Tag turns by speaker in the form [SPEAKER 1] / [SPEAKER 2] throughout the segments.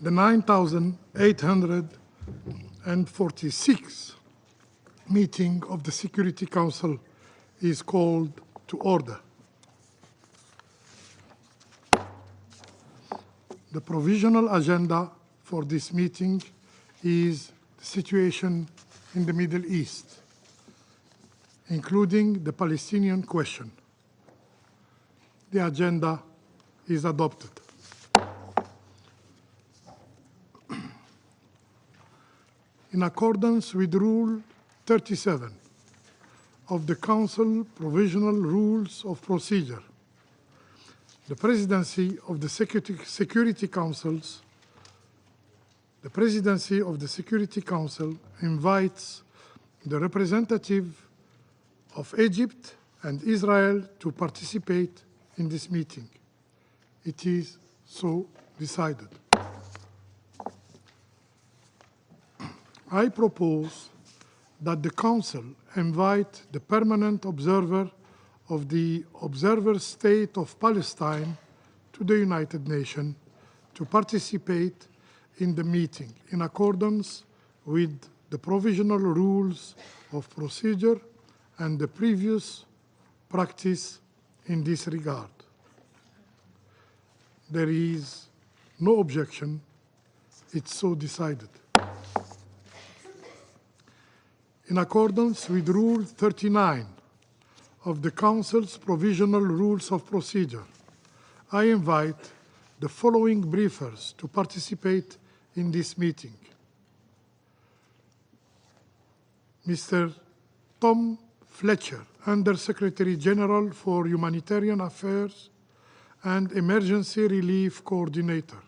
[SPEAKER 1] The 9,846th meeting of the Security Council is called to order. The provisional agenda for this meeting is the situation in the Middle East, including the Palestinian question. The agenda is adopted. In accordance with Rule 37 of the Council Provisional Rules of Procedure, the Presidency of the Security Council invites the representative of Egypt and Israel to participate in this meeting. It is so decided. I propose that the Council invite the permanent observer of the Observer State of Palestine to the United Nations to participate in the meeting in accordance with the provisional rules of procedure and the previous practice in this regard. There is no objection. It's so decided. In accordance with Rule 39 of the Council's Provisional Rules of Procedure, I invite the following briefers to participate in this meeting. Mr. Tom Fletcher, Under-Secretary General for Humanitarian Affairs and Emergency Relief Coordinator,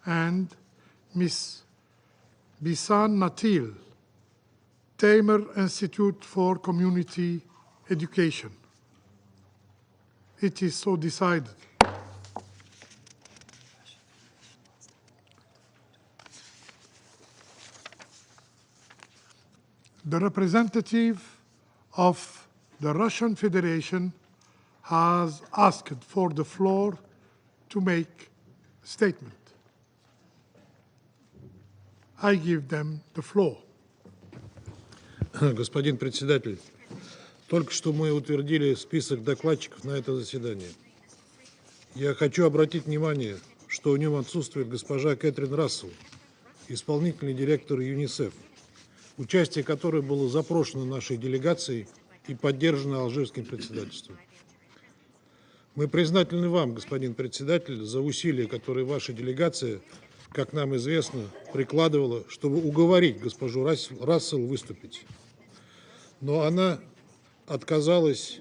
[SPEAKER 1] and Ms. Bisan Natil, Tamer Institute for Community Education. It is so decided. The representative of the Russian Federation has asked for the floor to make a statement. I give them the floor.
[SPEAKER 2] Господин председатель, только что мы утвердили список докладчиков на это заседание. Я хочу обратить внимание, что в нем отсутствует госпожа Кэтрин Рассел, исполнительный директор ЮНИСЕФ, участие которой было запрошено нашей делегацией и поддержано алжирским председательством. Мы признательны вам, господин председатель, за усилия, которые ваша делегация, как нам известно, прикладывала, чтобы уговорить госпожу Рассел выступить. Но она отказалась,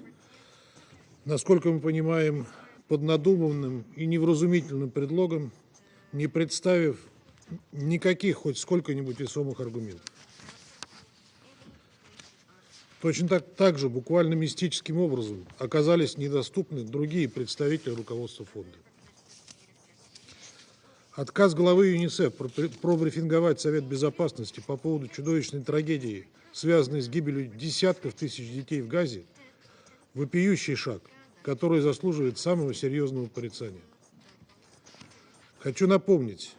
[SPEAKER 2] насколько мы понимаем, под надуманным и невразумительным предлогом, не представив никаких хоть сколько-нибудь весомых аргументов. Точно так же буквально мистическим образом оказались недоступны другие представители руководства фонда. Отказ главы ЮНИСЕФ пробрифинговать Совет Безопасности по поводу чудовищной трагедии, связанной с гибелью десятков тысяч детей в Газе, вопиющий шаг, который заслуживает самого серьезного порицания. Хочу напомнить,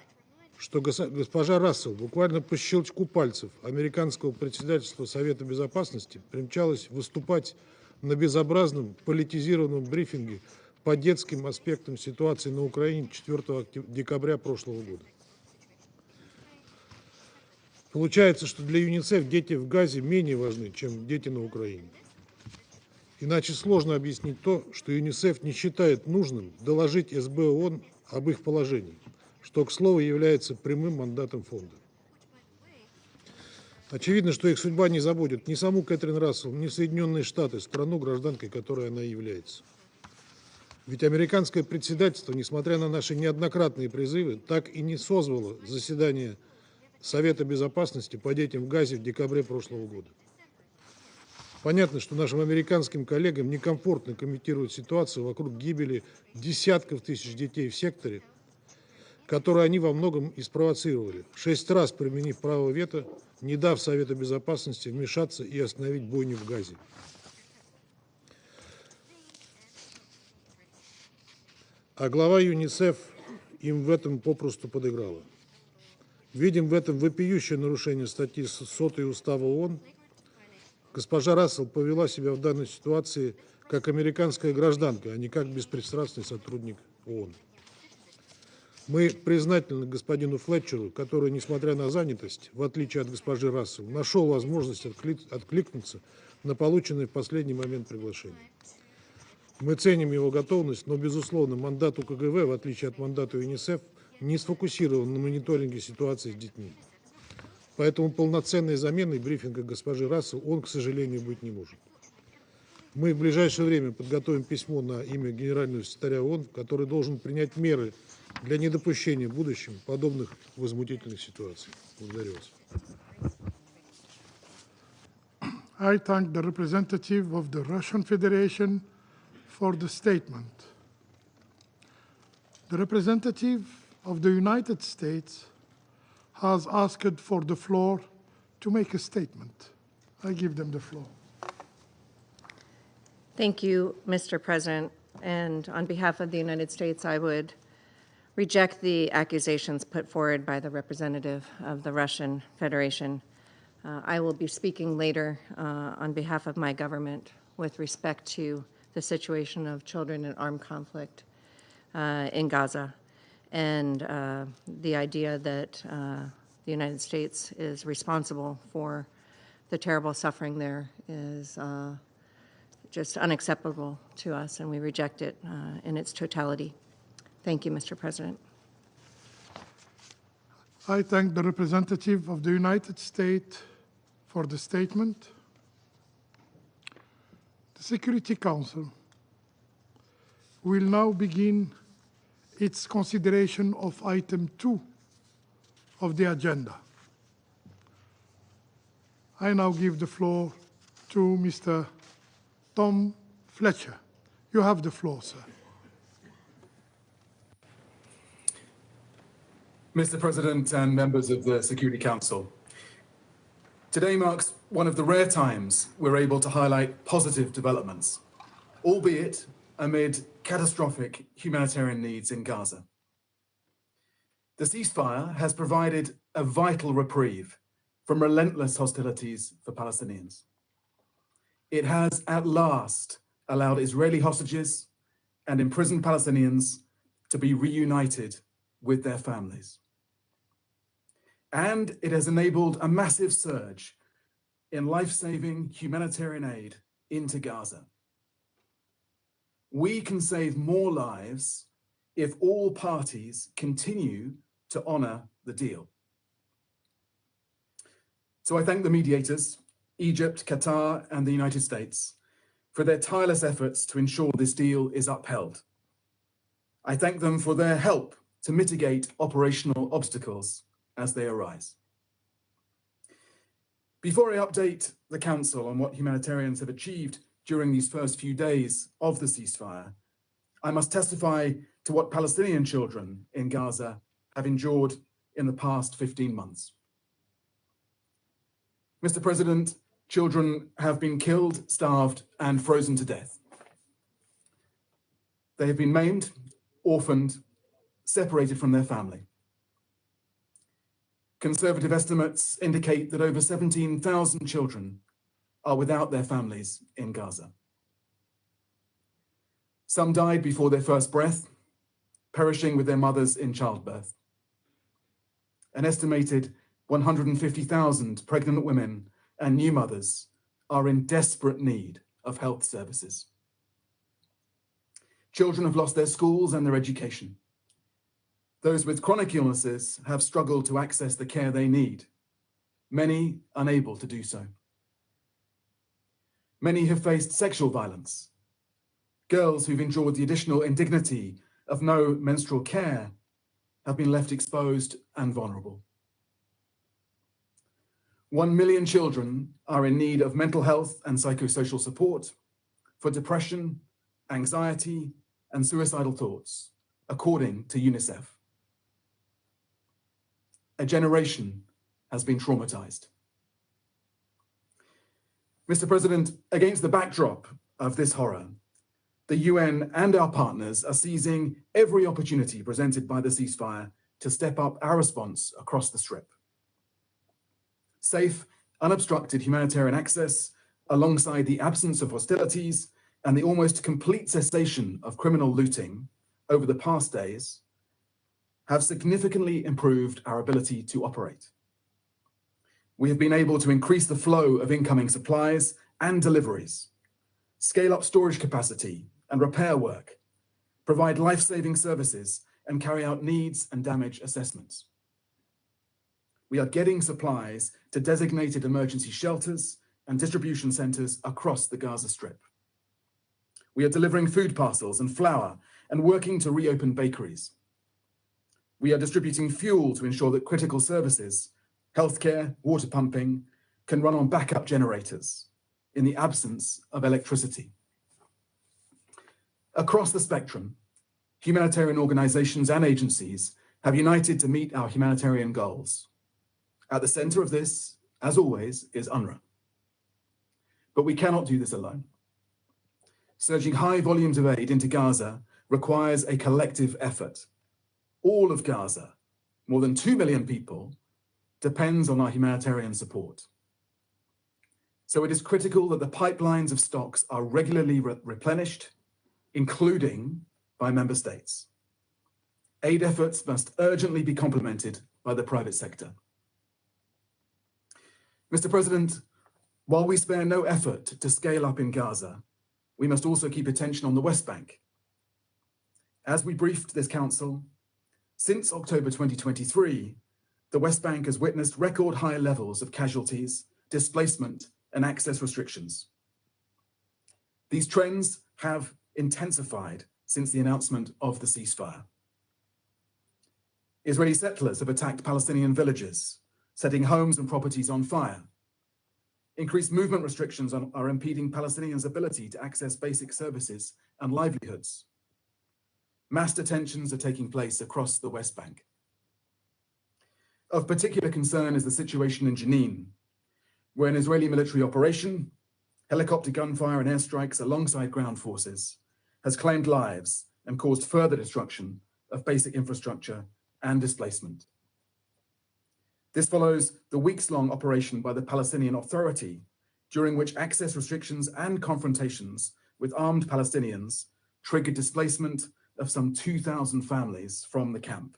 [SPEAKER 2] что госпожа Рассел буквально по щелчку пальцев американского председательства Совета Безопасности примчалась выступать на безобразном политизированном брифинге по детским аспектам ситуации на Украине 4 декабря прошлого года. Получается, что для ЮНИСЕФ дети в Газе менее важны, чем дети на Украине. Иначе сложно объяснить то, что ЮНИСЕФ не считает нужным доложить СБ ООН об их положении, что, к слову, является прямым мандатом фонда. Очевидно, что их судьба не заботит ни саму Кэтрин Рассел, ни Соединенные Штаты, страну, гражданкой которой она является. Ведь американское председательство, несмотря на наши неоднократные призывы, так и не созвало заседание Совета Безопасности по детям в Газе в декабре прошлого года. Понятно, что нашим американским коллегам некомфортно комментировать ситуацию вокруг гибели десятков тысяч детей в секторе, которую они во многом и спровоцировали, 6 раз применив право вето, не дав Совету Безопасности вмешаться и остановить бойню в Газе. А глава ЮНИСЕФ им в этом попросту подыграла. Видим в этом вопиющее нарушение статьи 100 Устава ООН. Госпожа Рассел повела себя в данной ситуации как американская гражданка, а не как беспристрастный сотрудник ООН. Мы признательны господину Флетчеру, который, несмотря на занятость, в отличие от госпожи Рассел, нашел возможность откликнуться на полученное в последний момент приглашение. Мы ценим его готовность, но, безусловно, мандат УКГВ, в отличие от мандата ЮНИСЕФ, не сфокусирован на мониторинге ситуации с детьми. Поэтому полноценной заменой брифинга госпожи Рассел он, к сожалению, быть не может. Мы в ближайшее время подготовим письмо на имя Генерального секретаря ООН, который должен принять меры для недопущения в будущем подобных возмутительных ситуаций. Благодарю вас.
[SPEAKER 1] I thank the representative of the Russian Federation for the statement. The representative of the United States has asked for the floor to make a statement. I give them the floor.
[SPEAKER 3] Thank you, Mr. President. And on behalf of the United States, I would reject the accusations put forward by the representative of the Russian Federation. I will be speaking later on behalf of my government with respect to the situation of children in armed conflict in Gaza, and the idea that the United States is responsible for the terrible suffering there is just unacceptable to us, and we reject it in its totality. Thank you, Mr. President.
[SPEAKER 1] I thank the representative of the United States for the statement. The Security Council will now begin its consideration of item 2 of the agenda. I now give the floor to Mr. Tom Fletcher. You have the floor, sir.
[SPEAKER 4] Mr. President and members of the Security Council, today marks one of the rare times we're able to highlight positive developments, albeit amid catastrophic humanitarian needs in Gaza. The ceasefire has provided a vital reprieve from relentless hostilities for Palestinians. It has at last allowed Israeli hostages and imprisoned Palestinians to be reunited with their families. And it has enabled a massive surge in life-saving humanitarian aid into Gaza. We can save more lives if all parties continue to honor the deal. So I thank the mediators, Egypt, Qatar, and the United States, for their tireless efforts to ensure this deal is upheld. I thank them for their help to mitigate operational obstacles as they arise. Before I update the Council on what humanitarians have achieved during these first few days of the ceasefire, I must testify to what Palestinian children in Gaza have endured in the past 15 months. Mr. President, children have been killed, starved, and frozen to death. They have been maimed, orphaned, separated from their family. Conservative estimates indicate that over 17,000 children are without their families in Gaza. Some died before their first breath, perishing with their mothers in childbirth. An estimated 150,000 pregnant women and new mothers are in desperate need of health services. Children have lost their schools and their education. Those with chronic illnesses have struggled to access the care they need, many unable to do so. Many have faced sexual violence. Girls who've endured the additional indignity of no menstrual care have been left exposed and vulnerable. 1 million children are in need of mental health and psychosocial support for depression, anxiety, and suicidal thoughts, according to UNICEF. A generation has been traumatized. Mr. President, against the backdrop of this horror, the UN and our partners are seizing every opportunity presented by the ceasefire to step up our response across the Strip. Safe, unobstructed humanitarian access, alongside the absence of hostilities and the almost complete cessation of criminal looting over the past days, have significantly improved our ability to operate. We have been able to increase the flow of incoming supplies and deliveries, scale up storage capacity and repair work, provide life-saving services, and carry out needs and damage assessments. We are getting supplies to designated emergency shelters and distribution centers across the Gaza Strip. We are delivering food parcels and flour and working to reopen bakeries. We are distributing fuel to ensure that critical services, healthcare, water pumping, can run on backup generators in the absence of electricity. Across the spectrum, humanitarian organizations and agencies have united to meet our humanitarian goals. At the center of this, as always, is UNRWA. But we cannot do this alone. Surging high volumes of aid into Gaza requires a collective effort. All of Gaza, more than 2 million people, depends on our humanitarian support. So it is critical that the pipelines of stocks are regularly replenished, including by member states. Aid efforts must urgently be complemented by the private sector. Mr. President, while we spare no effort to scale up in Gaza, we must also keep attention on the West Bank. As we briefed this council, since October 2023, the West Bank has witnessed record high levels of casualties, displacement, and access restrictions. These trends have intensified since the announcement of the ceasefire. Israeli settlers have attacked Palestinian villages, setting homes and properties on fire. Increased movement restrictions are impeding Palestinians' ability to access basic services and livelihoods. Mass detentions are taking place across the West Bank. Of particular concern is the situation in Jenin, where an Israeli military operation, helicopter gunfire and airstrikes alongside ground forces, has claimed lives and caused further destruction of basic infrastructure and displacement. This follows the weeks-long operation by the Palestinian Authority, during which access restrictions and confrontations with armed Palestinians triggered displacement of some 2,000 families from the camp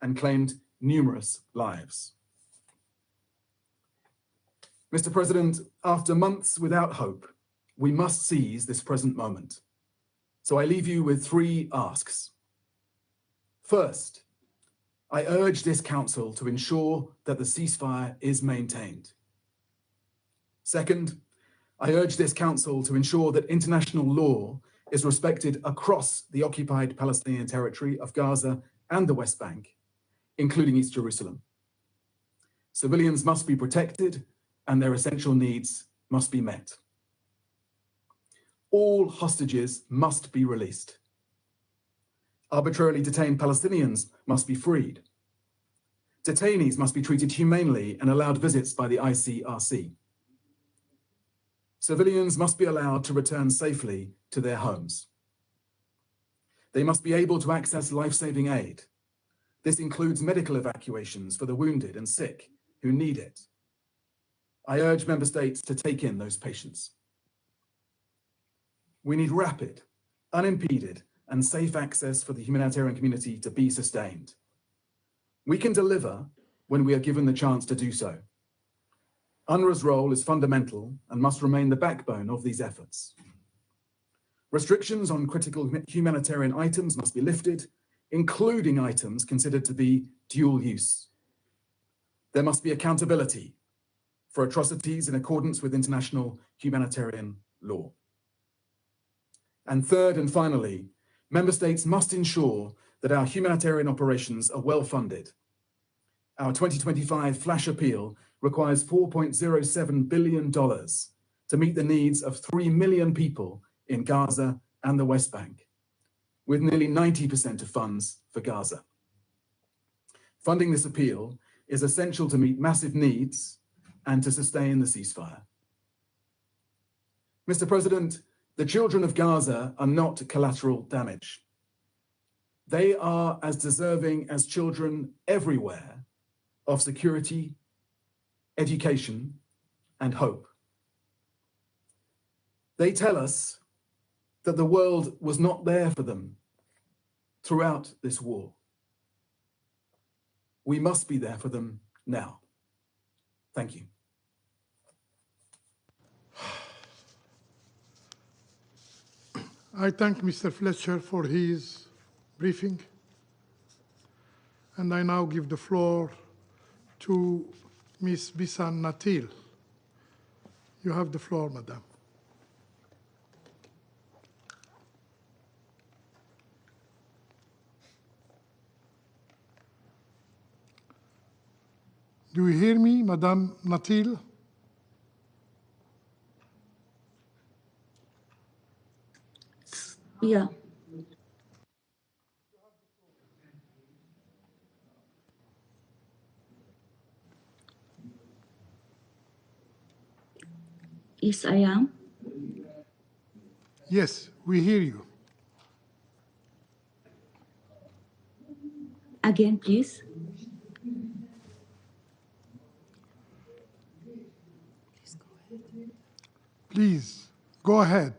[SPEAKER 4] and claimed numerous lives. Mr. President, after months without hope, we must seize this present moment. So I leave you with 3 asks. First, I urge this council to ensure that the ceasefire is maintained. Second, I urge this council to ensure that international law is respected across the occupied Palestinian territory of Gaza and the West Bank, including East Jerusalem. Civilians must be protected and their essential needs must be met. All hostages must be released. Arbitrarily detained Palestinians must be freed. Detainees must be treated humanely and allowed visits by the ICRC. Civilians must be allowed to return safely to their homes. They must be able to access life-saving aid. This includes medical evacuations for the wounded and sick who need it. I urge member states to take in those patients. We need rapid, unimpeded, and safe access for the humanitarian community to be sustained. We can deliver when we are given the chance to do so. UNRWA's role is fundamental and must remain the backbone of these efforts. Restrictions on critical humanitarian items must be lifted, including items considered to be dual use. There must be accountability for atrocities in accordance with international humanitarian law. And third and finally, member states must ensure that our humanitarian operations are well funded. Our 2025 flash appeal requires $4.07 billion to meet the needs of 3 million people in Gaza and the West Bank, with nearly 90% of funds for Gaza. Funding this appeal is essential to meet massive needs and to sustain the ceasefire. Mr. President, The children of Gaza are not collateral damage. They are as deserving as children everywhere of security, education, and hope. They tell us that the world was not there for them throughout this war. We must be there for them now. Thank you.
[SPEAKER 1] I thank Mr. Fletcher for his briefing, and I now give the floor to Ms. Bisan Natil. You have the floor, Madam. Do you hear me, Madam Natil?
[SPEAKER 5] Yeah. Yes, I am.
[SPEAKER 1] Yes, we hear you.
[SPEAKER 5] Again, please.
[SPEAKER 1] Please, go ahead.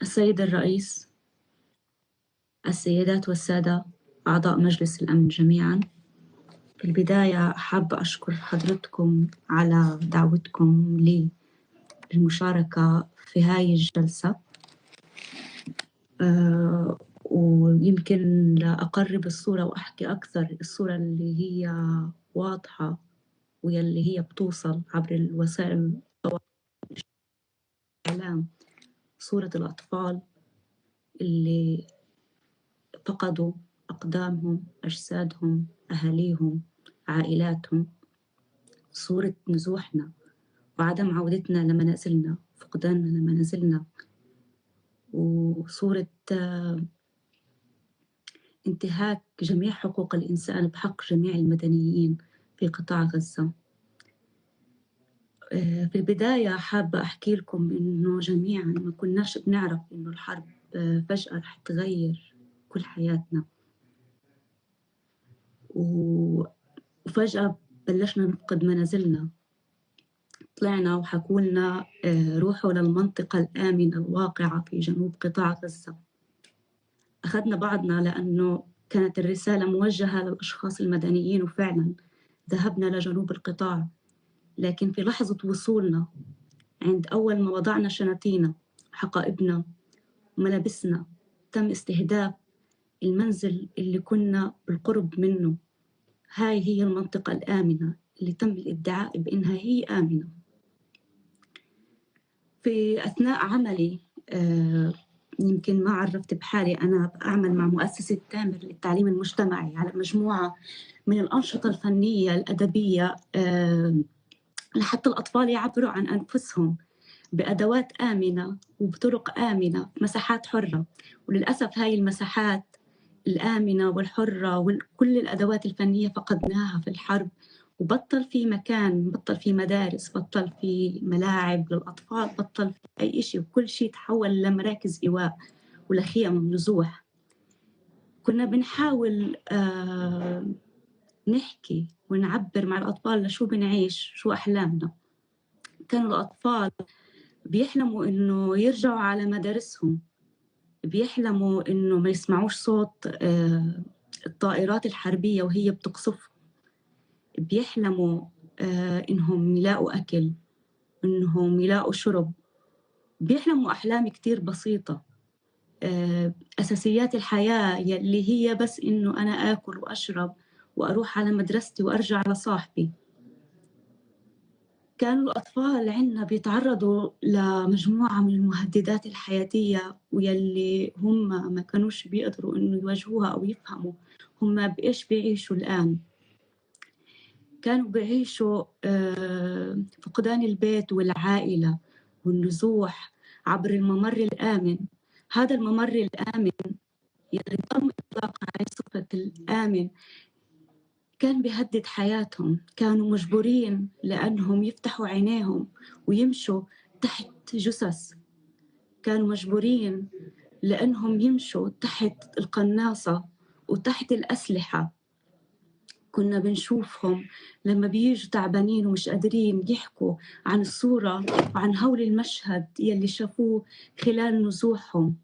[SPEAKER 5] السيد الرئيس، السيدات والسادة أعضاء مجلس الأمن جميعاً، في البداية حابة أشكر حضرتكم على دعوتكم لي للمشاركة في هاي الجلسة، ويمكن لأقرب الصورة وأحكي أكثر الصورة اللي هي واضحة واللي هي بتوصل عبر الوسائل الإعلام، صورة الأطفال اللي فقدوا أقدامهم، أجسادهم، أهاليهم، عائلاتهم، صورة نزوحنا وعدم عودتنا لمنازلنا، فقداننا لمنازلنا، وصورة انتهاك جميع حقوق الإنسان بحق جميع المدنيين في قطاع غزة. في البداية حابة أحكي لكم إنه جميعاً ما كناش بنعرف إنه الحرب فجأة رح تغير كل حياتنا، وفجأة بلشنا نفقد منازلنا. طلعنا وحكولنا روحوا للمنطقة الآمنة الواقعة في جنوب قطاع غزة. أخذنا بعضنا لأنه كانت الرسالة موجهة للأشخاص المدنيين، وفعلا ذهبنا لجنوب القطاع، لكن في لحظة وصولنا عند أول ما وضعنا شنطينا حقائبنا وملابسنا تم استهداف المنزل اللي كنا بالقرب منه. هاي هي المنطقة الآمنة اللي تم الادعاء بأنها هي آمنة. في أثناء عملي يمكن ما عرفت بحالي، أنا أعمل مع مؤسسة تامر للتعليم المجتمعي على مجموعة من الأنشطة الفنية الأدبية لحتى الأطفال يعبروا عن أنفسهم بأدوات آمنة وبطرق آمنة، مساحات حرة. وللأسف هاي المساحات الآمنة والحرة وكل الأدوات الفنية فقدناها في الحرب، وبطل في مكان، بطل في مدارس، بطل في ملاعب للأطفال، بطل في أي شيء، وكل شيء تحول لمراكز إيواء ولخيام نزوح. كنا بنحاول نحكي ونعبر مع الأطفال لشو بنعيش، شو أحلامنا. كانوا الأطفال بيحلموا إنه يرجعوا على مدارسهم، بيحلموا إنه ما يسمعوش صوت الطائرات الحربية وهي بتقصفهم، بيحلموا إنهم يلاقوا أكل، إنهم يلاقوا شرب، بيحلموا أحلام كتير بسيطة، أساسيات الحياة اللي هي بس إنه أنا آكل وأشرب وأروح على مدرستي وأرجع لصاحبي. كانوا الأطفال عندنا بيتعرضوا لمجموعة من المهددات الحياتية، ويلي هم ما كانوش بيقدروا إنه يواجهوها أو يفهموا هم بإيش بيعيشوا الآن. كانوا بيعيشوا فقدان البيت والعائلة والنزوح عبر الممر الآمن. هذا الممر الآمن يلي تم إطلاق عليه صفة الآمن كان بيهدد حياتهم، كانوا مجبورين لأنهم يفتحوا عينيهم ويمشوا تحت جثث، كانوا مجبورين لأنهم يمشوا تحت القناصة وتحت الأسلحة. كنا بنشوفهم لما بيجوا تعبانين ومش قادرين يحكوا عن الصورة وعن هول المشهد يلي شافوه خلال نزوحهم.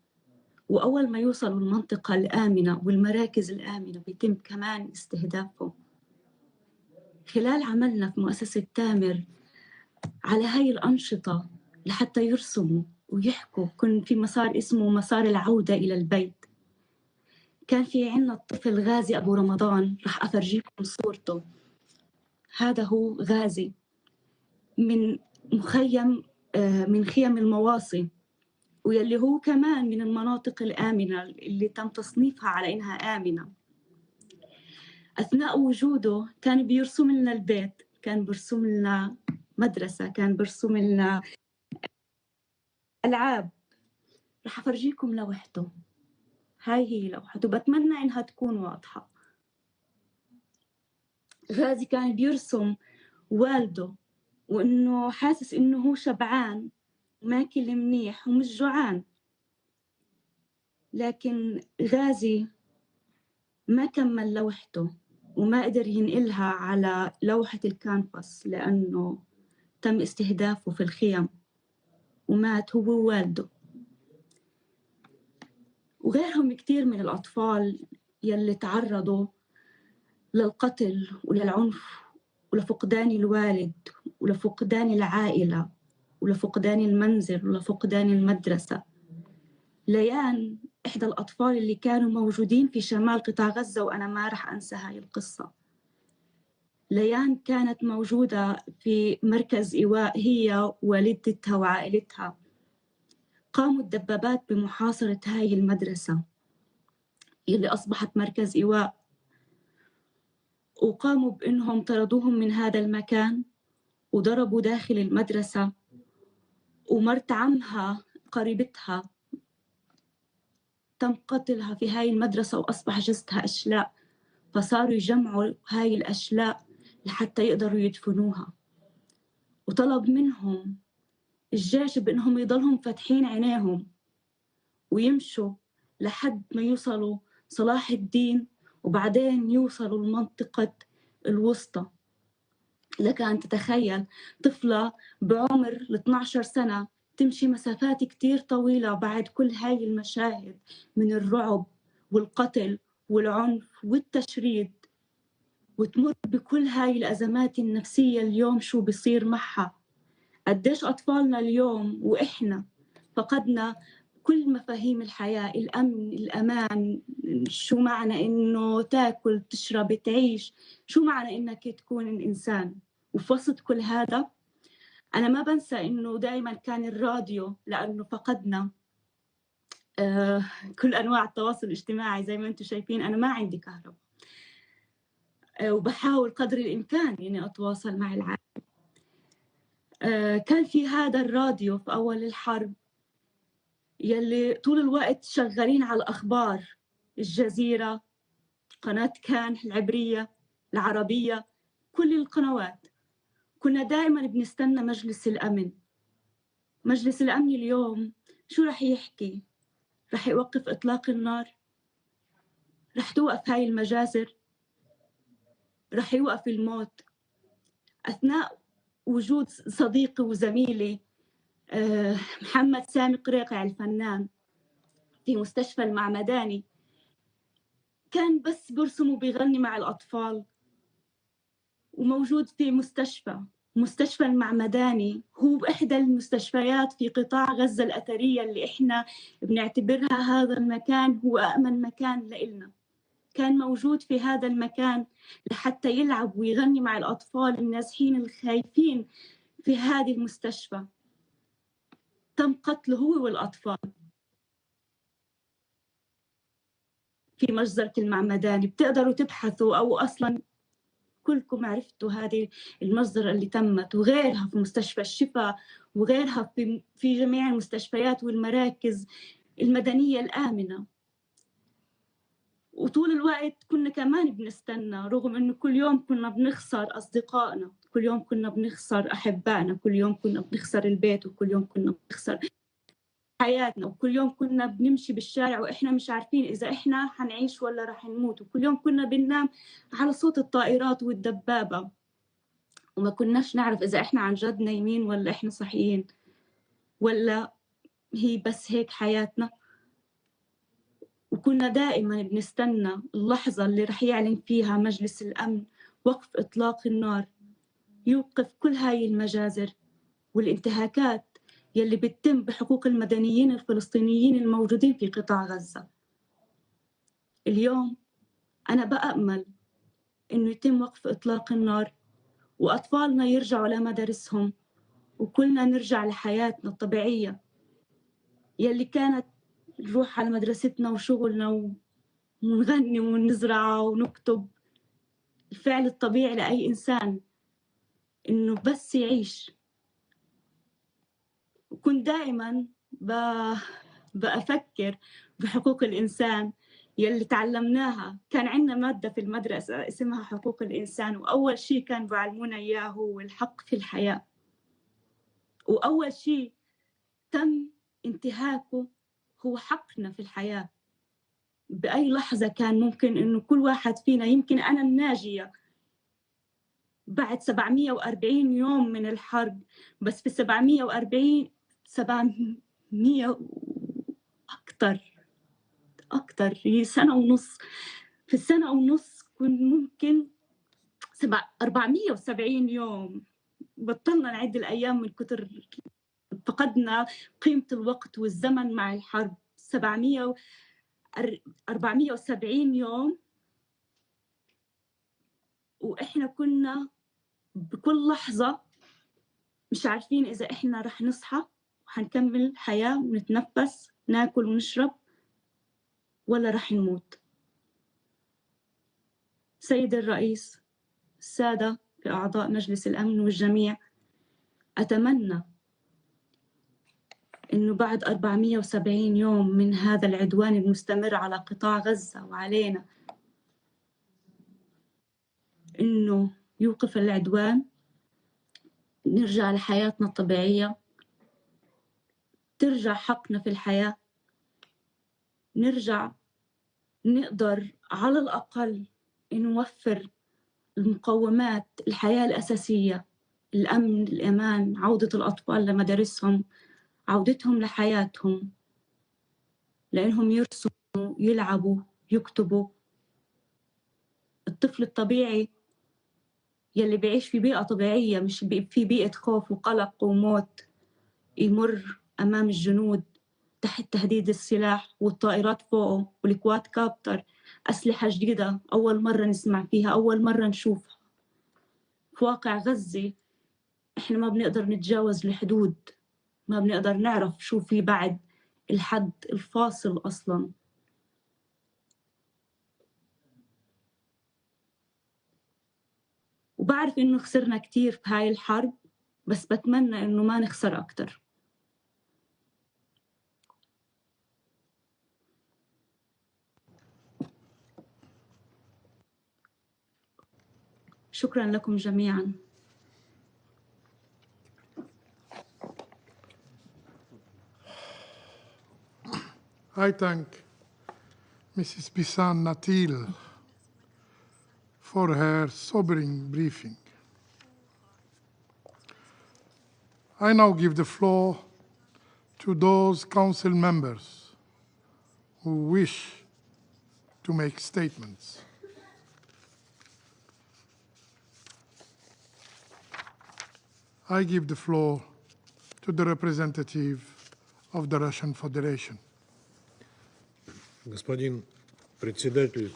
[SPEAKER 5] وأول ما يوصلوا المنطقة الآمنة والمراكز الآمنة بيتم كمان استهدافهم. خلال عملنا في مؤسسة تامر على هاي الأنشطة لحتى يرسموا ويحكوا، كان في مسار اسمه مسار العودة إلى البيت. كان في عنا الطفل غازي أبو رمضان، رح أفرجيكم صورته. هذا هو غازي من مخيم من خيم المواصي، ويلي هو كمان من المناطق الآمنة اللي تم تصنيفها على إنها آمنة. أثناء وجوده كان بيرسم لنا البيت، كان بيرسم لنا مدرسة، كان بيرسم لنا ألعاب. رح أفرجيكم لوحده. هاي هي لوحته، بتمنى إنها تكون واضحة. غازي كان بيرسم والده وإنه حاسس إنه هو شبعان ماكل منيح ومش جوعان، لكن غازي ما كمل لوحته وما قدر ينقلها على لوحة الكانفاس لأنه تم استهدافه في الخيم ومات هو ووالده. وغيرهم كتير من الأطفال يلي تعرضوا للقتل وللعنف ولفقدان الوالد ولفقدان العائلة ولفقدان المنزل ولفقدان المدرسة. ليان إحدى الأطفال اللي كانوا موجودين في شمال قطاع غزة، وأنا ما رح أنسى هاي القصة. ليان كانت موجودة في مركز إيواء هي والدتها وعائلتها. قاموا الدبابات بمحاصرة هاي المدرسة اللي أصبحت مركز إيواء، وقاموا بأنهم طردوهم من هذا المكان وضربوا داخل المدرسة. ومرت عمها قريبتها تم قتلها في هاي المدرسة وأصبح جثتها أشلاء، فصاروا يجمعوا هاي الأشلاء لحتى يقدروا يدفنوها. وطلب منهم الجيش بأنهم يضلهم فاتحين عينيهم ويمشوا لحد ما يوصلوا صلاح الدين وبعدين يوصلوا لمنطقة الوسطى. لك أن تتخيل طفلة بعمر 12 سنة تمشي مسافات كتير طويلة بعد كل هاي المشاهد من الرعب والقتل والعنف والتشريد، وتمر بكل هاي الأزمات النفسية. اليوم شو بيصير معها؟ قديش أطفالنا اليوم وإحنا فقدنا كل مفاهيم الحياة، الأمن، الأمان، شو معنى إنه تاكل، تشرب، تعيش، شو معنى إنك تكون إنسان. وفي وسط كل هذا أنا ما بنسى إنه دائما كان الراديو، لأنه فقدنا كل أنواع التواصل الاجتماعي. زي ما أنتم شايفين أنا ما عندي كهرباء، وبحاول قدر الإمكان إني أتواصل مع العالم. كان في هذا الراديو في أول الحرب يلي طول الوقت شغالين على الأخبار، الجزيرة، قناة كان العبرية، العربية، كل القنوات. كنا دائما بنستنى مجلس الأمن. مجلس الأمن اليوم شو رح يحكي؟ رح يوقف إطلاق النار؟ رح توقف هاي المجازر؟ رح يوقف الموت؟ أثناء وجود صديقي وزميلي محمد سامي قريقع الفنان في مستشفى المعمداني، كان بس برسم وبيغني مع الأطفال، وموجود في مستشفى المعمداني. هو بإحدى المستشفيات في قطاع غزة الأثرية اللي إحنا بنعتبرها هذا المكان هو أأمن مكان لإلنا. كان موجود في هذا المكان لحتى يلعب ويغني مع الأطفال النازحين الخايفين في هذه المستشفى. تم قتله هو والأطفال في مجزرة المعمداني. بتقدروا تبحثوا، أو أصلاً كلكم عرفتوا هذه المجزرة اللي تمت، وغيرها في مستشفى الشفاء، وغيرها في جميع المستشفيات والمراكز المدنية الآمنة. وطول الوقت كنا كمان بنستنى، رغم إنه كل يوم كنا بنخسر أصدقائنا، كل يوم كنا بنخسر أحبائنا، كل يوم كنا بنخسر البيت، وكل يوم كنا بنخسر حياتنا، وكل يوم كنا بنمشي بالشارع وإحنا مش عارفين إذا إحنا حنعيش ولا رح نموت، وكل يوم كنا بننام على صوت الطائرات والدبابة، وما كناش نعرف إذا إحنا عن جد نايمين ولا إحنا صحيين، ولا هي بس هيك حياتنا. وكنا دائما بنستنى اللحظة اللي رح يعلن فيها مجلس الأمن وقف إطلاق النار، يوقف كل هاي المجازر والانتهاكات يلي بتتم بحقوق المدنيين الفلسطينيين الموجودين في قطاع غزة. اليوم أنا بأمل إنه يتم وقف إطلاق النار، وأطفالنا يرجعوا لمدارسهم، وكلنا نرجع لحياتنا الطبيعية يلي كانت نروح على مدرستنا وشغلنا ونغني ونزرع ونكتب. الفعل الطبيعي لأي إنسان إنه بس يعيش. وكنت دائما بأفكر بحقوق الإنسان يلي تعلمناها. كان عندنا مادة في المدرسة اسمها حقوق الإنسان، وأول شيء كان بعلمونا إياه هو الحق في الحياة، وأول شيء تم انتهاكه هو حقنا في الحياة. بأي لحظة كان ممكن إنه كل واحد فينا، يمكن أنا الناجية بعد 740 يوم من الحرب، بس في 740 أكتر هي سنة ونص. في السنة ونص كنت ممكن 470 يوم. بطلنا نعد الأيام من كتر فقدنا قيمة الوقت والزمن مع الحرب. 470 يوم، وإحنا كنا بكل لحظة مش عارفين إذا إحنا رح نصحى وحنكمل حياة ونتنفس ناكل ونشرب، ولا رح نموت. سيد الرئيس، السادة أعضاء مجلس الأمن والجميع، أتمنى إنه بعد 470 يوم من هذا العدوان المستمر على قطاع غزة وعلينا، إنه يوقف العدوان، نرجع لحياتنا الطبيعية، ترجع حقنا في الحياة، نرجع نقدر على الأقل نوفر المقومات الحياة الأساسية، الأمن، الأمان، عودة الأطفال لمدارسهم، عودتهم لحياتهم، لأنهم يرسموا، يلعبوا، يكتبوا. الطفل الطبيعي يلي بيعيش في بيئة طبيعية، مش في بيئة خوف وقلق وموت، يمر أمام الجنود تحت تهديد السلاح والطائرات فوقه والكواد كابتر، أسلحة جديدة أول مرة نسمع فيها، أول مرة نشوفها في واقع غزة. إحنا ما بنقدر نتجاوز الحدود، ما بنقدر نعرف شو في بعد الحد الفاصل أصلاً. وبعرف إنه خسرنا كتير في هاي الحرب، بس بتمنى إنه ما نخسر أكتر. شكراً لكم جميعاً.
[SPEAKER 1] I thank Mrs. Bisan Natil for her sobering briefing. I now give the floor to those council members who wish to make statements. I give the floor to the representative of the Russian Federation.
[SPEAKER 2] Господин председатель,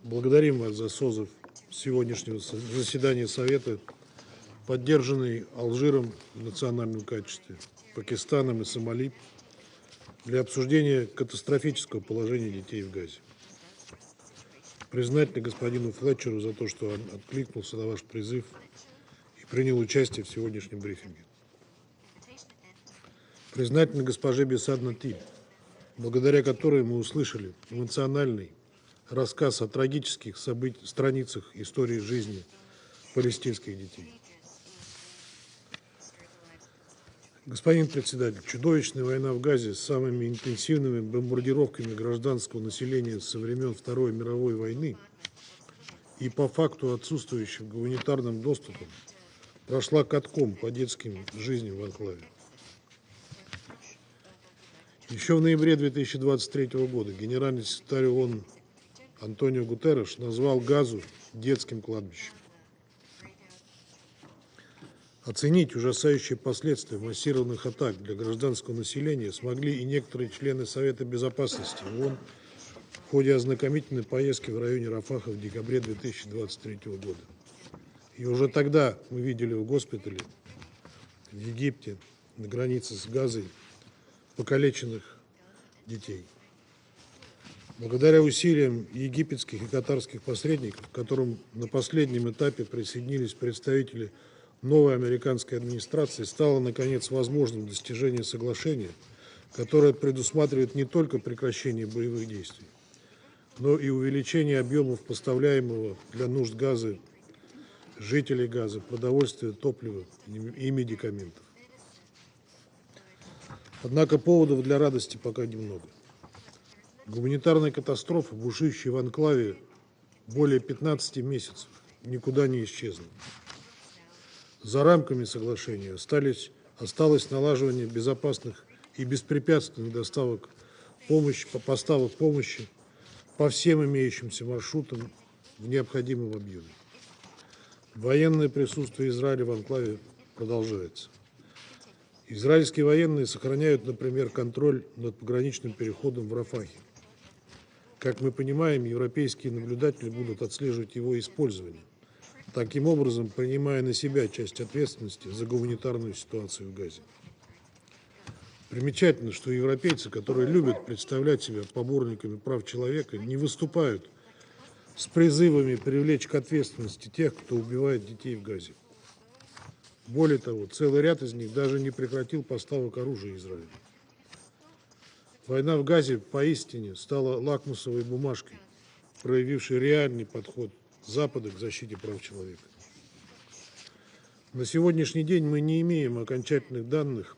[SPEAKER 2] благодарим вас за созыв сегодняшнего заседания Совета, поддержанный Алжиром в национальном качестве, Пакистаном и Сомали, для обсуждения катастрофического положения детей в Газе. Признательны господину Флетчеру за то, что он откликнулся на ваш призыв и принял участие в сегодняшнем брифинге. Признательны госпоже Бисад Натиль, благодаря которой мы услышали эмоциональный рассказ о трагических страницах истории жизни палестинских детей. Господин председатель, чудовищная война в Газе с самыми интенсивными бомбардировками гражданского населения со времен Второй мировой войны и по факту отсутствующим гуманитарным доступом прошла катком по детским жизням в анклаве. Еще в ноябре 2023 года генеральный секретарь ООН Антонио Гутерреш назвал Газу детским кладбищем. Оценить ужасающие последствия массированных атак для гражданского населения смогли и некоторые члены Совета Безопасности ООН в ходе ознакомительной поездки в районе Рафаха в декабре 2023 года. И уже тогда мы видели в госпитале в Египте, на границе с Газой, покалеченных детей. Благодаря усилиям египетских и катарских посредников, к которым на последнем этапе присоединились представители новой американской администрации, стало, наконец, возможным достижение соглашения, которое предусматривает не только прекращение боевых действий, но и увеличение объемов поставляемого для нужд Газы, жителей Газы, продовольствия, топлива и медикаментов. Однако поводов для радости пока немного. Гуманитарная катастрофа, бушующая в анклаве более 15 месяцев, никуда не исчезла. За рамками соглашения осталось налаживание безопасных и беспрепятственных поставок помощи по всем имеющимся маршрутам в необходимом объеме. Военное присутствие Израиля в анклаве продолжается. Израильские военные сохраняют, например, контроль над пограничным переходом в Рафахе. Как мы понимаем, европейские наблюдатели будут отслеживать его использование, таким образом принимая на себя часть ответственности за гуманитарную ситуацию в Газе. Примечательно, что европейцы, которые любят представлять себя поборниками прав человека, не выступают с призывами привлечь к ответственности тех, кто убивает детей в Газе. Более того, целый ряд из них даже не прекратил поставок оружия Израилю. Война в Газе поистине стала лакмусовой бумажкой, проявившей реальный подход Запада к защите прав человека. На сегодняшний день мы не имеем окончательных данных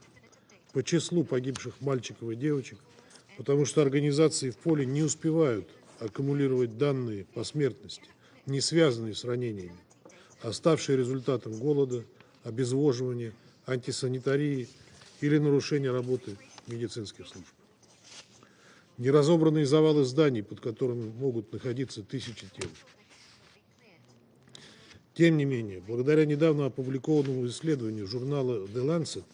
[SPEAKER 2] по числу погибших мальчиков и девочек, потому что организации в поле не успевают аккумулировать данные по смертности, не связанные с ранениями, а ставшие результатом голода, обезвоживания, антисанитарии или нарушения работы медицинских служб. Неразобранные завалы зданий, под которыми могут находиться тысячи тел. Тем не менее, благодаря недавно опубликованному исследованию журнала The Lancet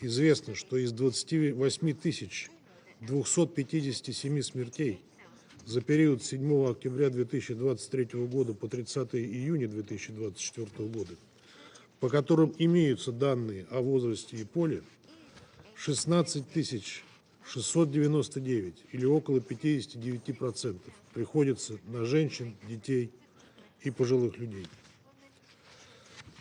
[SPEAKER 2] известно, что из 28 257 смертей за период с 7 октября 2023 года по 30 июня 2024 года, по которым имеются данные о возрасте и поле, 16 699 или около 59% приходится на женщин, детей и пожилых людей.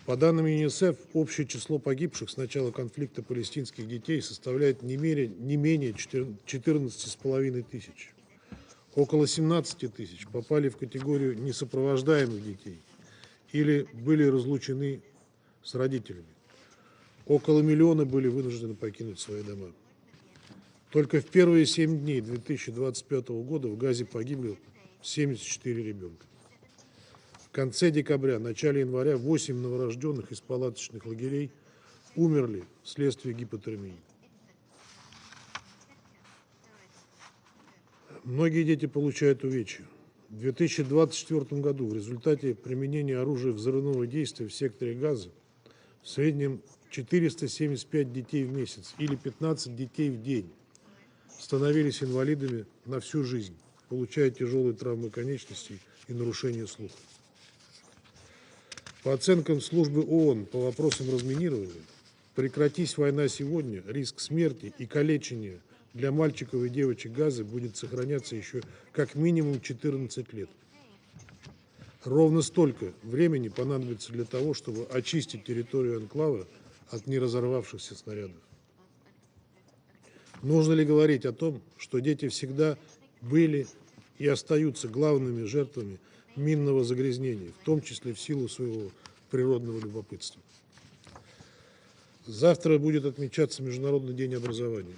[SPEAKER 2] По данным ЮНИСЕФ, общее число погибших с начала конфликта палестинских детей составляет не менее 14,5 тысяч. Около 17 тысяч попали в категорию несопровождаемых детей или были разлучены с родителями. Около миллиона были вынуждены покинуть свои дома. Только в первые 7 дней 2025 года в Газе погибли 74 ребенка. В конце декабря, начале января 8 новорожденных из палаточных лагерей умерли вследствие гипотермии. Многие дети получают увечья. В 2024 году в результате применения оружия взрывного действия в секторе Газа в среднем 475 детей в месяц или 15 детей в день становились инвалидами на всю жизнь, получая тяжелые травмы конечностей и нарушение слуха. По оценкам службы ООН по вопросам разминирования, прекратись война сегодня, риск смерти и калечения для мальчиков и девочек Газы будет сохраняться еще как минимум 14 лет. Ровно столько времени понадобится для того, чтобы очистить территорию анклава от неразорвавшихся снарядов. Нужно ли говорить о том, что дети всегда были и остаются главными жертвами минного загрязнения, в том числе в силу своего природного любопытства. Завтра будет отмечаться Международный день образования.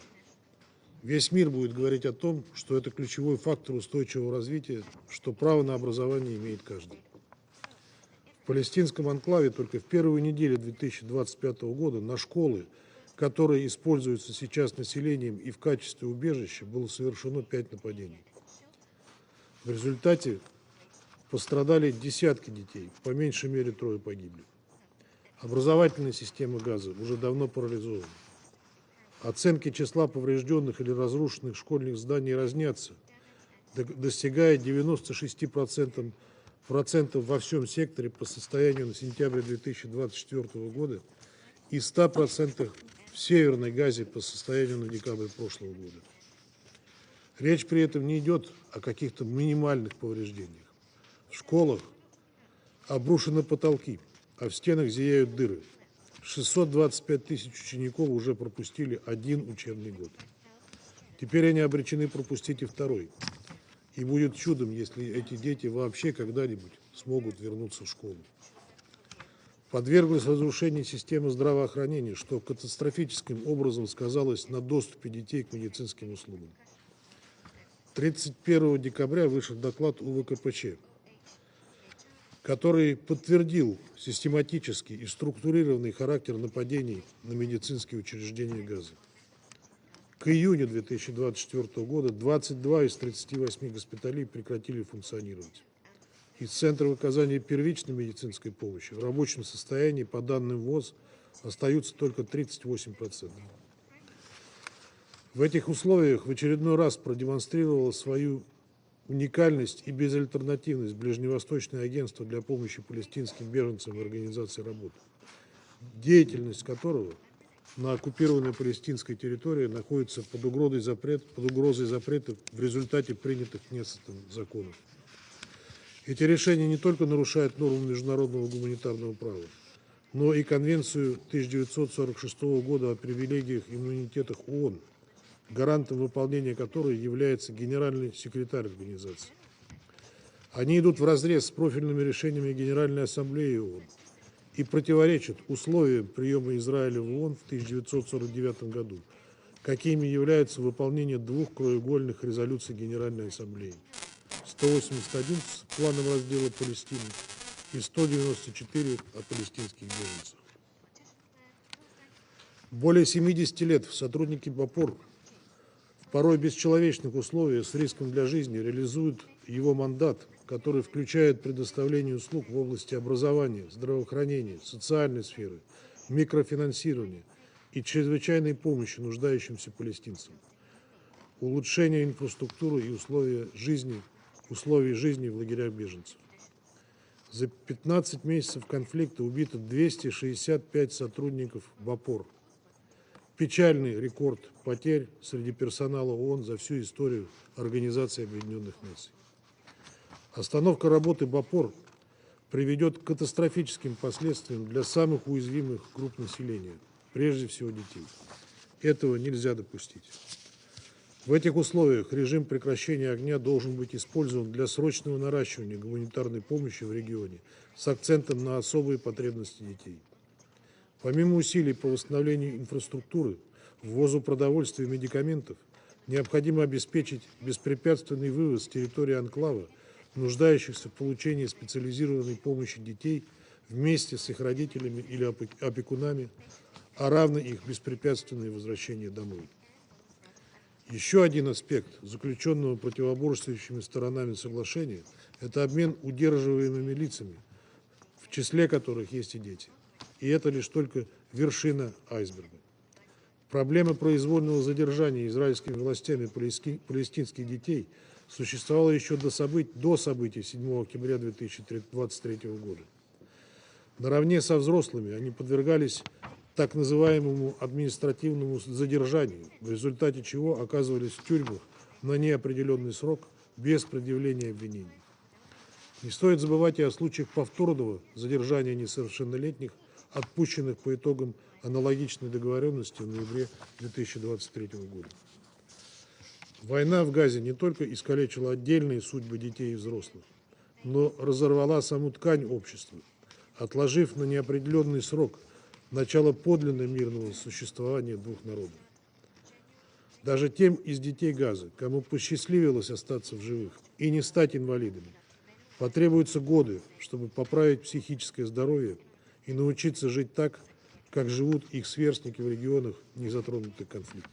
[SPEAKER 2] Весь мир будет говорить о том, что это ключевой фактор устойчивого развития, что право на образование имеет каждый. В палестинском анклаве только в первую неделю 2025 года на школы, которые используются сейчас населением и в качестве убежища, было совершено 5 нападений. В результате пострадали десятки детей, по меньшей мере 3 погибли. Образовательная система Газы уже давно парализована. Оценки числа поврежденных или разрушенных школьных зданий разнятся, достигая 96% во всем секторе по состоянию на сентябрь 2024 года и 100% в Северной Газе по состоянию на декабрь прошлого года. Речь при этом не идет о каких-то минимальных повреждениях. В школах обрушены потолки, а в стенах зияют дыры. 625 тысяч учеников уже пропустили 1 учебный год. Теперь они обречены пропустить и 2. И будет чудом, если эти дети вообще когда-нибудь смогут вернуться в школу. Подверглась разрушению системы здравоохранения, что катастрофическим образом сказалось на доступе детей к медицинским услугам. 31 декабря вышел доклад УВКПЧ, который подтвердил систематический и структурированный характер нападений на медицинские учреждения Газы. К июню 2024 года 22 из 38 госпиталей прекратили функционировать. Из центров оказания первичной медицинской помощи в рабочем состоянии, по данным ВОЗ, остаются только 38%. В этих условиях в очередной раз продемонстрировало свою уникальность и безальтернативность Ближневосточное агентство для помощи палестинским беженцам и организации работы, деятельность которого на оккупированной палестинской территории находится под угрозой запрета в результате принятых Кнессетом законов. Эти решения не только нарушают нормы международного гуманитарного права, но и Конвенцию 1946 года о привилегиях и иммунитетах ООН, гарантом выполнения которой является генеральный секретарь организации. Они идут вразрез с профильными решениями Генеральной Ассамблеи ООН и противоречат условиям приема Израиля в ООН в 1949 году, какими являются выполнение 2 краеугольных резолюций Генеральной Ассамблеи: 181 с планом раздела Палестины и 194 о палестинских беженцах. Более 70 лет сотрудники БАПОР в порой бесчеловечных условиях с риском для жизни реализуют его мандат, который включает предоставление услуг в области образования, здравоохранения, социальной сферы, микрофинансирования и чрезвычайной помощи нуждающимся палестинцам, улучшение инфраструктуры и условий жизни в лагерях беженцев. За 15 месяцев конфликта убито 265 сотрудников БАПОР. Печальный рекорд потерь среди персонала ООН за всю историю Организации Объединенных Наций. Остановка работы БАПОР приведет к катастрофическим последствиям для самых уязвимых групп населения, прежде всего детей. Этого нельзя допустить. В этих условиях режим прекращения огня должен быть использован для срочного наращивания гуманитарной помощи в регионе с акцентом на особые потребности детей. Помимо усилий по восстановлению инфраструктуры, ввозу продовольствия и медикаментов, необходимо обеспечить беспрепятственный вывоз с территории анклава нуждающихся в получении специализированной помощи детей вместе с их родителями или опекунами, а равно их беспрепятственное возвращение домой. Еще один аспект заключенного противоборствующими сторонами соглашения – это обмен удерживаемыми лицами, в числе которых есть и дети. И это лишь только вершина айсберга. Проблема произвольного задержания израильскими властями палестинских детей существовала еще до событий 7 октября 2023 года. Наравне со взрослыми они подвергались так называемому административному задержанию, в результате чего оказывались в тюрьмах на неопределенный срок без предъявления обвинений. Не стоит забывать и о случаях повторного задержания несовершеннолетних, отпущенных по итогам аналогичной договоренности в ноябре 2023 года. Война в Газе не только искалечила отдельные судьбы детей и взрослых, но разорвала саму ткань общества, отложив на неопределенный срок начало подлинно мирного существования двух народов. Даже тем из детей Газы, кому посчастливилось остаться в живых и не стать инвалидами, потребуются годы, чтобы поправить психическое здоровье и научиться жить так, как живут их сверстники в регионах, не затронутых конфликтом.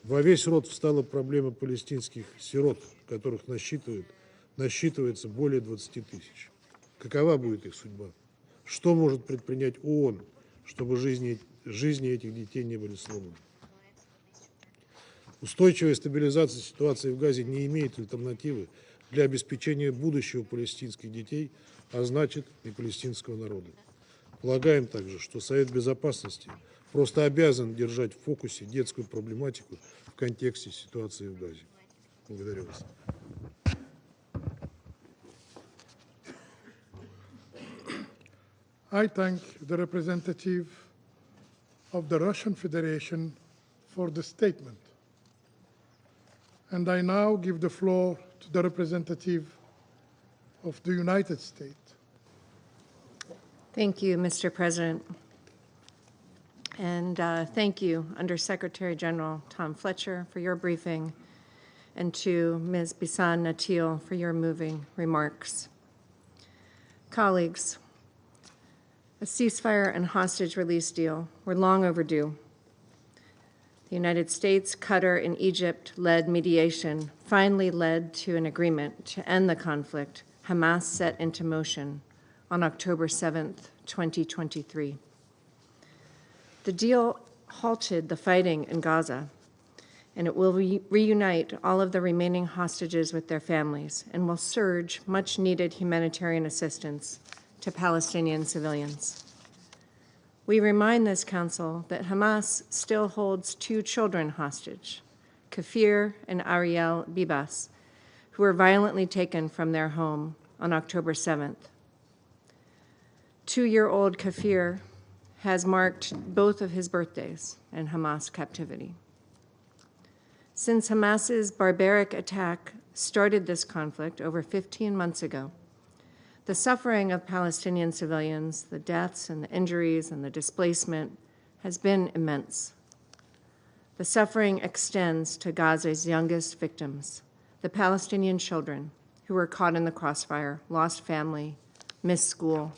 [SPEAKER 2] Во весь рот встала проблема палестинских сирот, которых насчитывается более 20 тысяч. Какова будет их судьба? Что может предпринять ООН, чтобы жизни этих детей не были сломаны? Устойчивая стабилизация ситуации в Газе не имеет альтернативы для обеспечения будущего палестинских детей, а значит и палестинского народа. Полагаем также, что Совет Безопасности просто обязан держать в фокусе детскую проблематику в контексте ситуации в Газе. Благодарю вас.
[SPEAKER 1] I thank the representative of the Russian Federation for the statement. And I now give the floor to the representative of the United States.
[SPEAKER 3] Thank you, Mr. President. And thank you, Undersecretary General Tom Fletcher, for your briefing, and to Ms. Bisan Natil for your moving remarks. Colleagues, a ceasefire and hostage release deal were long overdue. The United States, Qatar, and Egypt-led mediation finally led to an agreement to end the conflict Hamas set into motion on October 7th, 2023. The deal halted the fighting in Gaza, and it will reunite all of the remaining hostages with their families and will surge much-needed humanitarian assistance to Palestinian civilians. We remind this council that Hamas still holds 2 children hostage, Kafir and Ariel Bibas, who were violently taken from their home on October 7th. 2-year-old Kafir has marked both of his birthdays in Hamas captivity. Since Hamas's barbaric attack started this conflict over 15 months ago, the suffering of Palestinian civilians, the deaths and the injuries and the displacement has been immense. The suffering extends to Gaza's youngest victims, the Palestinian children who were caught in the crossfire, lost family, missed school.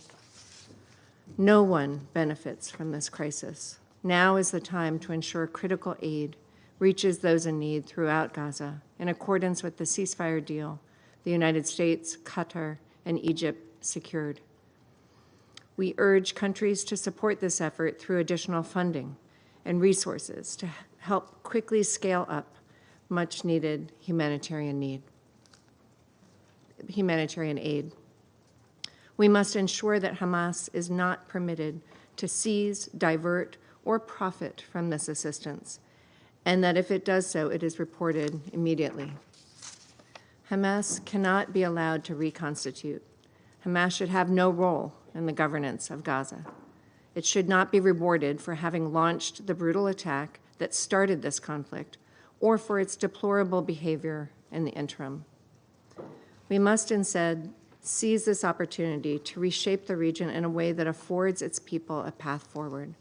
[SPEAKER 3] No one benefits from this crisis. Now is the time to ensure critical aid reaches those in need throughout Gaza in accordance with the ceasefire deal the United States, Qatar, and Egypt secured. We urge countries to support this effort through additional funding and resources to help quickly scale up much-needed humanitarian aid. We must ensure that Hamas is not permitted to seize, divert, or profit from this assistance, and that if it does so, it is reported immediately. Hamas cannot be allowed to reconstitute. Hamas should have no role in the governance of Gaza. It should not be rewarded for having launched the brutal attack that started this conflict or for its deplorable behavior in the interim. We must instead seize this opportunity to reshape the region in a way that affords its people a path forward.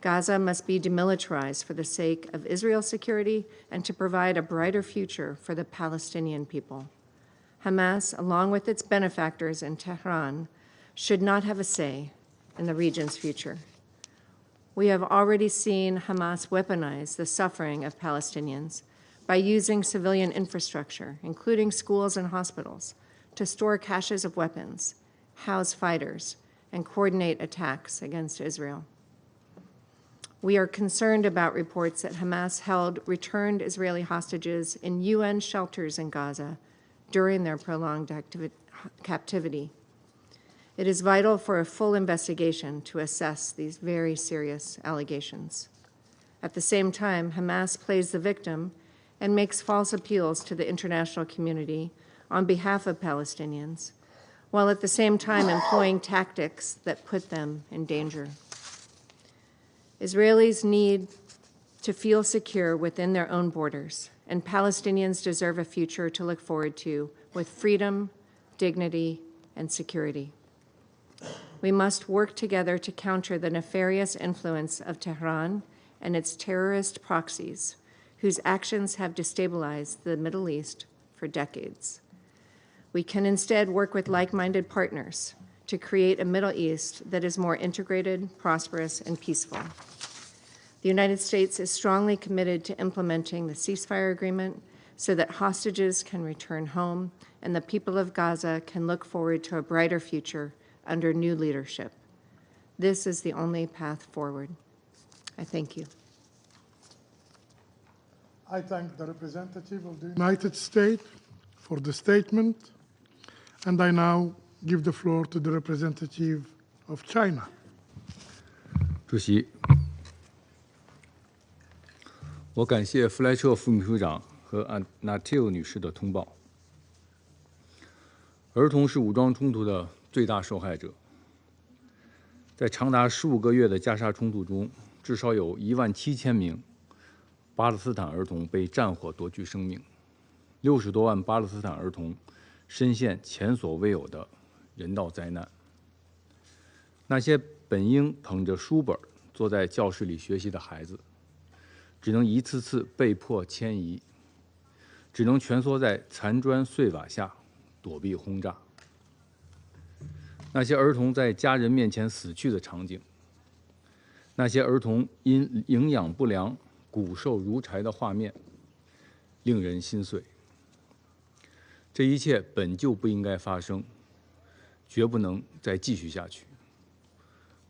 [SPEAKER 3] Gaza must be demilitarized for the sake of Israel's security and to provide a brighter future for the Palestinian people. Hamas, along with its benefactors in Tehran, should not have a say in the region's future. We have already seen Hamas weaponize the suffering of Palestinians by using civilian infrastructure, including schools and hospitals, to store caches of weapons, house fighters, and coordinate attacks against Israel. We are concerned about reports that Hamas held returned Israeli hostages in UN shelters in Gaza during their prolonged captivity. It is vital for a full investigation to assess these very serious allegations. At the same time, Hamas plays the victim and makes false appeals to the international community on behalf of Palestinians, while at the same time employing tactics that put them in danger. Israelis need to feel secure within their own borders, and Palestinians deserve a future to look forward to with freedom, dignity, and security. We must work together to counter the nefarious influence of Tehran and its terrorist proxies, whose actions have destabilized the Middle East for decades. We can instead work with like-minded partners to create a Middle East that is more integrated, prosperous, and peaceful. The United States is strongly committed to implementing the ceasefire agreement so that hostages can return home and the people of Gaza can look forward to a brighter future under new leadership. This is the only path forward. I thank you.
[SPEAKER 1] I thank the representative of the United States for the statement, and I now give the floor to the representative of China.
[SPEAKER 6] 主席，我感谢弗莱彻副秘书长和安纳蒂欧女士的通报。儿童是武装冲突的最大受害者。在长达15个月的加沙冲突中，至少有17000名巴勒斯坦儿童被战火夺去生命，60多万巴勒斯坦儿童深陷前所未有的人道灾难。那些本应捧着书本坐在教室里学习的孩子，只能一次次被迫迁移，只能蜷缩在残砖碎瓦下躲避轰炸。那些儿童在家人面前死去的场景，那些儿童因营养不良骨瘦如柴的画面，令人心碎。这一切本就不应该发生，绝不能再继续下去。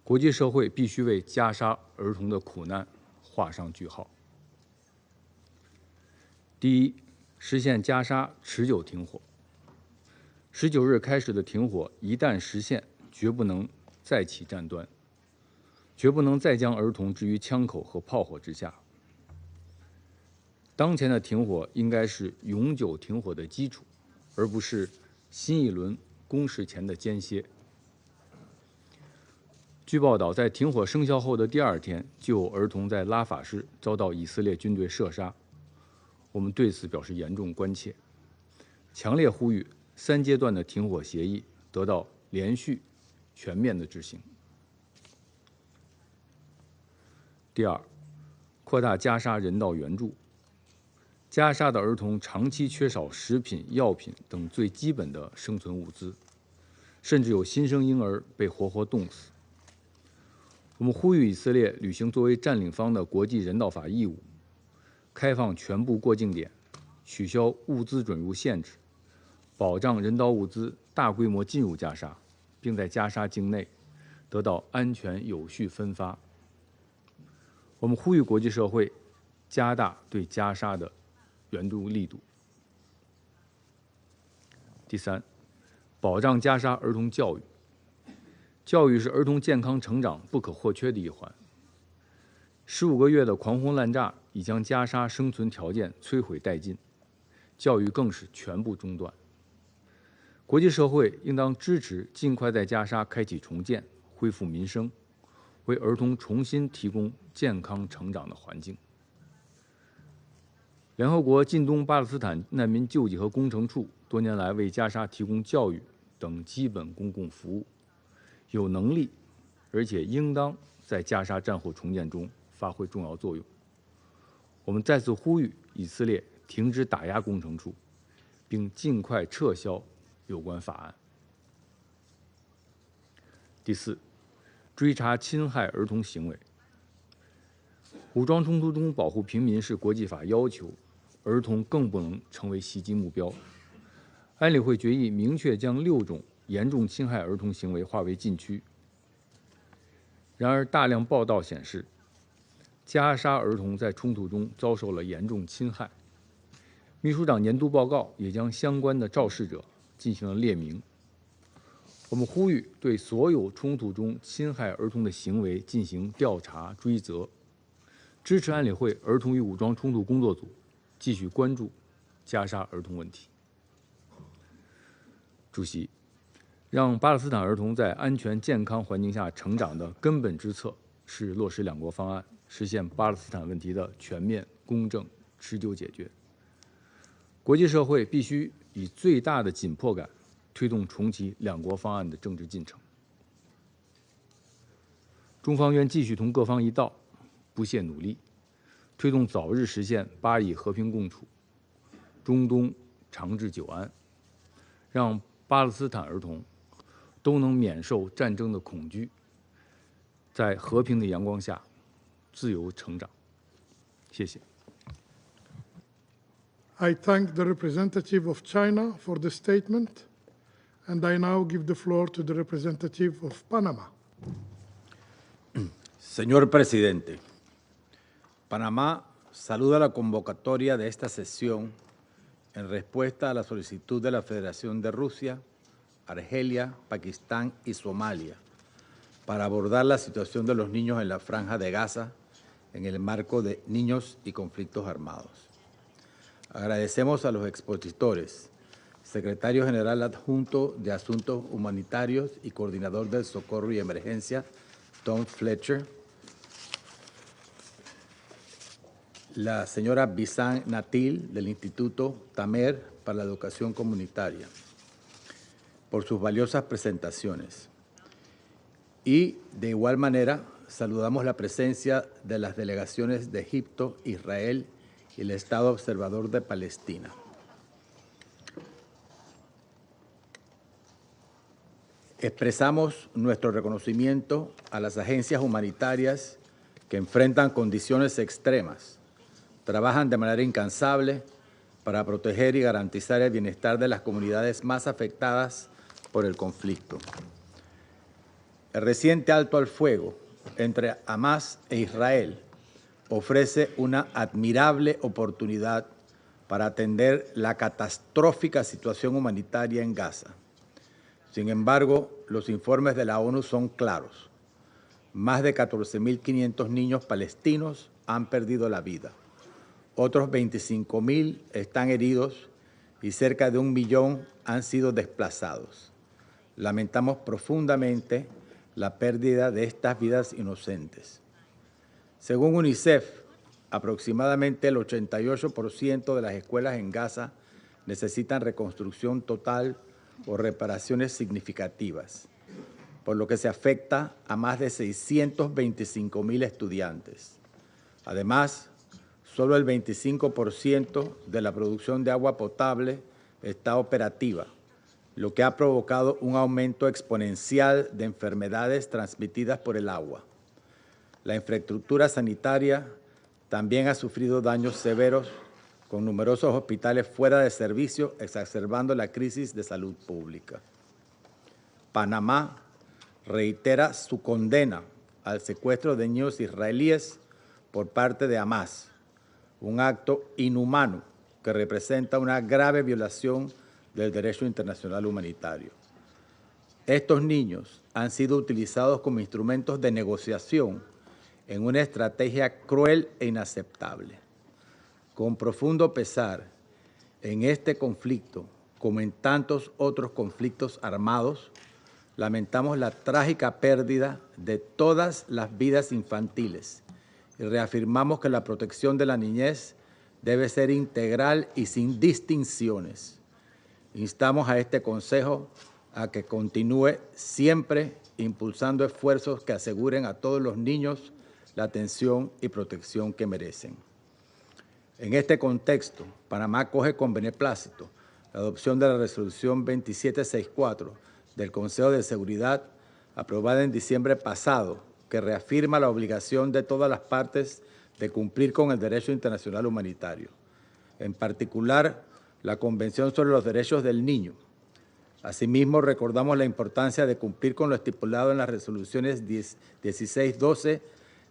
[SPEAKER 6] 国际社会必须为加沙儿童的苦难画上句号。第一，实现加沙持久停火。19日开始的停火一旦实现，绝不能再起战端，绝不能再将儿童置于枪口和炮火之下。当前的停火应该是永久停火的基础，而不是新一轮攻势前的间歇。据报道，在停火生效后的第2天，就有儿童在拉法市遭到以色列军队射杀。我们对此表示严重关切，强烈呼吁3阶段的停火协议得到连续、全面的执行。第二，扩大加沙人道援助。加沙的儿童长期缺少食品、药品等最基本的生存物资，甚至有新生婴儿被活活冻死。我们呼吁以色列履行作为占领方的国际人道法义务，开放全部过境点，取消物资准入限制，保障人道物资大规模进入加沙，并在加沙境内得到安全有序分发。我们呼吁国际社会加大对加沙的援助力度。第三，保障加沙儿童教育。教育是儿童健康成长不可或缺的一环。15个月的狂轰滥炸已将加沙生存条件摧毁殆尽，教育更是全部中断。国际社会应当支持尽快在加沙开启重建，恢复民生，为儿童重新提供健康成长的环境。联合国近东巴勒斯坦难民救济和工程处多年来为加沙提供教育等基本公共服务，有能力，而且应当在加沙战后重建中发挥重要作用。我们再次呼吁以色列停止打压工程处，并尽快撤销有关法案。第四，追查侵害儿童行为。武装冲突中保护平民是国际法要求，儿童更不能成为袭击目标。安理会决议明确将6种严重侵害儿童行为划为禁区。然而，大量报道显示，加沙儿童在冲突中遭受了严重侵害。秘书长年度报告也将相关的肇事者进行了列明。我们呼吁对所有冲突中侵害儿童的行为进行调查追责，支持安理会儿童与武装冲突工作组继续关注加沙儿童问题。主席，让巴勒斯坦儿童在安全健康环境下成长的根本之策是落实2国方案，实现巴勒斯坦问题的全面、公正、持久解决。国际社会必须以最大的紧迫感推动重启两国方案的政治进程。中方愿继续同各方一道，不懈努力，推动早日实现巴以和平共处、中东长治久安，让巴勒斯坦儿童都能免受战争的恐惧，在和平的阳光下自由成长。谢谢。
[SPEAKER 1] I thank the representative of China for the statement, and I now give the floor to the representative of Panama.
[SPEAKER 7] Señor presidente, Panamá saluda la convocatoria de esta sesión en respuesta a la solicitud de la Federación de Rusia, Argelia, Pakistán y Somalia para abordar la situación de los niños en la Franja de Gaza en el marco de niños y conflictos armados. Agradecemos a los expositores, secretario general adjunto de Asuntos Humanitarios y coordinador del Socorro y Emergencia, Tom Fletcher, la señora Bisan Natil del Instituto Tamer para la Educación Comunitaria, por sus valiosas presentaciones. Y de igual manera saludamos la presencia de las delegaciones de Egipto, Israel y el Estado Observador de Palestina. Expresamos nuestro reconocimiento a las agencias humanitarias que enfrentan condiciones extremas, trabajan de manera incansable para proteger y garantizar el bienestar de las comunidades más afectadas por el conflicto. El reciente alto al fuego entre Hamás e Israel ofrece una admirable oportunidad para atender la catastrófica situación humanitaria en Gaza. Sin embargo, los informes de la ONU son claros. Más de 14.500 niños palestinos han perdido la vida. Otros 25.000 están heridos y cerca de 1 millón han sido desplazados. Lamentamos profundamente la pérdida de estas vidas inocentes. Según UNICEF, aproximadamente el 88% de las escuelas en Gaza necesitan reconstrucción total o reparaciones significativas, por lo que se afecta a más de 625.000 estudiantes. Además, solo el 25% de la producción de agua potable está operativa, lo que ha provocado un aumento exponencial de enfermedades transmitidas por el agua. La infraestructura sanitaria también ha sufrido daños severos, con numerosos hospitales fuera de servicio, exacerbando la crisis de salud pública. Panamá reitera su condena al secuestro de niños israelíes por parte de Hamás, un acto inhumano que representa una grave violación del derecho internacional humanitario. Estos niños han sido utilizados como instrumentos de negociación en una estrategia cruel e inaceptable. Con profundo pesar, en este conflicto, como en tantos otros conflictos armados, lamentamos la trágica pérdida de todas las vidas infantiles y reafirmamos que la protección de la niñez debe ser integral y sin distinciones. Instamos a este Consejo a que continúe siempre impulsando esfuerzos que aseguren a todos los niños la atención y protección que merecen. En este contexto, Panamá acoge con beneplácito la adopción de la Resolución 2764 del Consejo de Seguridad, aprobada en diciembre pasado, que reafirma la obligación de todas las partes de cumplir con el derecho internacional humanitario, en particular la Convención sobre los Derechos del Niño. Asimismo, recordamos la importancia de cumplir con lo estipulado en las resoluciones 1612,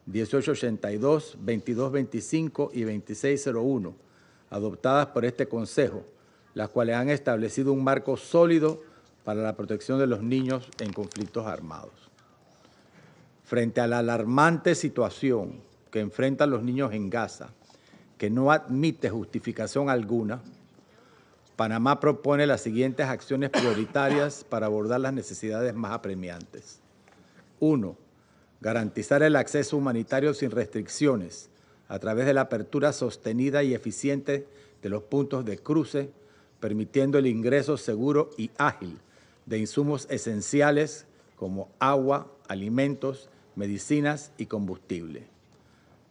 [SPEAKER 7] 1882, 2225 y 2601, adoptadas por este Consejo, las cuales han establecido un marco sólido para la protección de los niños en conflictos armados. Frente a la alarmante situación que enfrentan los niños en Gaza, que no admite justificación alguna, Panamá propone las siguientes acciones prioritarias para abordar las necesidades más apremiantes. 1. Garantizar el acceso humanitario sin restricciones a través de la apertura sostenida y eficiente de los puntos de cruce, permitiendo el ingreso seguro y ágil de insumos esenciales como agua, alimentos, medicinas y combustible.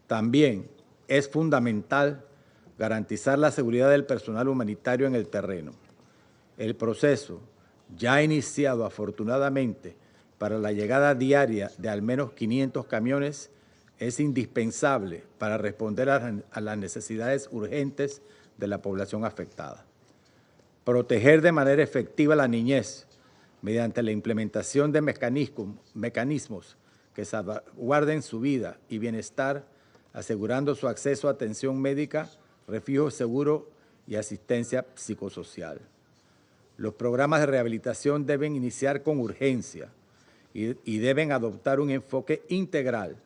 [SPEAKER 7] También es fundamental garantizar la seguridad del personal humanitario en el terreno. El proceso, ya iniciado afortunadamente para la llegada diaria de al menos 500 camiones, es indispensable para responder a las necesidades urgentes de la población afectada. Proteger de manera efectiva a la niñez mediante la implementación de mecanismos que salvaguarden su vida y bienestar, asegurando su acceso a atención médica, refugio seguro y asistencia psicosocial. Los programas de rehabilitación deben iniciar con urgencia y deben adoptar un enfoque integral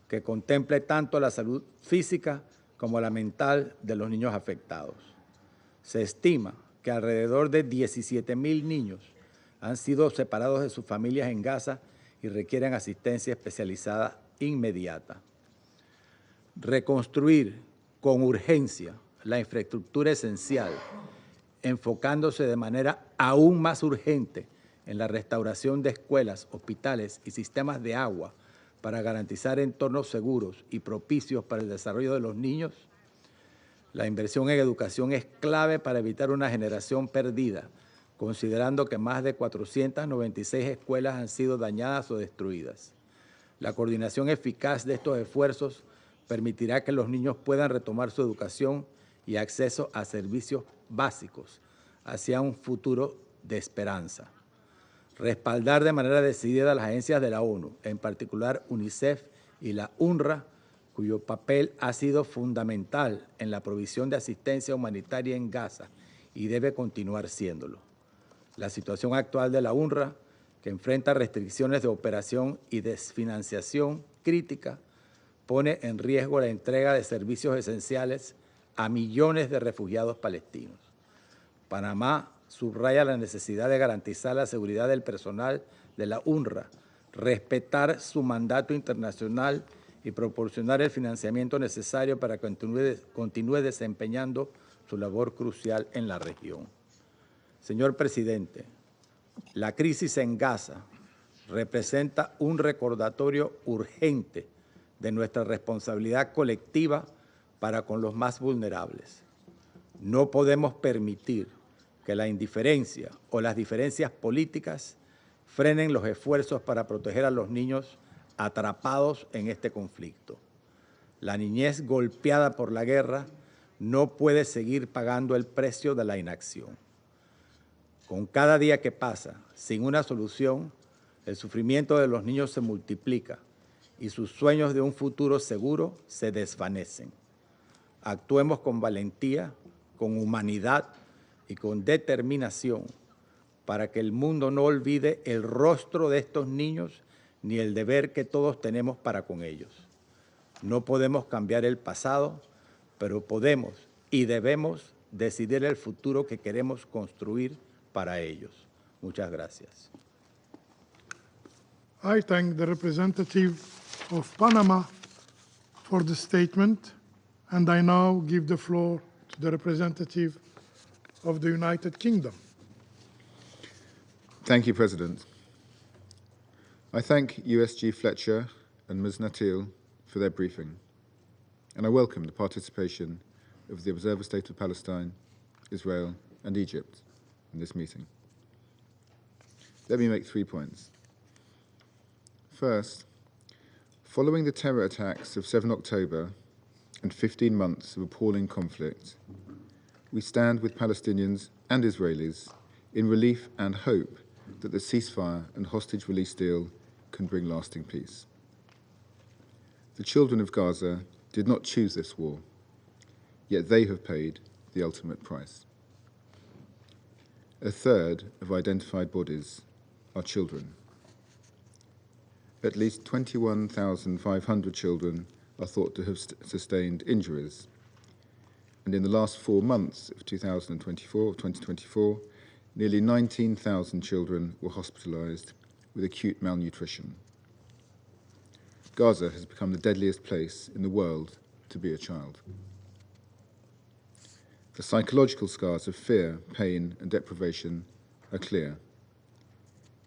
[SPEAKER 7] que contemple tanto la salud física como la mental de los niños afectados. Se estima que alrededor de 17,000 niños han sido separados de sus familias en Gaza y requieren asistencia especializada inmediata. Reconstruir con urgencia la infraestructura esencial, enfocándose de manera aún más urgente en la restauración de escuelas, hospitales y sistemas de agua para garantizar entornos seguros y propicios para el desarrollo de los niños. La inversión en educación es clave para evitar una generación perdida, considerando que más de 496 escuelas han sido dañadas o destruidas. La coordinación eficaz de estos esfuerzos permitirá que los niños puedan retomar su educación y acceso a servicios básicos hacia un futuro de esperanza. Respaldar de manera decidida a las agencias de la ONU, en particular UNICEF y la UNRWA, cuyo papel ha sido fundamental en la provisión de asistencia humanitaria en Gaza y debe continuar siéndolo. La situación actual de la UNRWA, que enfrenta restricciones de operación y desfinanciación crítica, pone en riesgo la entrega de servicios esenciales a millones de refugiados palestinos. Panamá subraya la necesidad de garantizar la seguridad del personal de la UNRWA, respetar su mandato internacional y proporcionar el financiamiento necesario para que continúe desempeñando su labor crucial en la región. Señor presidente, la crisis en Gaza representa un recordatorio urgente de nuestra responsabilidad colectiva para con los más vulnerables. No podemos permitir que la indiferencia o las diferencias políticas frenen los esfuerzos para proteger a los niños atrapados en este conflicto. La niñez golpeada por la guerra no puede seguir pagando el precio de la inacción. Con cada día que pasa sin una solución, el sufrimiento de los niños se multiplica y sus sueños de un futuro seguro se desvanecen. Actuemos con valentía, con humanidad y con determinación para que el mundo no olvide el rostro de estos niños ni el deber que todos tenemos para con ellos. No podemos cambiar el pasado, pero podemos y debemos decidir el futuro que queremos construir para ellos. Muchas gracias.
[SPEAKER 1] I thank the representative of Panama for the statement, and I now give the floor to the representative of the United Kingdom.
[SPEAKER 8] Thank you, President. I thank USG Fletcher and Ms. Natil for their briefing, and I welcome the participation of the Observer State of Palestine, Israel, and Egypt in this meeting. Let me make 3 points. First, following the terror attacks of 7 October and 15 months of appalling conflict, we stand with Palestinians and Israelis in relief and hope that the ceasefire and hostage release deal can bring lasting peace. The children of Gaza did not choose this war, yet they have paid the ultimate price. A third of identified bodies are children. At least 21,500 children are thought to have sustained injuries. And in the last 4 months of 2024, nearly 19,000 children were hospitalized with acute malnutrition. Gaza has become the deadliest place in the world to be a child. The psychological scars of fear, pain, and deprivation are clear.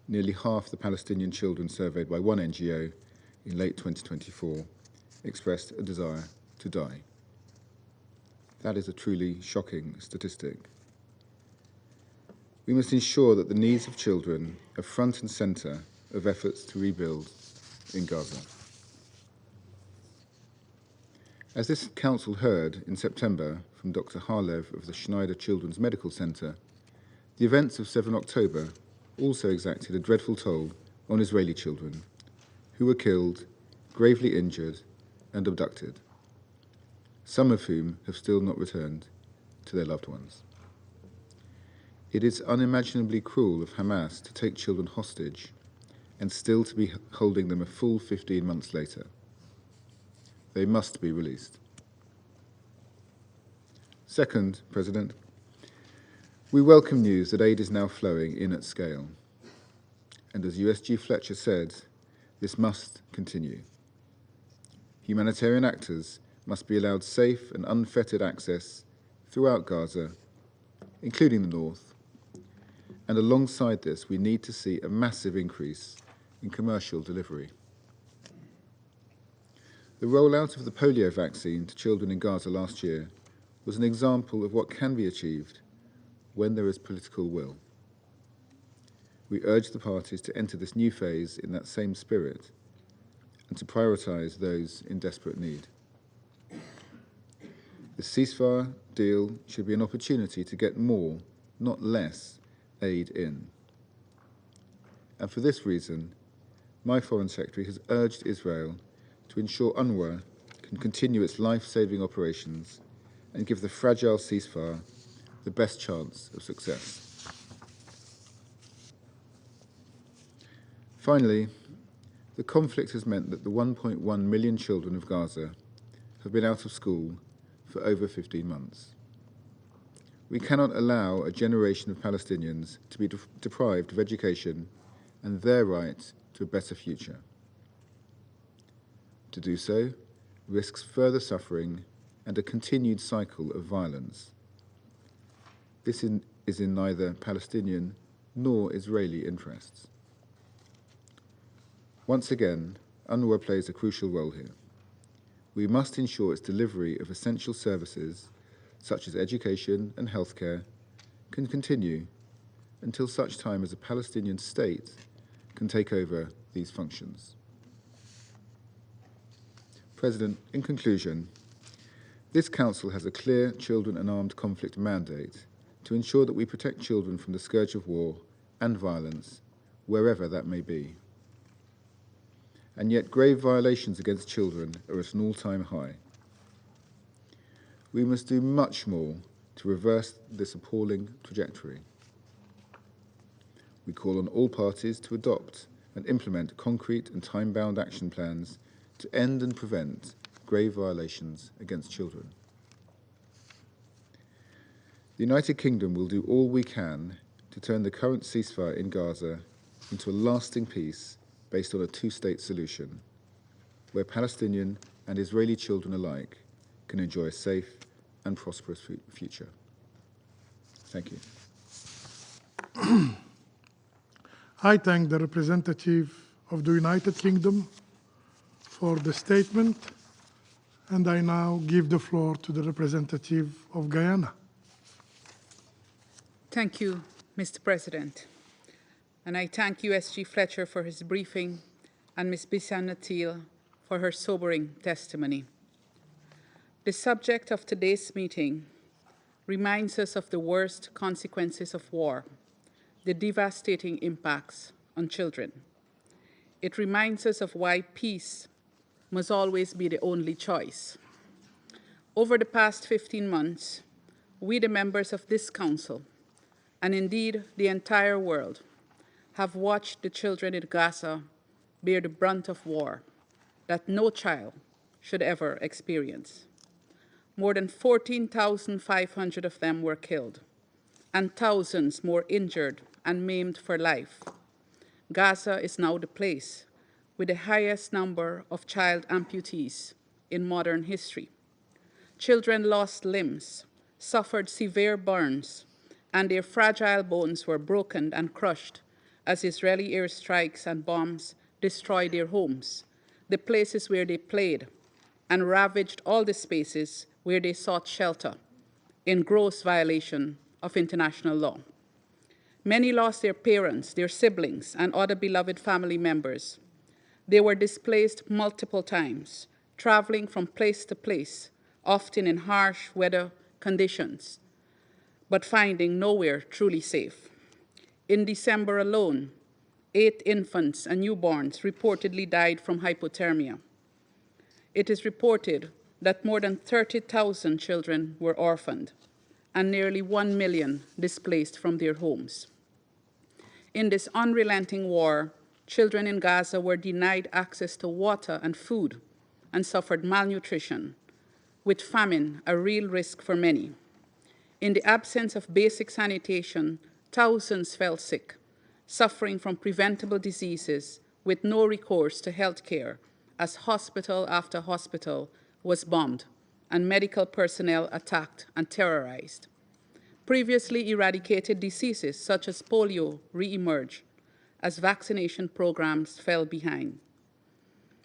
[SPEAKER 8] Nearly half the Palestinian children surveyed by one NGO in late 2024 expressed a desire to die. That is a truly shocking statistic. We must ensure that the needs of children are front and centre of efforts to rebuild in Gaza. As this Council heard in September from Dr. Harlev of the Schneider Children's Medical Centre, the events of 7 October also exacted a dreadful toll on Israeli children who were killed, gravely injured, and abducted, some of whom have still not returned to their loved ones. It is unimaginably cruel of Hamas to take children hostage and still to be holding them a full 15 months later. They must be released. Second, President, we welcome news that aid is now flowing in at scale. And as USG Fletcher said, this must continue. Humanitarian actors must be allowed safe and unfettered access throughout Gaza, including the north. And alongside this, we need to see a massive increase in commercial delivery. The rollout of the polio vaccine to children in Gaza last year was an example of what can be achieved when there is political will. We urge the parties to enter this new phase in that same spirit and to prioritise those in desperate need. The ceasefire deal should be an opportunity to get more, not less, aid in. And for this reason, my Foreign Secretary has urged Israel to ensure UNRWA can continue its life-saving operations and give the fragile ceasefire the best chance of success. Finally, the conflict has meant that the 1.1 million children of Gaza have been out of school for over 15 months. We cannot allow a generation of Palestinians to be deprived of education and their right to a better future. To do so risks further suffering and a continued cycle of violence. This is in neither Palestinian nor Israeli interests. Once again, UNRWA plays a crucial role here. We must ensure its delivery of essential services, such as education and healthcare, can continue until such time as a Palestinian state can take over these functions. President, in conclusion, this Council has a clear children and armed conflict mandate to ensure that we protect children from the scourge of war and violence, wherever that may be. And yet grave violations against children are at an all-time high. We must do much more to reverse this appalling trajectory. We call on all parties to adopt and implement concrete and time-bound action plans to end and prevent grave violations against children. The United Kingdom will do all we can to turn the current ceasefire in Gaza into a lasting peace based on a two-state solution, where Palestinian and Israeli children alike can enjoy a safe and prosperous future. Thank you.
[SPEAKER 1] I thank the representative of the United Kingdom for the statement, and I now give the floor to the representative of Guyana.
[SPEAKER 9] Thank you, Mr. President. And I thank USG Fletcher for his briefing and Ms. Bissan Natil for her sobering testimony. The subject of today's meeting reminds us of the worst consequences of war, the devastating impacts on children. It reminds us of why peace must always be the only choice. Over the past 15 months, we, the members of this Council, and indeed the entire world, have watched the children in Gaza bear the brunt of war that no child should ever experience. More than 14,500 of them were killed, and thousands more injured and maimed for life. Gaza is now the place with the highest number of child amputees in modern history. Children lost limbs, suffered severe burns, and their fragile bones were broken and crushed as Israeli airstrikes and bombs destroyed their homes, the places where they played, and ravaged all the spaces where they sought shelter, in gross violation of international law. Many lost their parents, their siblings, and other beloved family members. They were displaced multiple times, traveling from place to place, often in harsh weather conditions, but finding nowhere truly safe. In December alone, 8 infants and newborns reportedly died from hypothermia. It is reported that more than 30,000 children were orphaned and nearly 1 million displaced from their homes. In this unrelenting war, children in Gaza were denied access to water and food and suffered malnutrition, with famine a real risk for many. In the absence of basic sanitation, thousands fell sick, suffering from preventable diseases with no recourse to health care, as hospital after hospital was bombed and medical personnel attacked and terrorized. Previously eradicated diseases such as polio re-emerged as vaccination programs fell behind.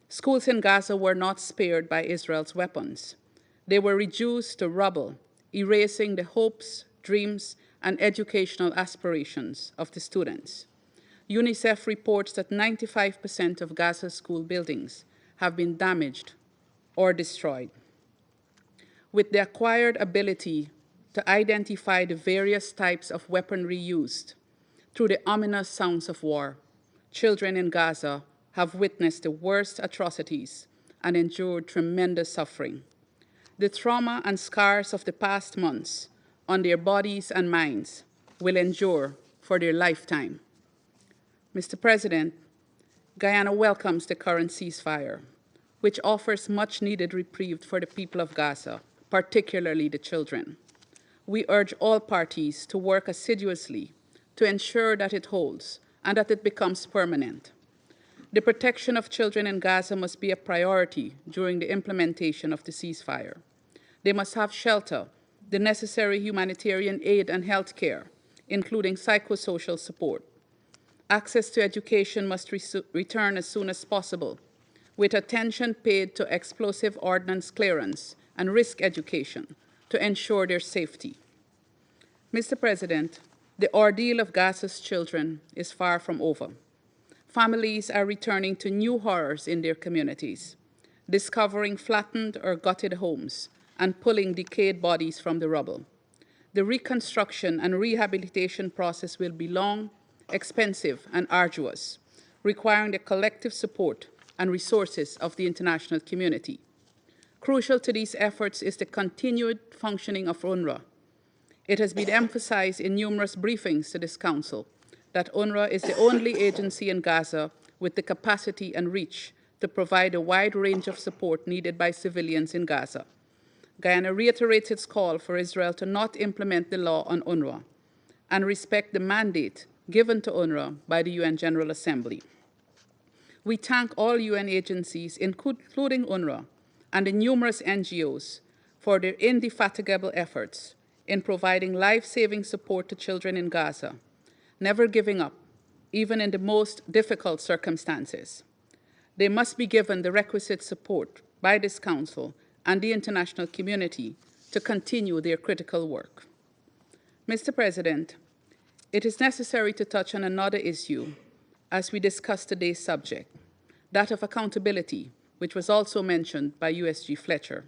[SPEAKER 9] Schools in Gaza were not spared by Israel's weapons. They were reduced to rubble, erasing the hopes, dreams, and educational aspirations of the students. UNICEF reports that 95% of Gaza's school buildings have been damaged or destroyed. With the acquired ability to identify the various types of weaponry used through the ominous sounds of war, children in Gaza have witnessed the worst atrocities and endured tremendous suffering. The trauma and scars of the past months on their bodies and minds will endure for their lifetime. Mr. President, Guyana welcomes the current ceasefire, which offers much-needed reprieve for the people of Gaza, particularly the children. We urge all parties to work assiduously to ensure that it holds and that it becomes permanent. The protection of children in Gaza must be a priority during the implementation of the ceasefire. They must have shelter, the necessary humanitarian aid and health care, including psychosocial support. Access to education must return as soon as possible, with attention paid to explosive ordnance clearance and risk education to ensure their safety. Mr. President, the ordeal of Gaza's children is far from over. Families are returning to new horrors in their communities, discovering flattened or gutted homes and pulling decayed bodies from the rubble. The reconstruction and rehabilitation process will be long, expensive, and arduous, requiring the collective support and resources of the international community. Crucial to these efforts is the continued functioning of UNRWA. It has been emphasized in numerous briefings to this Council that UNRWA is the only agency in Gaza with the capacity and reach to provide a wide range of support needed by civilians in Gaza. Guyana reiterates its call for Israel to not implement the law on UNRWA and respect the mandate given to UNRWA by the UN General Assembly. We thank all UN agencies, including UNRWA, and the numerous NGOs for their indefatigable efforts in providing life-saving support to children in Gaza, never giving up, even in the most difficult circumstances. They must be given the requisite support by this Council and the international community to continue their critical work. Mr. President, it is necessary to touch on another issue as we discuss today's subject, that of accountability, which was also mentioned by USG Fletcher.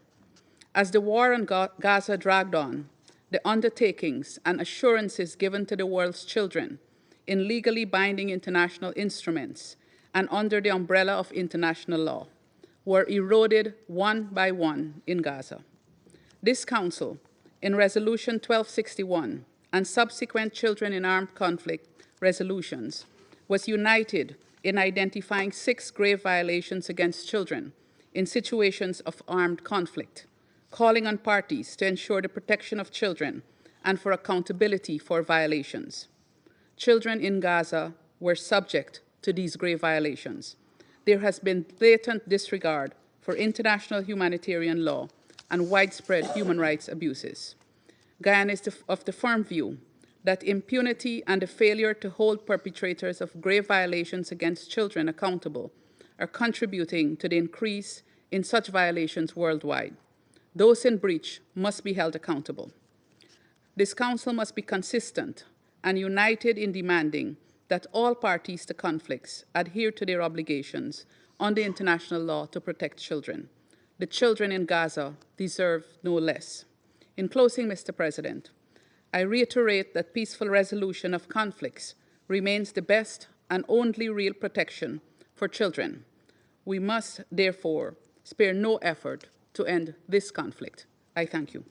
[SPEAKER 9] As the war on Gaza dragged on, the undertakings and assurances given to the world's children in legally binding international instruments and under the umbrella of international law were eroded one by one in Gaza. This Council, in Resolution 1261 and subsequent Children in Armed Conflict resolutions, was united in identifying 6 grave violations against children in situations of armed conflict, calling on parties to ensure the protection of children and for accountability for violations. Children in Gaza were subject to these grave violations. There has been blatant disregard for international humanitarian law and widespread human rights abuses. Guyana is of the firm view that impunity and the failure to hold perpetrators of grave violations against children accountable are contributing to the increase in such violations worldwide. Those in breach must be held accountable. This Council must be consistent and united in demanding that all parties to conflicts adhere to their obligations under international law to protect children. The children in Gaza deserve no less. In closing, Mr. President, I reiterate that peaceful resolution of conflicts remains the best and only real protection for children. We must, therefore, spare no effort to end this conflict. I thank you.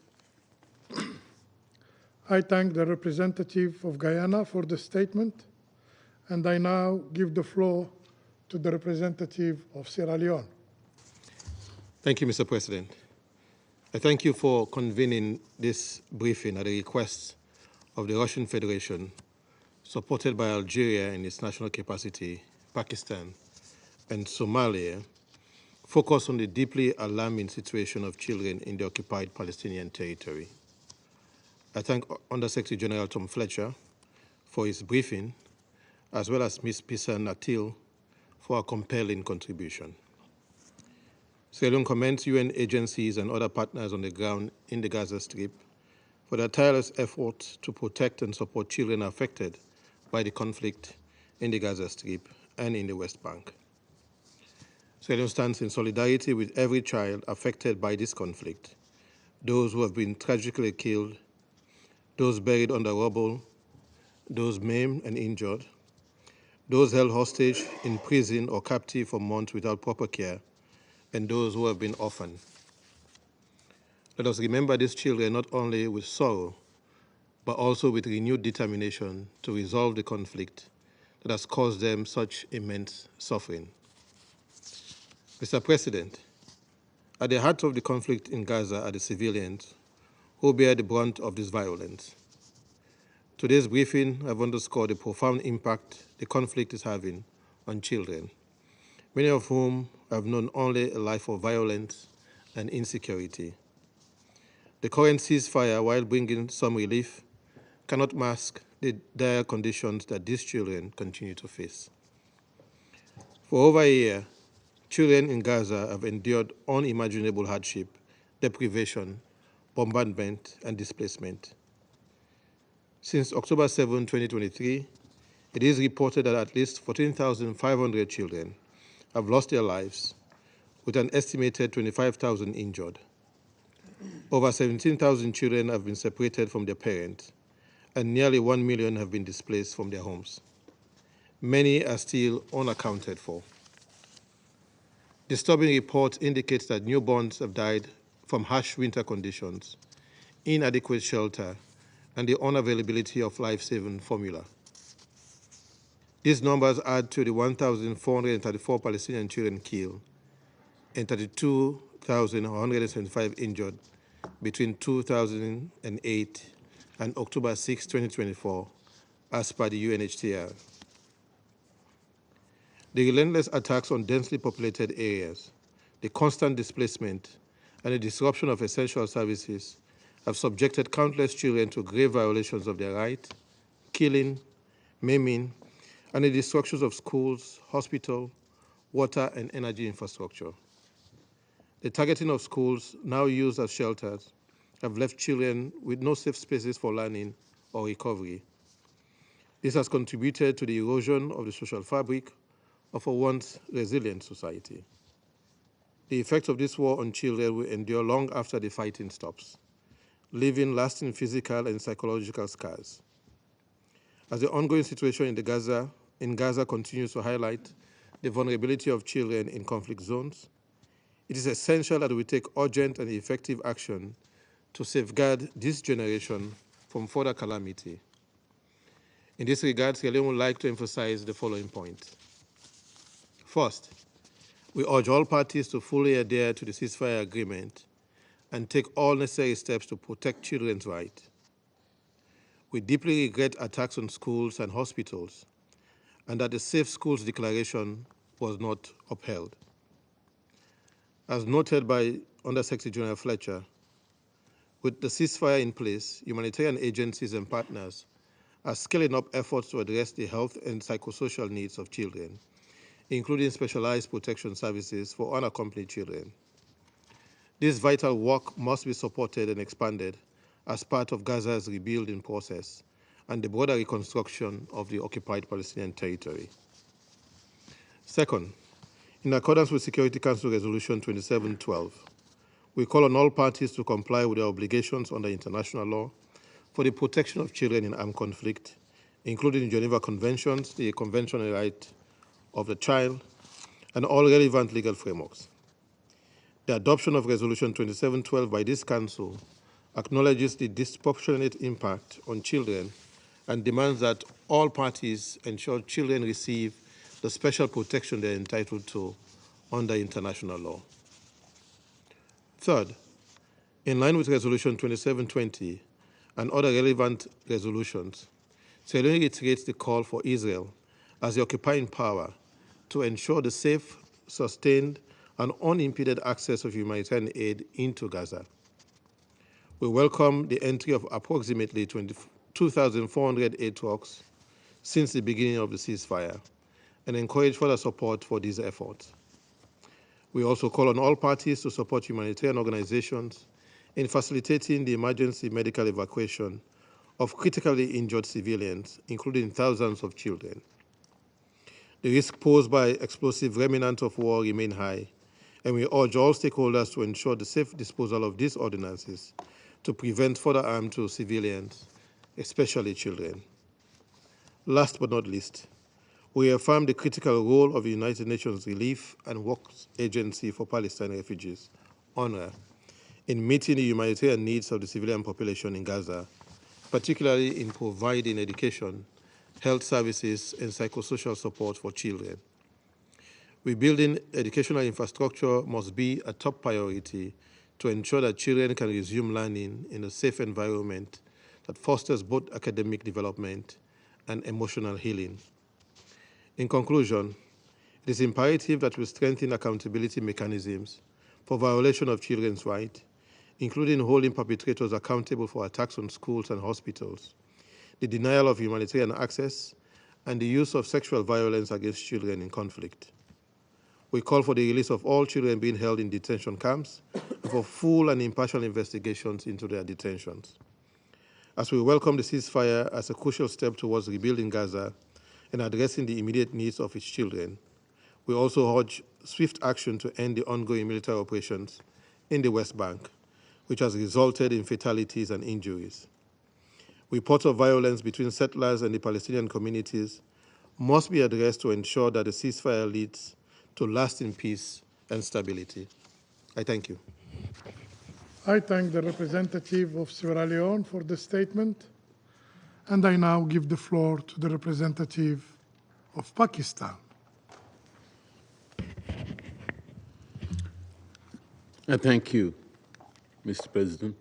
[SPEAKER 1] I thank the representative of Guyana for the statement, and I now give the floor to the representative of Sierra Leone.
[SPEAKER 10] Thank you, Mr. President. I thank you for convening this briefing at the request of the Russian Federation, supported by Algeria in its national capacity, Pakistan, and Somalia, focused on the deeply alarming situation of children in the occupied Palestinian territory. I thank Undersecretary General Tom Fletcher for his briefing, as well as Ms. Pisa Natil for a compelling contribution. Sierra Leone commends UN agencies and other partners on the ground in the Gaza Strip for their tireless efforts to protect and support children affected by the conflict in the Gaza Strip and in the West Bank. Sierra Leone stands in solidarity with every child affected by this conflict, those who have been tragically killed, those buried under rubble, those maimed and injured, those held hostage in prison or captive for months without proper care, and those who have been orphaned. Let us remember these children not only with sorrow, but also with renewed determination to resolve the conflict that has caused them such immense suffering. Mr. President, at the heart of the conflict in Gaza are the civilians who bear the brunt of this violence. Today's briefing have underscored the profound impact the conflict is having on children, many of whom have known only a life of violence and insecurity. The current ceasefire, while bringing some relief, cannot mask the dire conditions that these children continue to face. For over a year, children in Gaza have endured unimaginable hardship, deprivation, bombardment, and displacement. Since October 7, 2023, it is reported that at least 14,500 children have lost their lives, with an estimated 25,000 injured. Over 17,000 children have been separated from their parents, and nearly 1 million have been displaced from their homes. Many are still unaccounted for. Disturbing reports indicate that newborns have died from harsh winter conditions, inadequate shelter, and the unavailability of life-saving formula. These numbers add to the 1,434 Palestinian children killed and 32,175 injured between 2008 and October 6, 2024, as per the UNHCR. The relentless attacks on densely populated areas, the constant displacement, and the disruption of essential services have subjected countless children to grave violations of their rights, killing, maiming, and the destructions of schools, hospitals, water, and energy infrastructure. The targeting of schools, now used as shelters, have left children with no safe spaces for learning or recovery. This has contributed to the erosion of the social fabric of a once resilient society. The effects of this war on children will endure long after the fighting stops, leaving lasting physical and psychological scars. As the ongoing situation in Gaza continues to highlight the vulnerability of children in conflict zones, it is essential that we take urgent and effective action to safeguard this generation from further calamity. In this regard, Sierra Leone would like to emphasize the following points. First, we urge all parties to fully adhere to the ceasefire agreement and take all necessary steps to protect children's rights. We deeply regret attacks on schools and hospitals, and that the Safe Schools Declaration was not upheld. As noted by Undersecretary General Fletcher, With the ceasefire in place, humanitarian agencies and partners are scaling up efforts to address the health and psychosocial needs of children, including specialized protection services for unaccompanied children. This vital work must be supported and expanded as part of Gaza's rebuilding process and the broader reconstruction of the occupied Palestinian territory. Second, in accordance with Security Council Resolution 2712, we call on all parties to comply with their obligations under international law for the protection of children in armed conflict, including the Geneva Conventions, the Convention on the Right of the Child, and all relevant legal frameworks. The adoption of Resolution 2712 by this Council acknowledges the disproportionate impact on children and demands that all parties ensure children receive the special protection they are entitled to under international law. Third, in line with Resolution 2720 and other relevant resolutions, Sierra Leone reiterates the call for Israel as the occupying power to ensure the safe, sustained, and unimpeded access of humanitarian aid into Gaza. We welcome the entry of approximately 2,400 aid trucks since the beginning of the ceasefire and encourage further support for these efforts. We also call on all parties to support humanitarian organizations in facilitating the emergency medical evacuation of critically injured civilians, including thousands of children. The risk posed by explosive remnants of war remain high, and we urge all stakeholders to ensure the safe disposal of these ordinances to prevent further harm to civilians, especially children. Last but not least, we affirm the critical role of the United Nations Relief and Works Agency for Palestine Refugees, UNRWA, in meeting the humanitarian needs of the civilian population in Gaza, particularly in providing education, health services, and psychosocial support for children. Rebuilding educational infrastructure must be a top priority to ensure that children can resume learning in a safe environment that fosters both academic development and emotional healing. In conclusion, it is imperative that we strengthen accountability mechanisms for violation of children's rights, including holding perpetrators accountable for attacks on schools and hospitals, the denial of humanitarian access, and the use of sexual violence against children in conflict. We call for the release of all children being held in detention camps and for full and impartial investigations into their detentions. As we welcome the ceasefire as a crucial step towards rebuilding Gaza and addressing the immediate needs of its children, we also urge swift action to end the ongoing military operations in the West Bank, which has resulted in fatalities and injuries. Reports of violence between settlers and the Palestinian communities must be addressed to ensure that the ceasefire leads to lasting peace and stability. I thank you.
[SPEAKER 1] I thank the representative of Sierra Leone for the statement, and I now give the floor to the representative of Pakistan.
[SPEAKER 11] Thank you, Mr. President.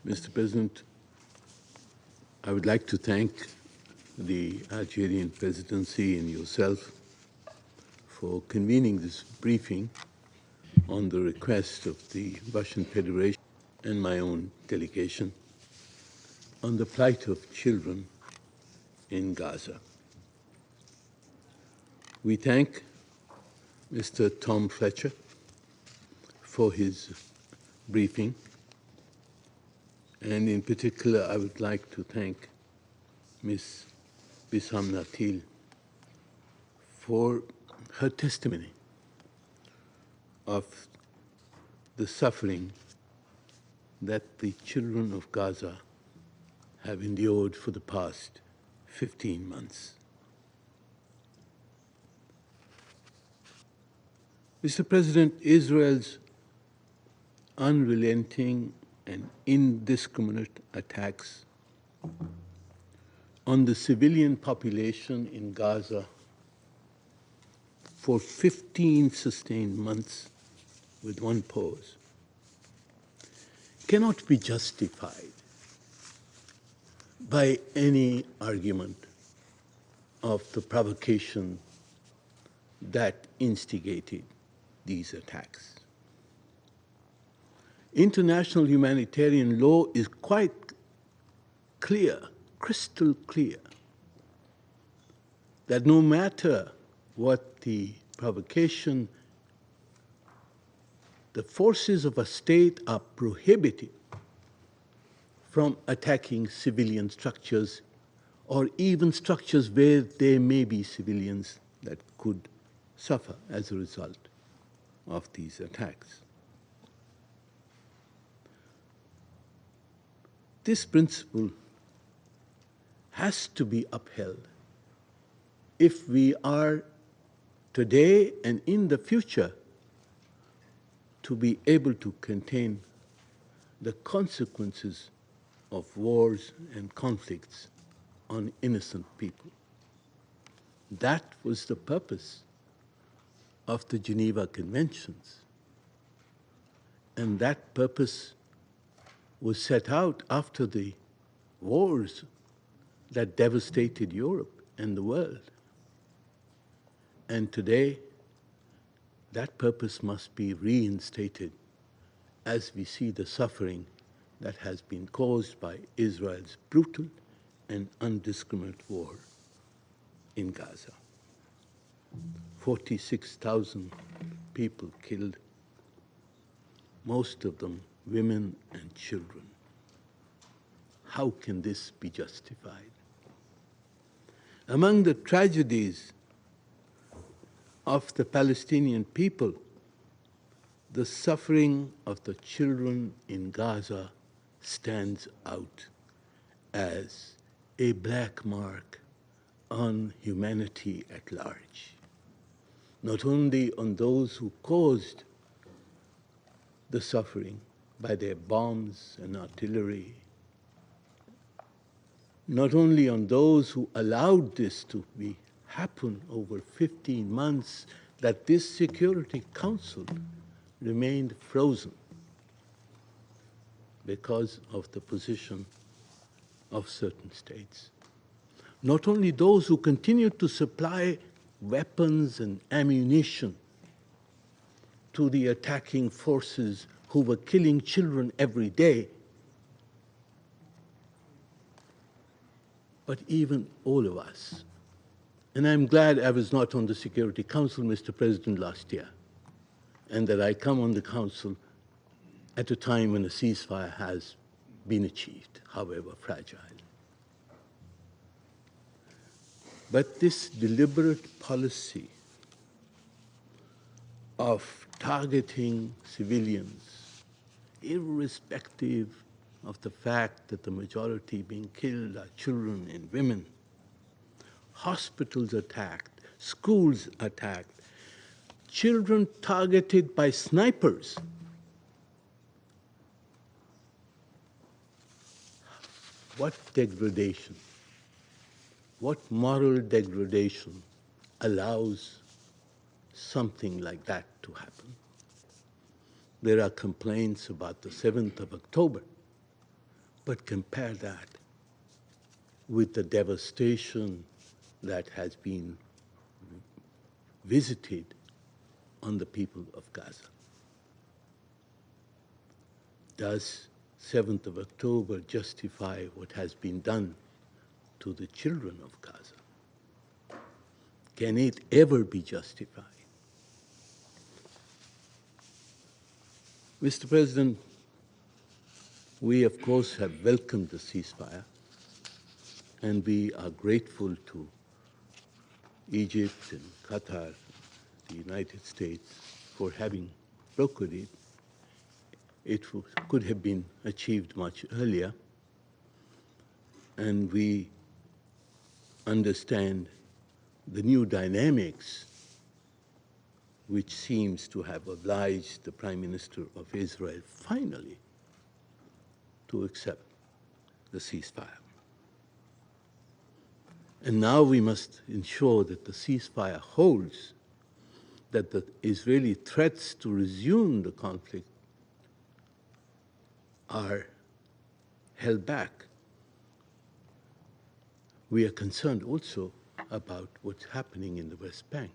[SPEAKER 11] Mr. President, I would like to thank the Algerian presidency and yourself for convening this briefing on the request of the Russian Federation and my own delegation on the plight of children in Gaza. We thank Mr. Tom Fletcher for his briefing, and in particular, I would like to thank Ms. Bissam Natil for her testimony of the suffering that the children of Gaza have endured for the past 15 months. Mr. President, Israel's unrelenting and indiscriminate attacks on the civilian population in Gaza for 15 sustained months with one pause cannot be justified by any argument of the provocation that instigated these attacks. International humanitarian law is quite clear, crystal clear, that no matter what the provocation, the forces of a state are prohibited from attacking civilian structures or even structures where there may be civilians that could suffer as a result of these attacks. This principle has to be upheld if we are today and in the future to be able to contain the consequences of wars and conflicts on innocent people. That was the purpose of the Geneva Conventions. And that purpose was set out after the wars that devastated Europe and the world. And today, that purpose must be reinstated as we see the suffering that has been caused by Israel's brutal and indiscriminate war in Gaza. 46,000 people killed, most of them women and children. How can this be justified? Among the tragedies of the Palestinian people, the suffering of the children in Gaza stands out as a black mark on humanity at large, not only on those who caused the suffering by their bombs and artillery, not only on those who allowed this to happen over 15 months, that this Security Council remained frozen because of the position of certain states. Not only those who continued to supply weapons and ammunition to the attacking forces who were killing children every day, but even all of us. And I'm glad I was not on the Security Council, Mr. President, last year, and that I come on the Council at a time when a ceasefire has been achieved, however fragile. But this deliberate policy of targeting civilians, irrespective of the fact that the majority being killed are children and women, hospitals attacked, schools attacked, children targeted by snipers. What degradation, what moral degradation allows something like that to happen? There are complaints about the 7th of October, but compare that with the devastation that has been visited on the people of Gaza. Does 7th of October justify what has been done to the children of Gaza? Can it ever be justified? Mr. President, we of course have welcomed the ceasefire, and we are grateful to Egypt and Qatar, the United States, for having brokered it. It could have been achieved much earlier, and we understand the new dynamics which seems to have obliged the Prime Minister of Israel finally to accept the ceasefire. And now we must ensure that the ceasefire holds, that the Israeli threats to resume the conflict are held back. We are concerned also about what's happening in the West Bank.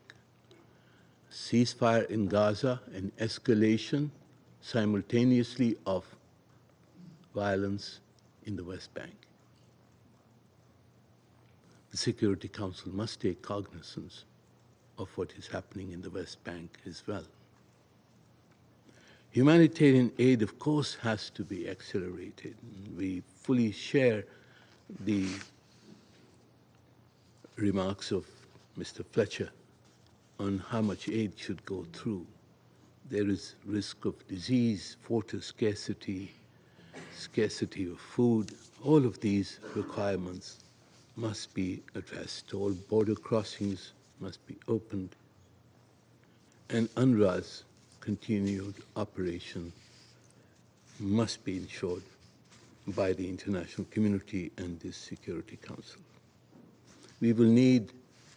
[SPEAKER 11] Ceasefire in Gaza and escalation simultaneously of violence in the West Bank. The Security Council must take cognizance of what is happening in the West Bank as well. Humanitarian aid, of course, has to be accelerated. We fully share the remarks of Mr. Fletcher on how much aid should go through. There is risk of disease, water scarcity, scarcity of food. All of these requirements must be addressed. All border crossings must be opened. And UNRWA's continued operation must be ensured by the international community and this Security Council. We will need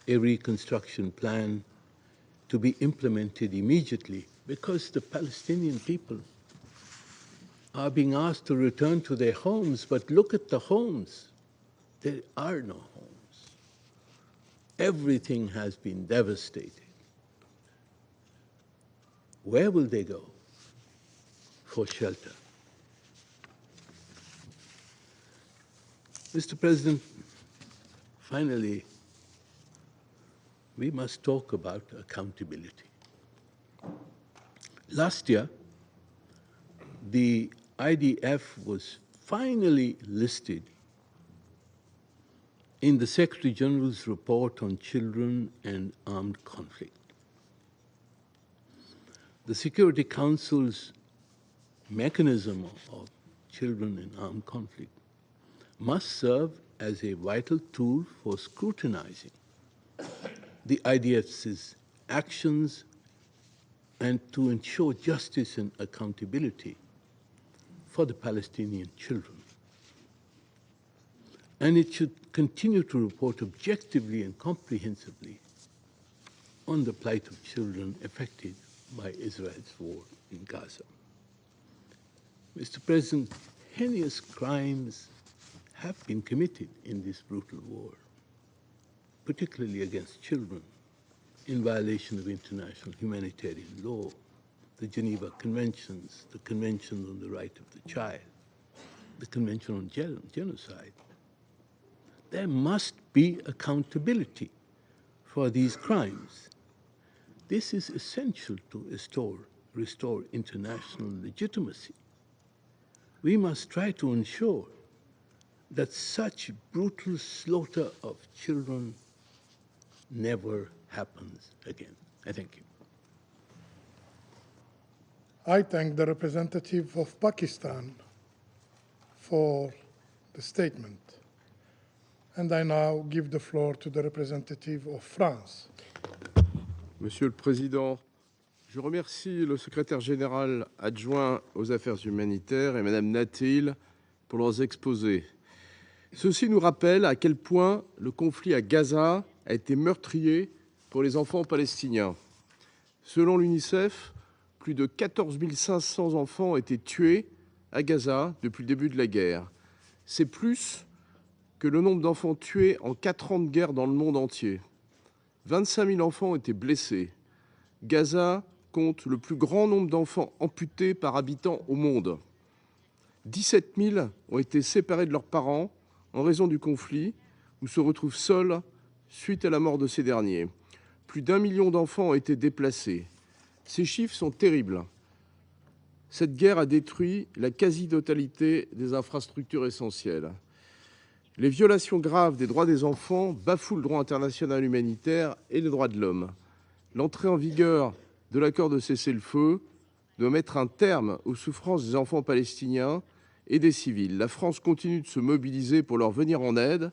[SPEAKER 11] a reconstruction plan to be implemented immediately because the Palestinian people are being asked to return to their homes, but look at the homes. There are no homes. Everything has been devastated. Where will they go for shelter? Mr. President, finally, we must talk about accountability. Last year, the IDF was finally listed in the Secretary General's report on children and armed conflict. The Security Council's mechanism of children in armed conflict must serve as a vital tool for scrutinizing the IDF's actions and to ensure justice and accountability for the Palestinian children. And it should continue to report objectively and comprehensively on the plight of children affected by Israel's war in Gaza. Mr. President, heinous crimes have been committed in this brutal war, particularly against children, in violation of international humanitarian law, the Geneva Conventions, the Convention on the Right of the Child, the Convention on Genocide. There must be accountability for these crimes. This is essential to restore international legitimacy. We must try to ensure that such brutal slaughter of children never happens again. I thank you.
[SPEAKER 1] I thank the representative of Pakistan for the statement. And I now give the floor to the representative of France.
[SPEAKER 12] Monsieur le Président, je remercie le secrétaire général adjoint aux affaires humanitaires et Madame Nathil pour leurs exposés. Ceci nous rappelle à quel point le conflit à Gaza a été meurtrier pour les enfants palestiniens. Selon l'UNICEF, plus de 14 500 enfants ont été tués à Gaza depuis le début de la guerre. C'est plus que le nombre d'enfants tués en 4 ans de guerre dans le monde entier. 25 000 enfants ont été blessés. Gaza compte le plus grand nombre d'enfants amputés par habitant au monde. 17 000 ont été séparés de leurs parents en raison du conflit ou se retrouvent seuls suite à la mort de ces derniers. Plus d'1 million d'enfants ont été déplacés. Ces chiffres sont terribles. Cette guerre a détruit la quasi-totalité des infrastructures essentielles. Les violations graves des droits des enfants bafouent le droit international humanitaire et les droits de l'homme. L'entrée en vigueur de l'accord de cessez-le-feu doit mettre un terme aux souffrances des enfants palestiniens et des civils. La France continue de se mobiliser pour leur venir en aide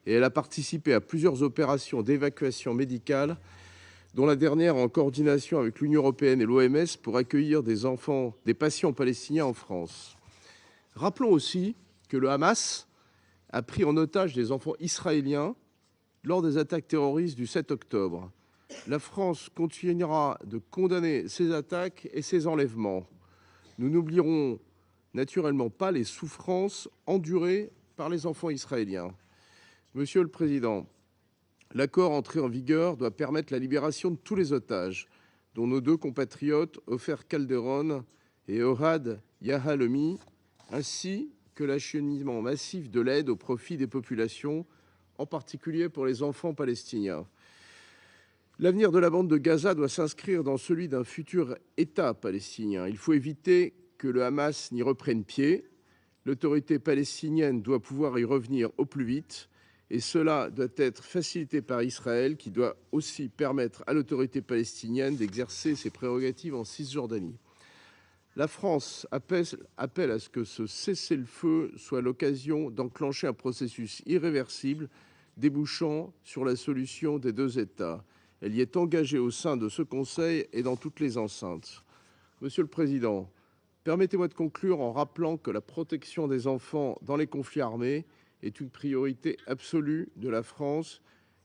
[SPEAKER 12] et elle a participé à plusieurs opérations d'évacuation médicale, dont la dernière en coordination avec l'Union européenne et l'OMS pour accueillir des patients palestiniens en France. Rappelons aussi que le Hamas a pris en otage des enfants israéliens lors des attaques terroristes du 7 octobre. La France continuera de condamner ces attaques et ces enlèvements. Nous n'oublierons naturellement pas les souffrances endurées par les enfants israéliens. Monsieur le Président, l'accord entré en vigueur doit permettre la libération de tous les otages, dont nos 2 compatriotes, Ofer Calderon et Ohad Yahalemi, ainsi que l'acheminement massif de l'aide au profit des populations, en particulier pour les enfants palestiniens. L'avenir de la bande de Gaza doit s'inscrire dans celui d'un futur État palestinien. Il faut éviter que le Hamas n'y reprenne pied. L'autorité palestinienne doit pouvoir y revenir au plus vite, et cela doit être facilité par Israël, qui doit aussi permettre à l'autorité palestinienne d'exercer ses prérogatives en Cisjordanie. La France appelle à ce que ce cessez-le-feu soit l'occasion d'enclencher un processus irréversible débouchant sur la solution des deux États. Elle y est engagée au sein de ce Conseil et dans toutes les enceintes. Monsieur le Président, permettez-moi de conclure en rappelant que la protection des enfants dans les conflits armés est une priorité absolue de la France,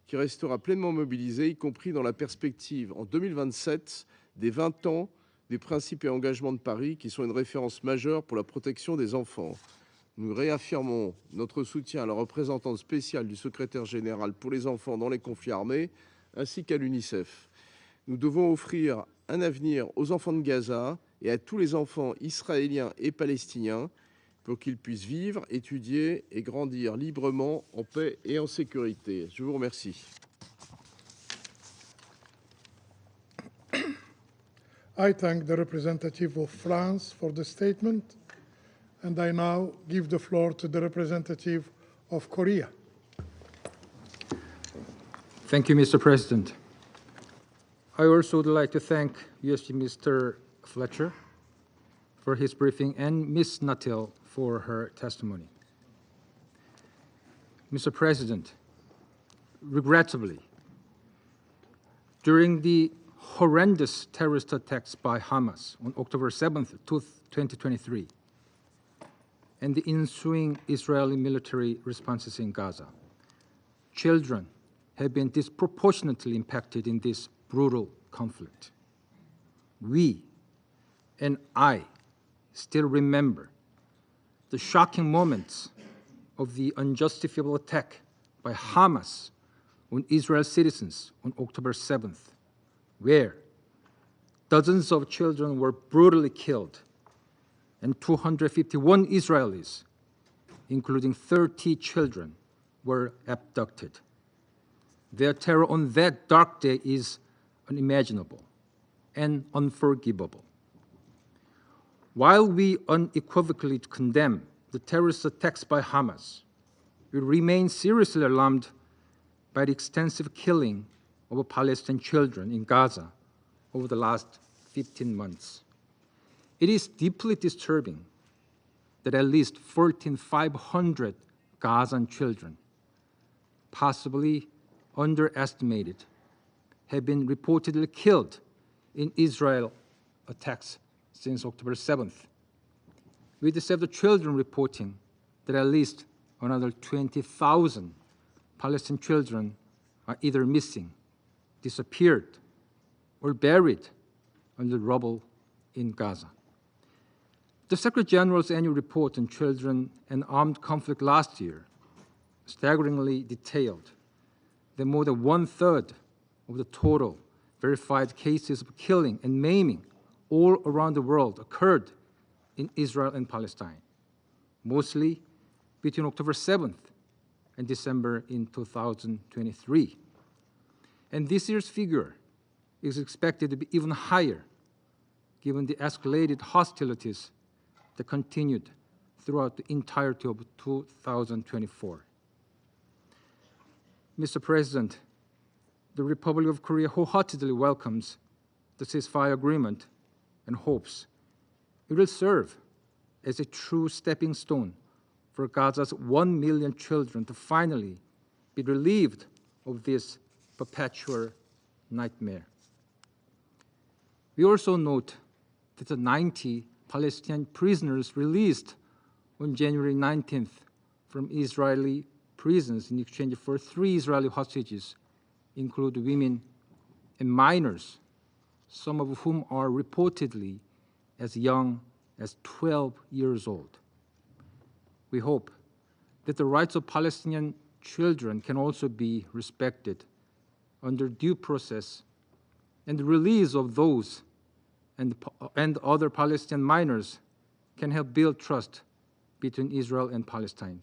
[SPEAKER 12] qui restera pleinement mobilisée, y compris dans la perspective en 2027 des 20 ans des principes et engagements de Paris, qui sont une référence majeure pour la protection des enfants. Nous réaffirmons notre soutien à la représentante spéciale du secrétaire général pour les enfants dans les conflits armés, ainsi qu'à l'UNICEF. Nous devons offrir un avenir aux enfants de Gaza et à tous les enfants israéliens et palestiniens pour qu'ils puissent vivre, étudier et grandir librement en paix et en sécurité. Je vous remercie.
[SPEAKER 1] I thank the representative of France for the statement, and I now give the floor to the representative of Korea.
[SPEAKER 13] Thank you, Mr. President. I also would like to thank USG Mr. Fletcher for his briefing and Ms. Natil for her testimony. Mr. President, regrettably, during the horrendous terrorist attacks by Hamas on October 7th, 2023, and the ensuing Israeli military responses in Gaza, children have been disproportionately impacted in this brutal conflict. We and I still remember the shocking moments of the unjustifiable attack by Hamas on Israel citizens on October 7th, where dozens of children were brutally killed and 251 Israelis, including 30 children, were abducted. Their terror on that dark day is unimaginable and unforgivable. While we unequivocally condemn the terrorist attacks by Hamas, we remain seriously alarmed by the extensive killing of Palestinian children in Gaza over the last 15 months. It is deeply disturbing that at least 14,500 Gazan children, possibly underestimated, have been reportedly killed in Israel attacks since October 7th, with the Save the Children reporting that at least another 20,000 Palestinian children are either missing, disappeared, or buried under rubble in Gaza. The Secretary General's annual report on children and armed conflict last year staggeringly detailed that more than 1/3 of the total verified cases of killing and maiming all around the world occurred in Israel and Palestine, mostly between October 7th and December in 2023. And this year's figure is expected to be even higher, given the escalated hostilities that continued throughout the entirety of 2024. Mr. President, the Republic of Korea wholeheartedly welcomes the ceasefire agreement and hopes it will serve as a true stepping stone for Gaza's 1 million children to finally be relieved of this perpetual nightmare. We also note that the 90 Palestinian prisoners released on January 19th from Israeli prisons in exchange for 3 Israeli hostages include women and minors, some of whom are reportedly as young as 12 years old. We hope that the rights of Palestinian children can also be respected under due process, and the release of those and other Palestinian minors can help build trust between Israel and Palestine.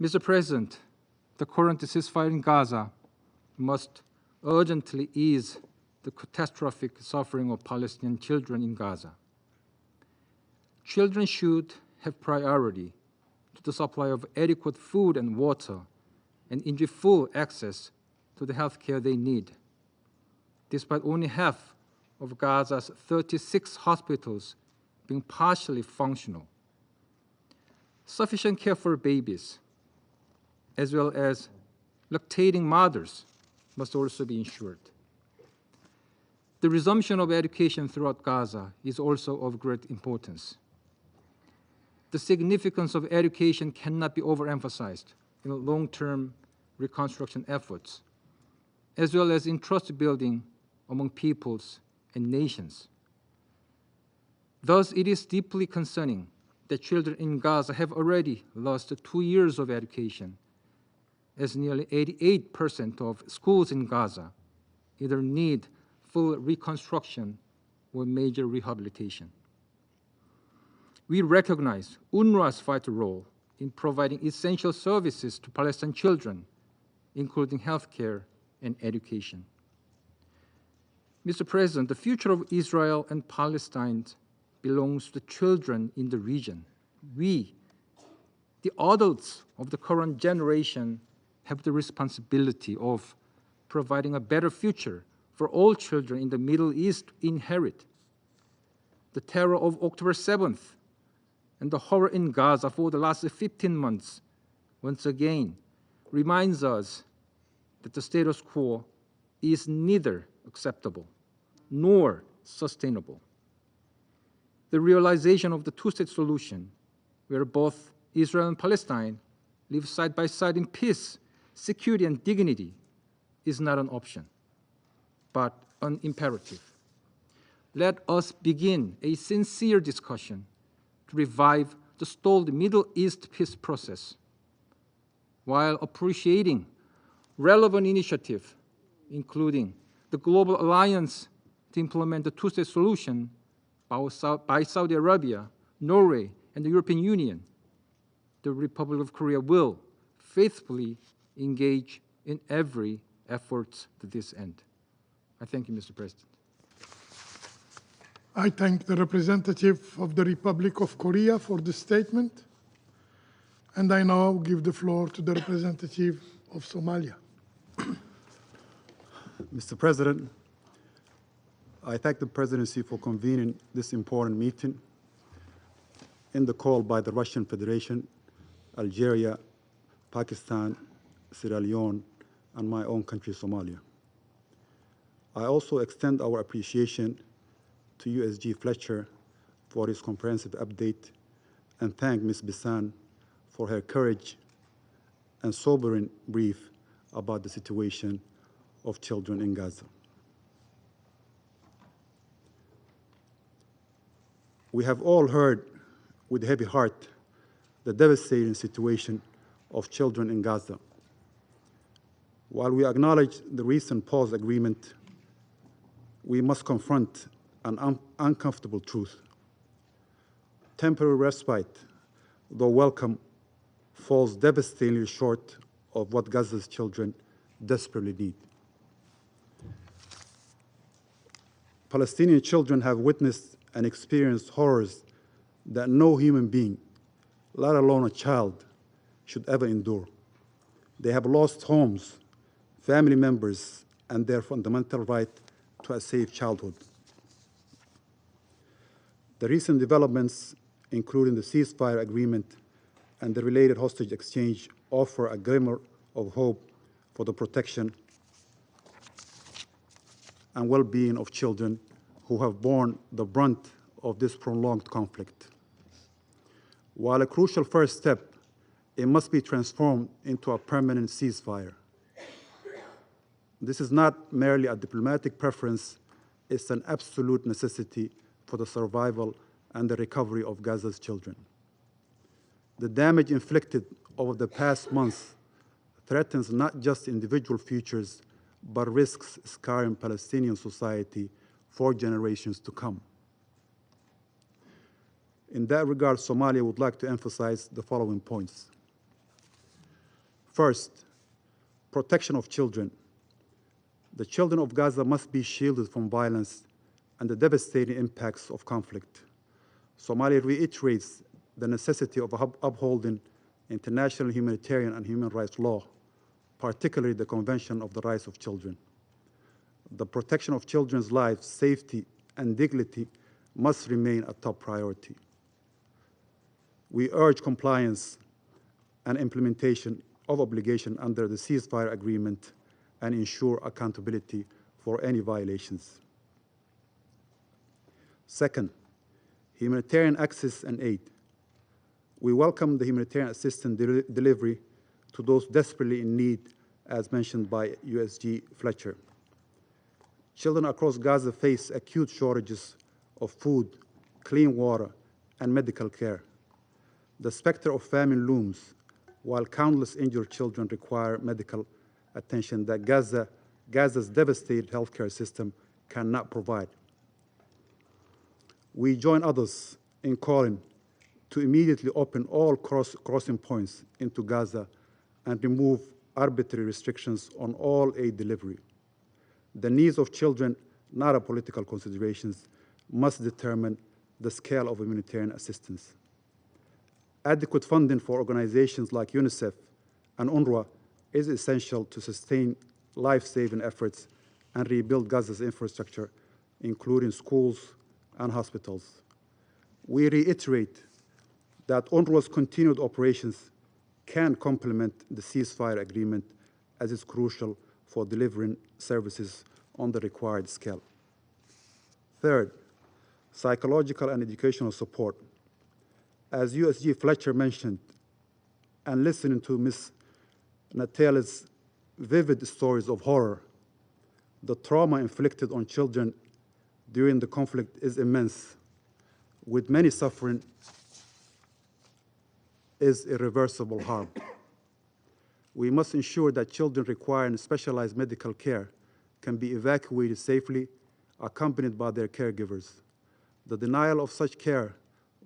[SPEAKER 13] Mr. President, the current ceasefire in Gaza must urgently ease the catastrophic suffering of Palestinian children in Gaza. Children should have priority to the supply of adequate food and water and enjoy full access to the health care they need. Despite only half of Gaza's 36 hospitals being partially functional, sufficient care for babies, as well as lactating mothers, must also be ensured. The resumption of education throughout Gaza is also of great importance. The significance of education cannot be overemphasized in long-term reconstruction efforts, as well as in trust building among peoples and nations. Thus, it is deeply concerning that children in Gaza have already lost 2 years of education, as nearly 88% of schools in Gaza either need full reconstruction or major rehabilitation. We recognize UNRWA's vital role in providing essential services to Palestinian children, including healthcare and education. Mr. President, the future of Israel and Palestine belongs to the children in the region. We, the adults of the current generation, have the responsibility of providing a better future for all children in the Middle East to inherit. The terror of October 7th and the horror in Gaza for the last 15 months once again reminds us that the status quo is neither acceptable nor sustainable. The realization of the two-state solution, where both Israel and Palestine live side by side in peace, security, and dignity, is not an option, but an imperative. Let us begin a sincere discussion to revive the stalled Middle East peace process, while appreciating relevant initiatives, including the Global Alliance to implement the two-state solution by Saudi Arabia, Norway, and the European Union. The Republic of Korea will faithfully engage in every effort to this end. I thank you, Mr. President.
[SPEAKER 1] I thank the representative of the Republic of Korea for the statement, and I now give the floor to the representative of Somalia.
[SPEAKER 14] Mr. President, I thank the presidency for convening this important meeting in the call by the Russian Federation, Algeria, Pakistan, Sierra Leone, and my own country, Somalia. I also extend our appreciation to USG Fletcher for his comprehensive update and thank Ms. Bissan for her courage and sobering brief about the situation of children in Gaza. We have all heard with heavy heart the devastating situation of children in Gaza. While we acknowledge the recent pause agreement, we must confront an uncomfortable truth. Temporary respite, though welcome, falls devastatingly short of what Gaza's children desperately need. Palestinian children have witnessed and experienced horrors that no human being, let alone a child, should ever endure. They have lost homes, family members, and their fundamental right to a safe childhood. The recent developments, including the ceasefire agreement and the related hostage exchange, offer a glimmer of hope for the protection and well-being of children who have borne the brunt of this prolonged conflict. While a crucial first step, it must be transformed into a permanent ceasefire. This is not merely a diplomatic preference, it's an absolute necessity for the survival and the recovery of Gaza's children. The damage inflicted over the past months threatens not just individual futures, but risks scarring Palestinian society for generations to come. In that regard, Somalia would like to emphasize the following points. First, protection of children. The children of Gaza must be shielded from violence and the devastating impacts of conflict. Somalia reiterates the necessity of upholding international humanitarian and human rights law, particularly the Convention of the Rights of Children. The protection of children's lives, safety, and dignity must remain a top priority. We urge compliance and implementation of obligation under the ceasefire agreement and ensure accountability for any violations. Second, humanitarian access and aid. We welcome the humanitarian assistance delivery to those desperately in need, as mentioned by USG Fletcher. Children across Gaza face acute shortages of food, clean water, and medical care. The specter of famine looms, while countless injured children require medical attention that Gaza's devastated healthcare system cannot provide. We join others in calling to immediately open all crossing points into Gaza and remove arbitrary restrictions on all aid delivery. The needs of children, not a political considerations, must determine the scale of humanitarian assistance. Adequate funding for organizations like UNICEF and UNRWA is essential to sustain life-saving efforts and rebuild Gaza's infrastructure, including schools and hospitals. We reiterate that UNRWA's continued operations can complement the ceasefire agreement as it's crucial for delivering services on the required scale. Third, psychological and educational support. As USG Fletcher mentioned, and listening to Ms. Natale's vivid stories of horror, the trauma inflicted on children during the conflict is immense, with many suffering is irreversible harm. We must ensure that children requiring specialized medical care can be evacuated safely, accompanied by their caregivers. The denial of such care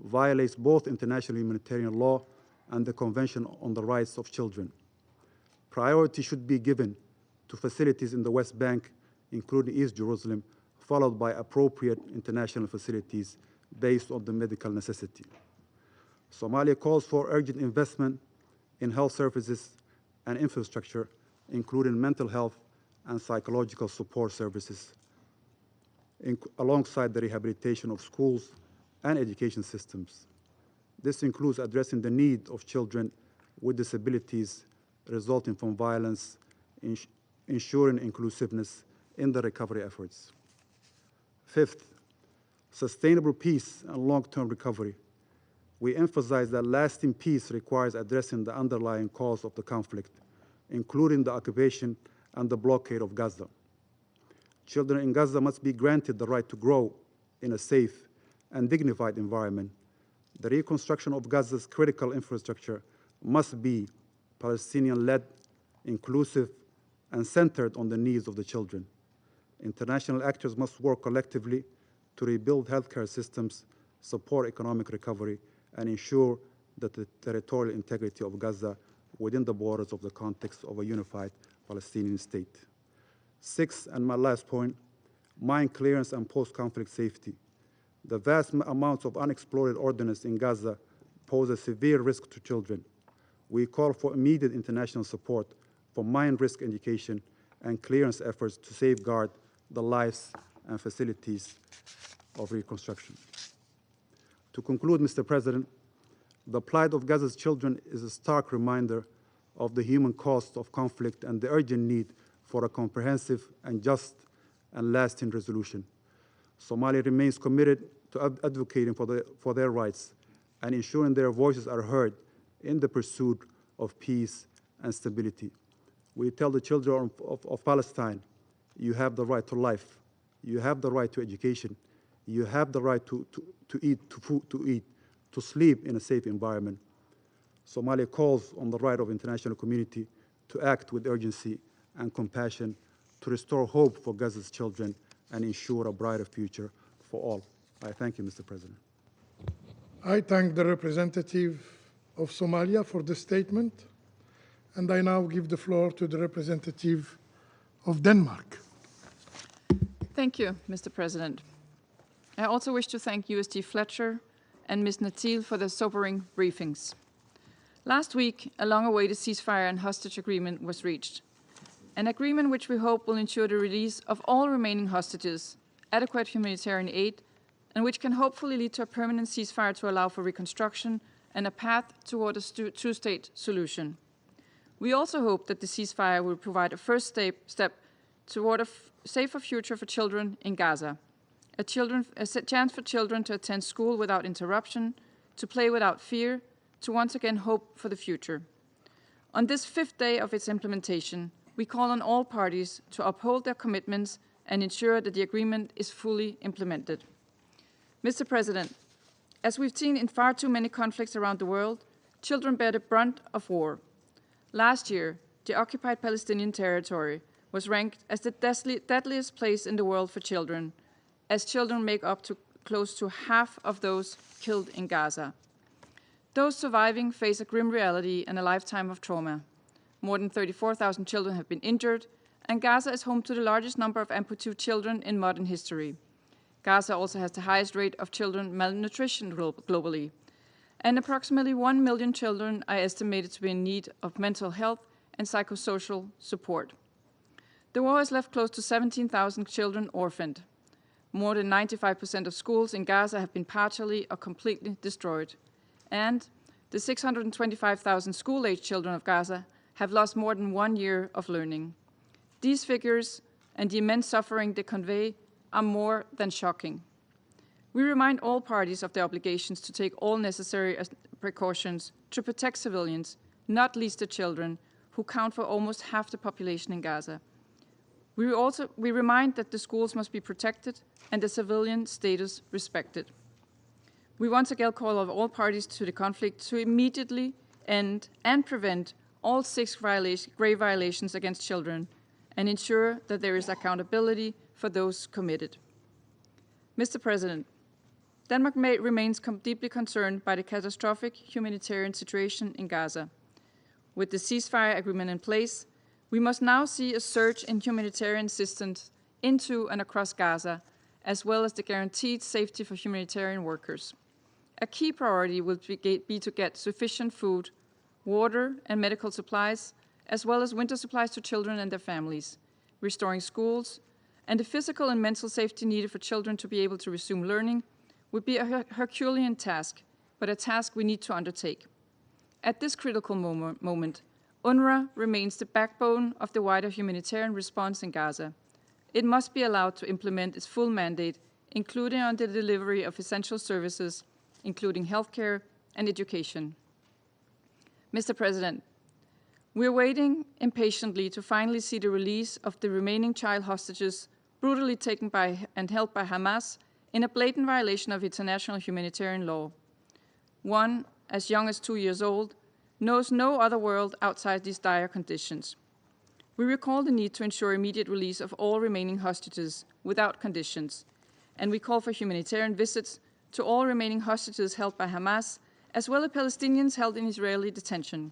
[SPEAKER 14] violates both international humanitarian law and the Convention on the Rights of Children. Priority should be given to facilities in the West Bank, including East Jerusalem, followed by appropriate international facilities based on the medical necessity. Somalia calls for urgent investment in health services and infrastructure, including mental health and psychological support services, alongside the rehabilitation of schools and education systems. This includes addressing the need of children with disabilities resulting from violence, ensuring inclusiveness in the recovery efforts. Fifth, sustainable peace and long-term recovery. We emphasize that lasting peace requires addressing the underlying cause of the conflict, including the occupation and the blockade of Gaza. Children in Gaza must be granted the right to grow in a safe and dignified environment. The reconstruction of Gaza's critical infrastructure must be Palestinian-led, inclusive, and centered on the needs of the children. International actors must work collectively to rebuild healthcare systems, support economic recovery, and ensure that the territorial integrity of Gaza within the borders of the context of a unified Palestinian state. Sixth, and my last point, mine clearance and post-conflict safety. The vast amounts of unexploded ordnance in Gaza pose a severe risk to children. We call for immediate international support for mine risk education and clearance efforts to safeguard the lives and facilities of reconstruction. To conclude, Mr. President, the plight of Gaza's children is a stark reminder of the human cost of conflict and the urgent need for a comprehensive and just and lasting resolution. Somalia remains committed to advocating for their rights and ensuring their voices are heard in the pursuit of peace and stability. We tell the children of Palestine, you have the right to life, you have the right to education, you have the right to eat, to sleep in a safe environment. Somalia calls on the right of international community to act with urgency and compassion to restore hope for Gaza's children and ensure a brighter future for all. I thank you, Mr. President.
[SPEAKER 1] I thank the representative of Somalia for the statement, and I now give the floor to the representative of Denmark.
[SPEAKER 15] Thank you, Mr. President. I also wish to thank USG Fletcher and Ms. Natil for their sobering briefings. Last week, a long-awaited ceasefire and hostage agreement was reached, an agreement which we hope will ensure the release of all remaining hostages, adequate humanitarian aid, and which can hopefully lead to a permanent ceasefire to allow for reconstruction and a path toward a two-state solution. We also hope that the ceasefire will provide a first step toward a safer future for children in Gaza, a chance for children to attend school without interruption, to play without fear, to once again hope for the future. On this fifth day of its implementation, we call on all parties to uphold their commitments and ensure that the agreement is fully implemented. Mr. President, as we've seen in far too many conflicts around the world, children bear the brunt of war. Last year, the occupied Palestinian territory was ranked as the deadliest place in the world for children, as children make up to close to half of those killed in Gaza. Those surviving face a grim reality and a lifetime of trauma. More than 34,000 children have been injured, and Gaza is home to the largest number of amputee children in modern history. Gaza also has the highest rate of children malnutrition globally, and approximately 1 million children are estimated to be in need of mental health and psychosocial support. The war has left close to 17,000 children orphaned. More than 95% of schools in Gaza have been partially or completely destroyed, and the 625,000 school-aged children of Gaza have lost more than 1 year of learning. These figures and the immense suffering they convey are more than shocking. We remind all parties of their obligations to take all necessary precautions to protect civilians, not least the children, who count for almost half the population in Gaza. We remind that the schools must be protected and the civilian status respected. We once again call on all parties to the conflict to immediately end and prevent all 6 grave violations against children and ensure that there is accountability for those committed. Mr. President, Denmark remains deeply concerned by the catastrophic humanitarian situation in Gaza. With the ceasefire agreement in place, we must now see a surge in humanitarian assistance into and across Gaza, as well as the guaranteed safety for humanitarian workers. A key priority will be to get sufficient food, water, and medical supplies, as well as winter supplies to children and their families, restoring schools, and the physical and mental safety needed for children to be able to resume learning would be a Herculean task, but a task we need to undertake. At this critical moment, UNRWA remains the backbone of the wider humanitarian response in Gaza. It must be allowed to implement its full mandate, including on the delivery of essential services, including healthcare and education. Mr. President, we are waiting impatiently to finally see the release of the remaining child hostages brutally taken by and held by Hamas in a blatant violation of international humanitarian law. One, as young as 2 years old, knows no other world outside these dire conditions. We recall the need to ensure immediate release of all remaining hostages without conditions, and we call for humanitarian visits to all remaining hostages held by Hamas, as well as Palestinians held in Israeli detention.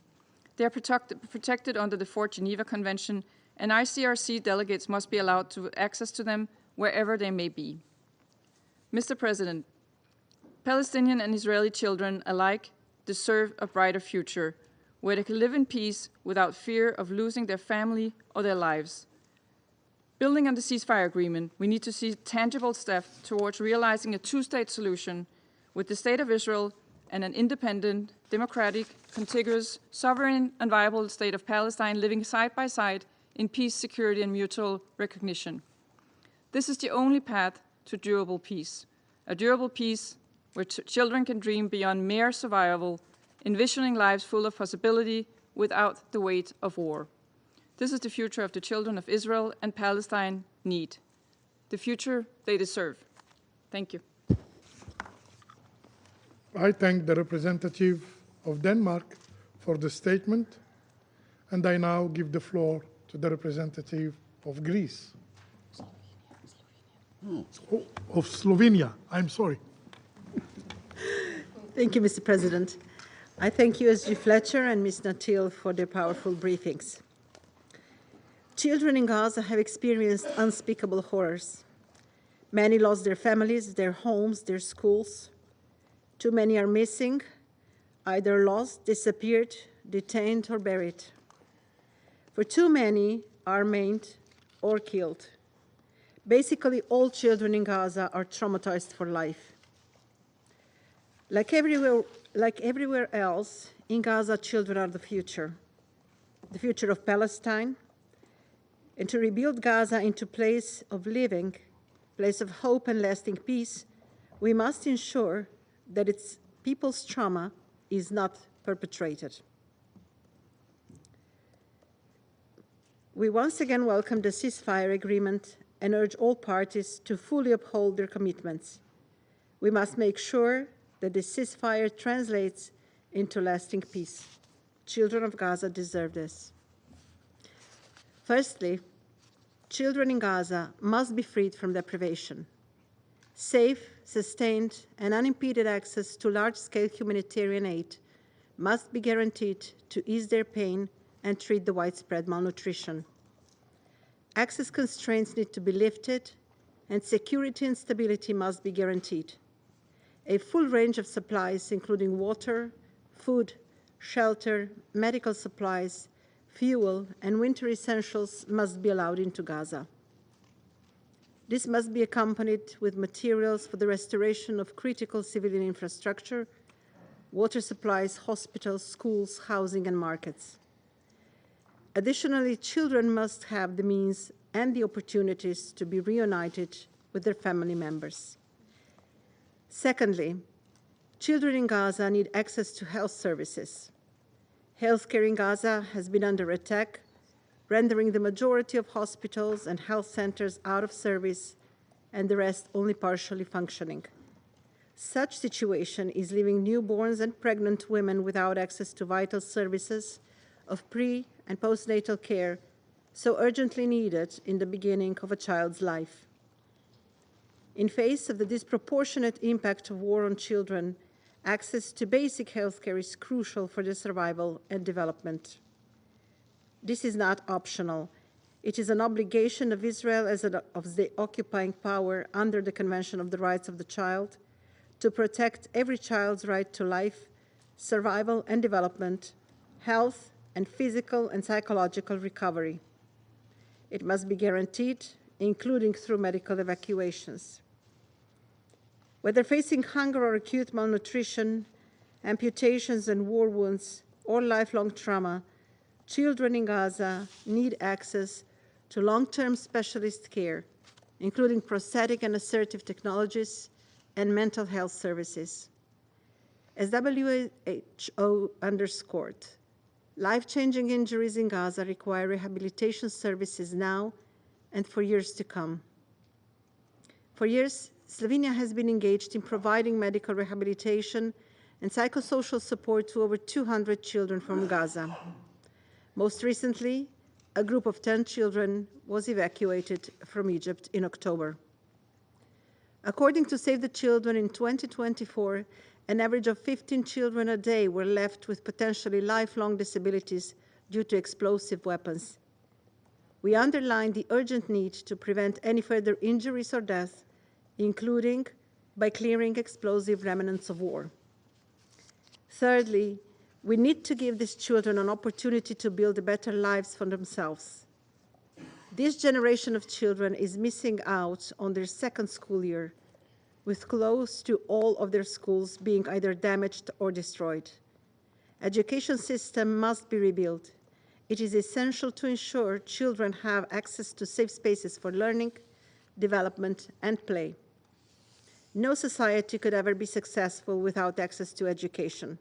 [SPEAKER 15] They are protected under the 4th Geneva Convention, and ICRC delegates must be allowed to access to them wherever they may be. Mr. President, Palestinian and Israeli children alike deserve a brighter future, where they can live in peace without fear of losing their family or their lives. Building on the ceasefire agreement, we need to see tangible steps towards realizing a two-state solution with the State of Israel and an independent, democratic, contiguous, sovereign, and viable state of Palestine living side by side in peace, security, and mutual recognition. This is the only path to durable peace, a durable peace where children can dream beyond mere survival, envisioning lives full of possibility without the weight of war. This is the future of the children of Israel and Palestine need, the future they deserve. Thank you.
[SPEAKER 1] I thank the representative of Denmark for the statement, and I now give the floor to the representative of Greece. of Slovenia. I'm sorry.
[SPEAKER 16] Thank you, Mr. President. I thank USG Fletcher and Ms. Natil for their powerful briefings. Children in Gaza have experienced unspeakable horrors. Many lost their families, their homes, their schools. Too many are missing, either lost, disappeared, detained, or buried. For too many are maimed or killed. Basically, all children in Gaza are traumatized for life. Like everywhere else, in Gaza, children are the future of Palestine. And to rebuild Gaza into a place of living, place of hope and lasting peace, we must ensure that its people's trauma is not perpetrated. We once again welcome the ceasefire agreement and urge all parties to fully uphold their commitments. We must make sure that the ceasefire translates into lasting peace. Children of Gaza deserve this. Firstly, children in Gaza must be freed from deprivation. Safe, sustained, and unimpeded access to large-scale humanitarian aid must be guaranteed to ease their pain and treat the widespread malnutrition. Access constraints need to be lifted, and security and stability must be guaranteed. A full range of supplies, including water, food, shelter, medical supplies, fuel, and winter essentials, must be allowed into Gaza. This must be accompanied with materials for the restoration of critical civilian infrastructure, water supplies, hospitals, schools, housing, and markets. Additionally, children must have the means and the opportunities to be reunited with their family members. Secondly, children in Gaza need access to health services. Healthcare in Gaza has been under attack, rendering the majority of hospitals and health centers out of service and the rest only partially functioning. Such situation is leaving newborns and pregnant women without access to vital services of pre- and postnatal care so urgently needed in the beginning of a child's life. In face of the disproportionate impact of war on children, access to basic health care is crucial for their survival and development. This is not optional. It is an obligation of Israel as of the occupying power under the Convention of the Rights of the Child to protect every child's right to life, survival and development, health, and physical and psychological recovery. It must be guaranteed, including through medical evacuations. Whether facing hunger or acute malnutrition, amputations and war wounds, or lifelong trauma, children in Gaza need access to long-term specialist care, including prosthetic and assertive technologies and mental health services. As WHO underscored, life-changing injuries in Gaza require rehabilitation services now and for years to come. For years, Slovenia has been engaged in providing medical rehabilitation and psychosocial support to over 200 children from Gaza. Most recently, a group of 10 children was evacuated from Egypt in October. According to Save the Children, in 2024, an average of 15 children a day were left with potentially lifelong disabilities due to explosive weapons. We underline the urgent need to prevent any further injuries or death, including by clearing explosive remnants of war. Thirdly, we need to give these children an opportunity to build better lives for themselves. This generation of children is missing out on their second school year, with close to all of their schools being either damaged or destroyed. Education system must be rebuilt. It is essential to ensure children have access to safe spaces for learning, development, and play. No society could ever be successful without access to education.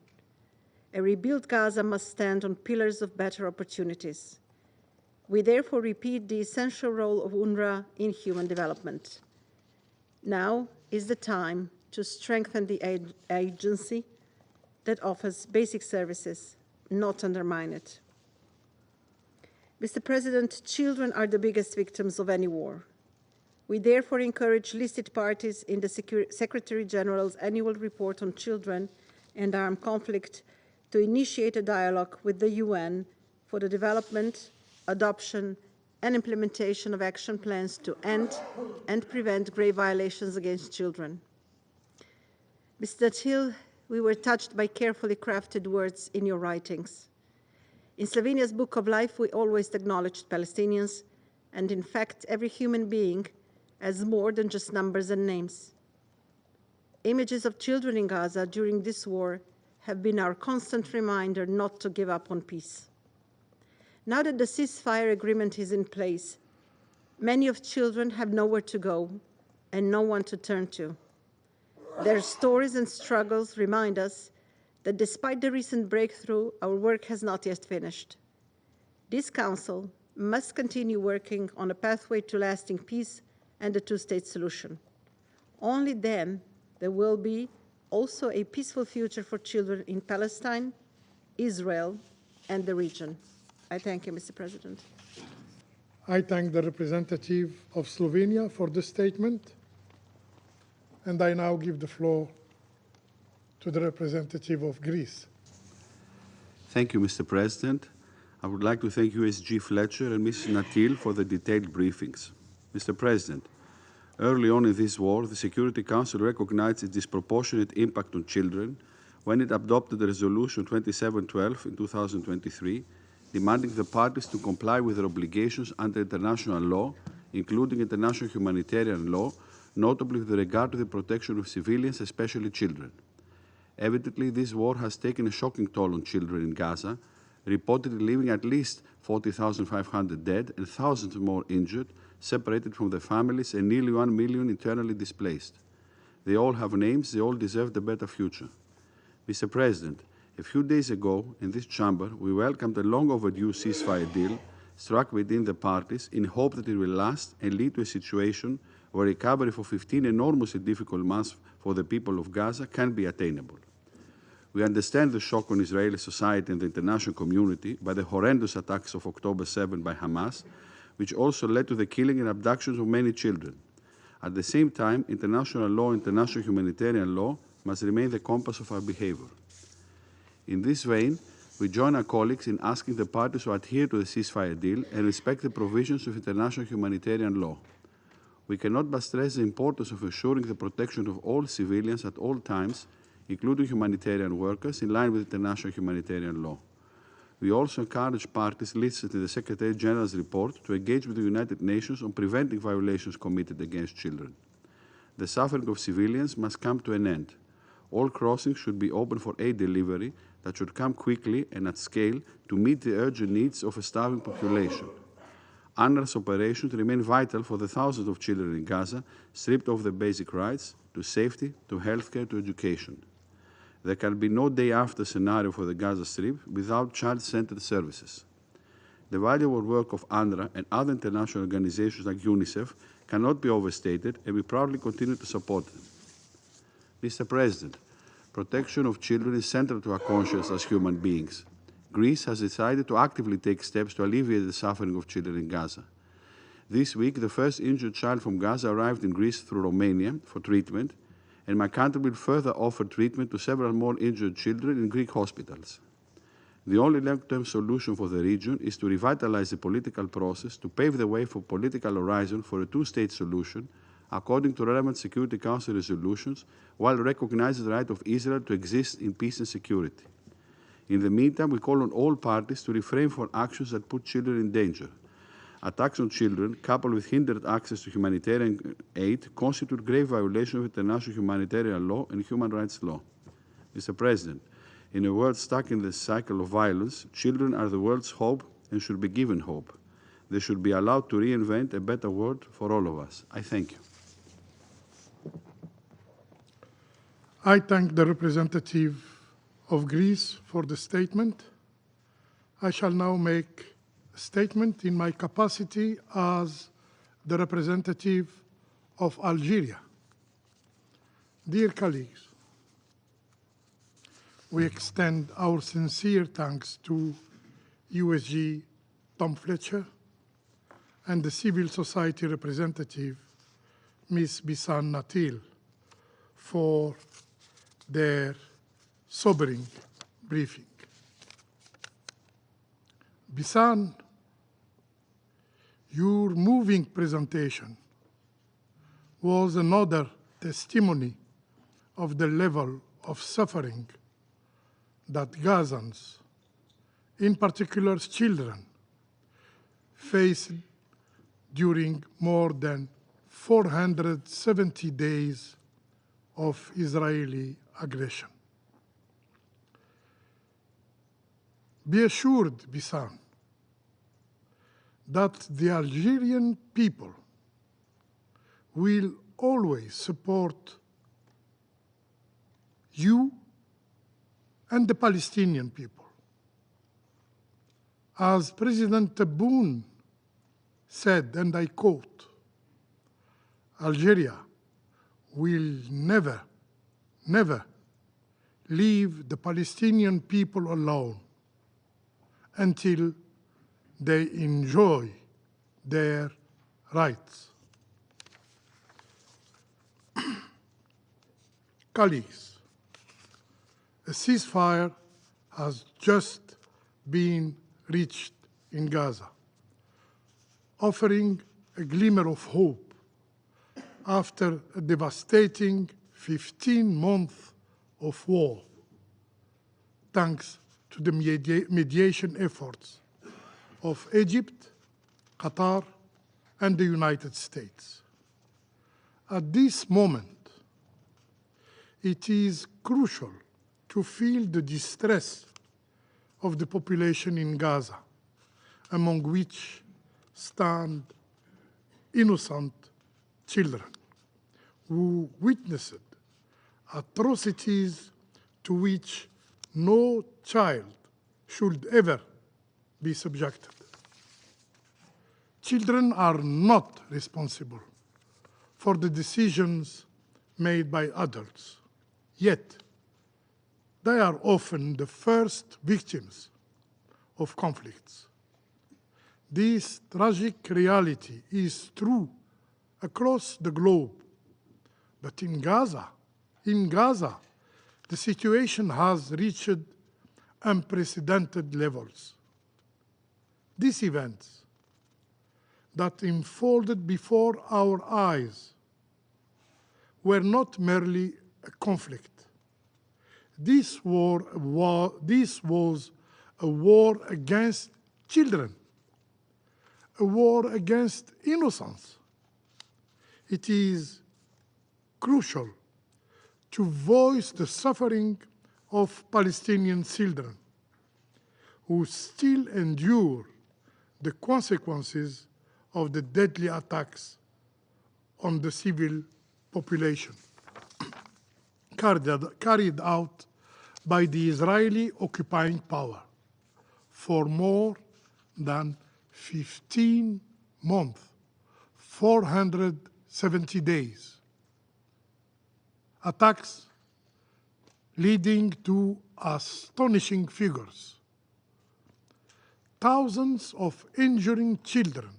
[SPEAKER 16] A rebuilt Gaza must stand on pillars of better opportunities. We therefore repeat the essential role of UNRWA in human development. Now is the time to strengthen the agency that offers basic services, not undermine it. Mr. President, children are the biggest victims of any war. We therefore encourage listed parties in the Secretary General's annual report on children and armed conflict to initiate a dialogue with the UN for the development, adoption, and implementation of action plans to end and prevent grave violations against children. Mr. Till, we were touched by carefully crafted words in your writings. In Slovenia's Book of Life, we always acknowledged Palestinians, and in fact, every human being has more than just numbers and names. Images of children in Gaza during this war have been our constant reminder not to give up on peace. Now that the ceasefire agreement is in place, many of children have nowhere to go and no one to turn to. Their stories and struggles remind us that despite the recent breakthrough, our work has not yet finished. This Council must continue working on a pathway to lasting peace and a two-state solution. Only then there will be also a peaceful future for children in Palestine, Israel, and the region. I thank you, Mr. President.
[SPEAKER 1] I thank the representative of Slovenia for this statement, and I now give the floor to the representative of Greece.
[SPEAKER 17] Thank you, Mr. President. I would like to thank USG Fletcher and Mrs. Natil for the detailed briefings. Mr. President, early on in this war, the Security Council recognized its disproportionate impact on children when it adopted the Resolution 2712 in 2023, demanding the parties to comply with their obligations under international law, including international humanitarian law, notably with regard to the protection of civilians, especially children. Evidently, this war has taken a shocking toll on children in Gaza, reportedly leaving at least 40,500 dead and thousands more injured, separated from their families, and nearly 1 million internally displaced. They all have names, they all deserve a better future. Mr. President, a few days ago in this chamber, we welcomed a long overdue ceasefire deal struck within the parties in hope that it will last and lead to a situation where recovery for 15 enormously difficult months for the people of Gaza can be attainable. We understand the shock on Israeli society and the international community by the horrendous attacks of October 7 by Hamas, which also led to the killing and abductions of many children. At the same time, international law, international humanitarian law must remain the compass of our behavior. In this vein, we join our colleagues in asking the parties to adhere to the ceasefire deal and respect the provisions of international humanitarian law. We cannot but stress the importance of ensuring the protection of all civilians at all times, including humanitarian workers, in line with international humanitarian law. We also encourage parties listed in the Secretary General's report to engage with the United Nations on preventing violations committed against children. The suffering of civilians must come to an end. All crossings should be open for aid delivery that should come quickly and at scale to meet the urgent needs of a starving population. UNRWA's operations remain vital for the thousands of children in Gaza stripped of their basic rights to safety, to healthcare, to education. There can be no day-after scenario for the Gaza Strip without child-centered services. The valuable work of UNRWA and other international organizations like UNICEF cannot be overstated, and we proudly continue to support them. Mr. President, protection of children is central to our conscience as human beings. Greece has decided to actively take steps to alleviate the suffering of children in Gaza. This week, the first injured child from Gaza arrived in Greece through Romania for treatment, and my country will further offer treatment to several more injured children in Greek hospitals. The only long-term solution for the region is to revitalize the political process to pave the way for political horizon for a two-state solution according to relevant Security Council resolutions, while recognizing the right of Israel to exist in peace and security. In the meantime, we call on all parties to refrain from actions that put children in danger. Attacks on children, coupled with hindered access to humanitarian aid, constitute grave violation of international humanitarian law and human rights law. Mr. President, in a world stuck in the cycle of violence, children are the world's hope and should be given hope. They should be allowed to reinvent a better world for all of us. I thank you.
[SPEAKER 1] I thank the representative of Greece for the statement. I shall now make a statement in my capacity as the representative of Algeria. Dear colleagues, we extend our sincere thanks to USG Tom Fletcher and the civil society representative Ms. Bisan Natil for their sobering briefing. Bisan, your moving presentation was another testimony of the level of suffering that Gazans, in particular children, faced during more than 470 days of Israeli aggression. Be assured, Bisan, that the Algerian people will always support you and the Palestinian people. As President Tebboune said, and I quote, "Algeria will never, never leave the Palestinian people alone until they enjoy their rights." Colleagues, a ceasefire has just been reached in Gaza, offering a glimmer of hope after a devastating 15 months of war, thanks to the mediation efforts of Egypt, Qatar, and the United States. At this moment, it is crucial to feel the distress of the population in Gaza, among which stand innocent children who witnessed atrocities to which no child should ever be subjected. Children are not responsible for the decisions made by adults, yet they are often the first victims of conflicts. This tragic reality is true across the globe, but in Gaza, the situation has reached unprecedented levels. These events that unfolded before our eyes were not merely a conflict. This was a war against children, a war against innocence. It is crucial to voice the suffering of Palestinian children who still endure the consequences of the deadly attacks on the civil population carried out by the Israeli occupying power for more than 15 months, 470 days. Attacks leading to astonishing figures. Thousands of injuring children,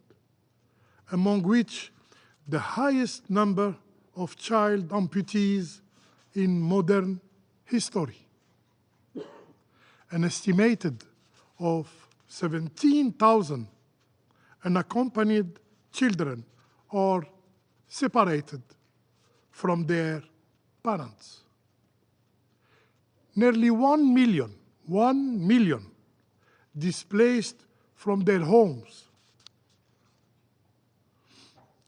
[SPEAKER 1] among which the highest number of child amputees in modern history. An estimated of 17,000 unaccompanied children are separated from their parents. Nearly 1 million displaced from their homes.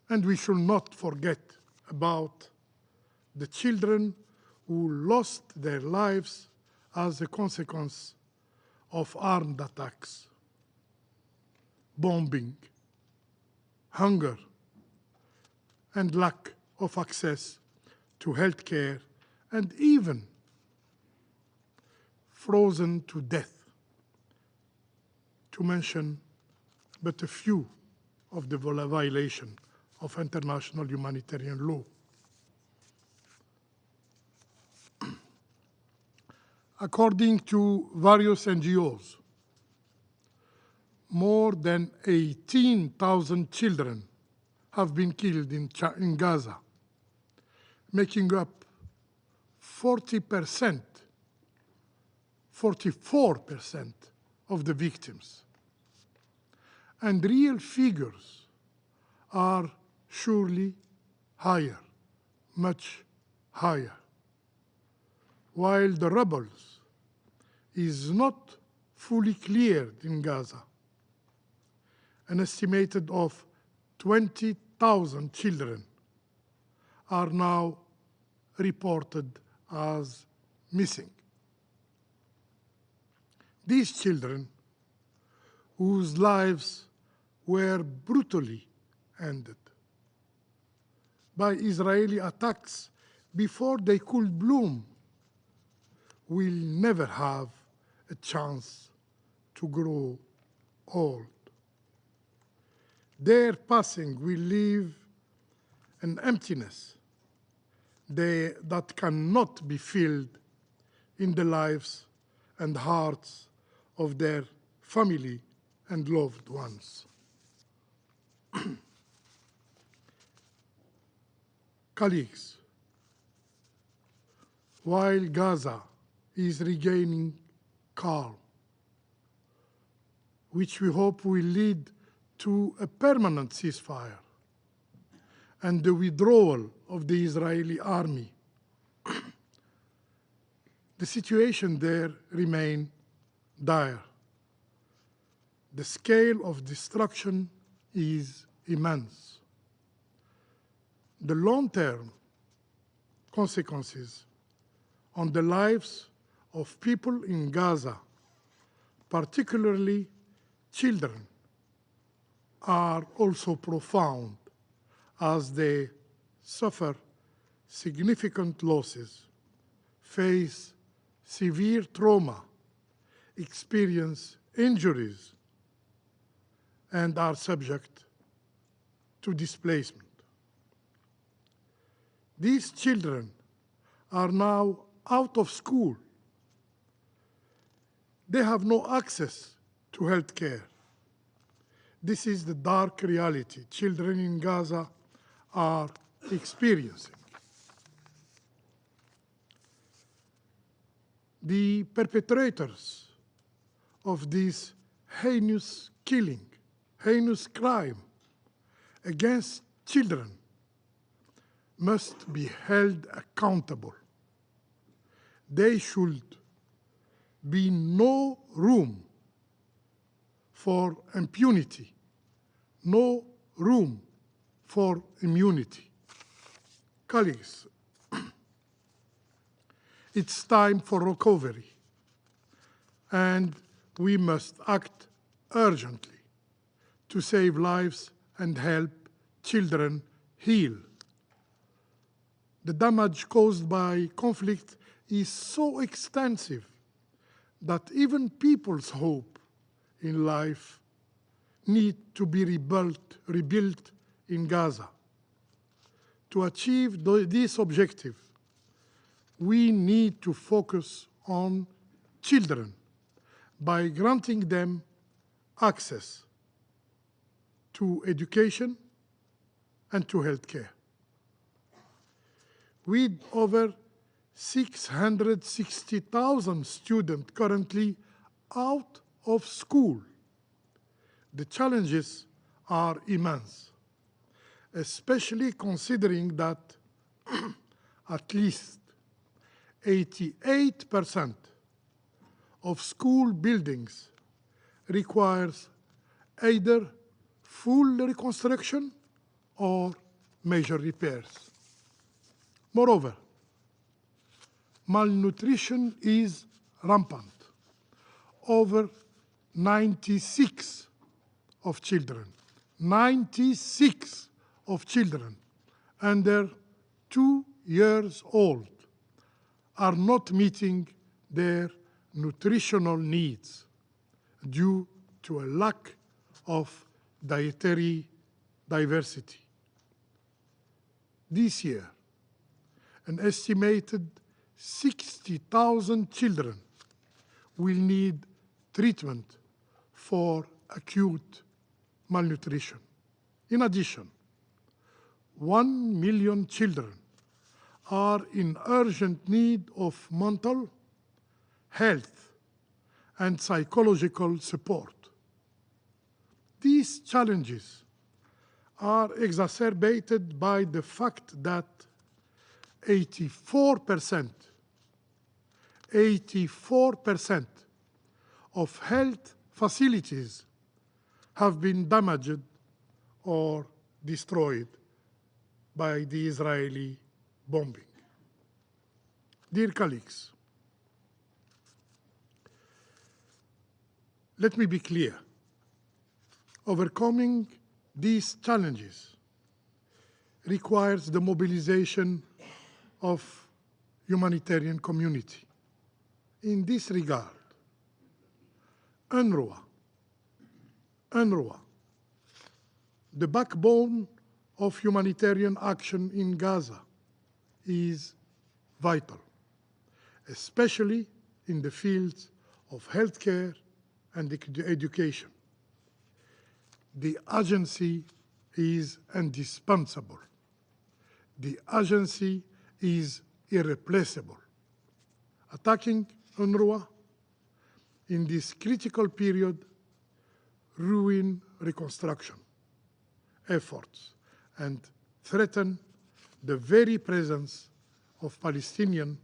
[SPEAKER 1] And we should not forget about the children who lost their lives as a consequence of armed attacks, bombing, hunger, and lack of access to health care, and even frozen to death, to mention but a few of the violations of international humanitarian law. According to various NGOs, more than 18,000 children have been killed in Gaza making up 44% of the victims. And real figures are surely higher, much higher. While the rubble is not fully cleared in Gaza, an estimated of 20,000 children are now reported as missing. These children, whose lives were brutally ended by Israeli attacks before they could bloom, will never have a chance to grow old. Their passing will leave an emptiness that cannot be filled in the lives and hearts of their family and loved ones. Colleagues, while Gaza is regaining calm, which we hope will lead to a permanent ceasefire and the withdrawal of the Israeli army, the situation there remains dire. The scale of destruction is immense. The long-term consequences on the lives of people in Gaza, particularly children, are also profound as they suffer significant losses, face severe trauma, experience injuries, and are subject to displacement. These children are now out of school. They have no access to health care. This is the dark reality children in Gaza are experiencing. The perpetrators of this heinous killing, heinous crime against children must be held accountable. There should be no room for impunity, no room for immunity. Colleagues, it's time for recovery, and we must act urgently to save lives and help children heal. The damage caused by conflict is so extensive that even people's hope in life need to be rebuilt in Gaza. To achieve this objective, we need to focus on children by granting them access to education and to health care. With over 660,000 students currently out of school, the challenges are immense, especially considering that at least 88% of school buildings requires either full reconstruction or major repairs. Moreover, malnutrition is rampant. Over 96 of children under 2 years old are not meeting their nutritional needs due to a lack of dietary diversity. This year, an estimated 60,000 children will need treatment for acute malnutrition. In addition, 1 million children are in urgent need of mental health and psychological support. These challenges are exacerbated by the fact that 84% of health facilities have been damaged or destroyed by the Israeli bombing. Dear colleagues, let me be clear. Overcoming these challenges requires the mobilization of humanitarian community. In this regard, UNRWA, the backbone of humanitarian action in Gaza, is vital, especially in the fields of healthcare and education. The agency is indispensable. The agency is irreplaceable. Attacking UNRWA in this critical period ruin reconstruction efforts and threaten the very presence of Palestinians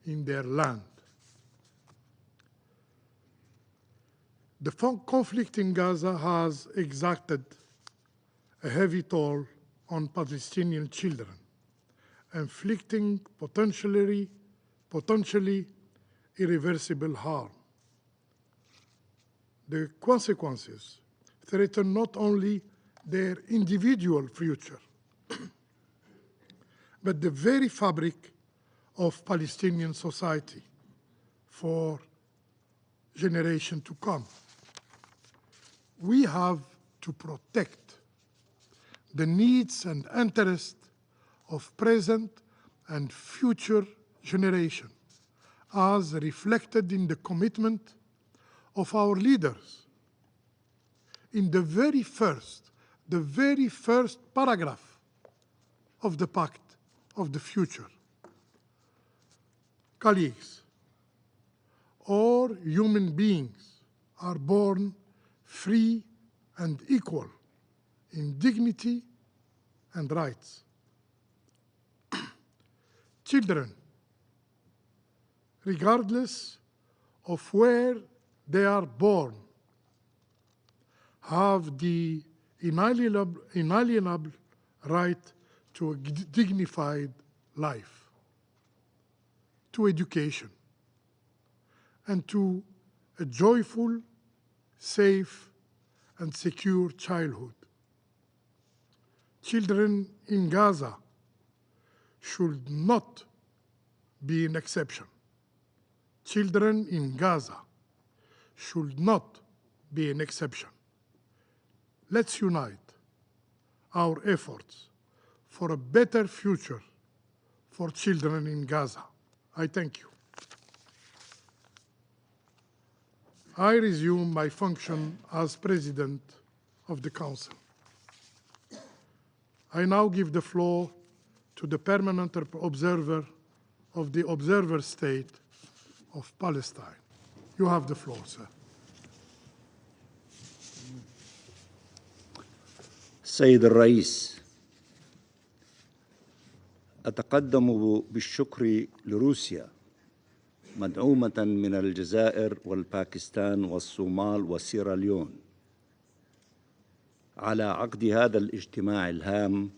[SPEAKER 1] in their land. The conflict in Gaza has exacted a heavy toll on Palestinian children, inflicting potentially irreversible harm. The consequences threaten not only their individual future, but the very fabric of Palestinian society for generations to come. We have to protect the needs and interests of present and future generations, as reflected in the commitment of our leaders. In the very first paragraph of the Pact of the Future. Colleagues, all human beings are born free and equal in dignity and rights. Children, regardless of where they are born, have the inalienable right to a dignified life, to education, and to a joyful, safe, and secure childhood. Children in Gaza should not be an exception. Children in Gaza should not be an exception. Let's unite our efforts for a better future for children in Gaza. I thank you. I resume my function as President of the Council. I now give the floor to the permanent observer of the observer state of Palestine. You have the floor, sir.
[SPEAKER 18] السيد الرئيس، أتقدم بالشكر لروسيا مدعومة من الجزائر والباكستان والصومال وسيراليون على عقد هذا الاجتماع الهام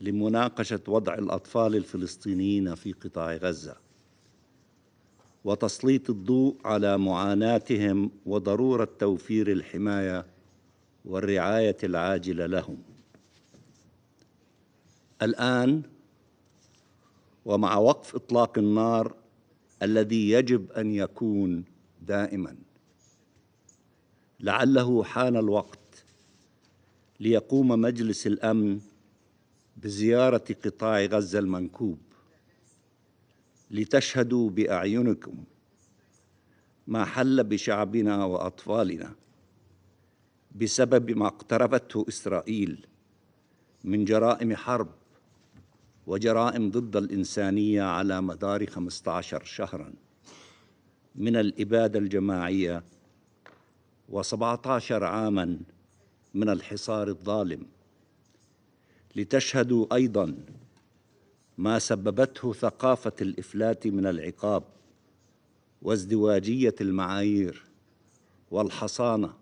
[SPEAKER 18] لمناقشة وضع الأطفال الفلسطينيين في قطاع غزة وتسليط الضوء على معاناتهم وضرورة توفير الحماية والرعاية العاجلة لهم. الآن ومع وقف إطلاق النار الذي يجب أن يكون دائماً، لعله حان الوقت ليقوم مجلس الأمن بزيارة قطاع غزة المنكوب لتشهدوا بأعينكم ما حل بشعبنا وأطفالنا بسبب ما اقترفته إسرائيل من جرائم حرب وجرائم ضد الإنسانية على مدار 15 شهراً من الإبادة الجماعية و17 عاماً من الحصار الظالم، لتشهدوا أيضاً ما سببته ثقافة الإفلات من العقاب وازدواجية المعايير والحصانة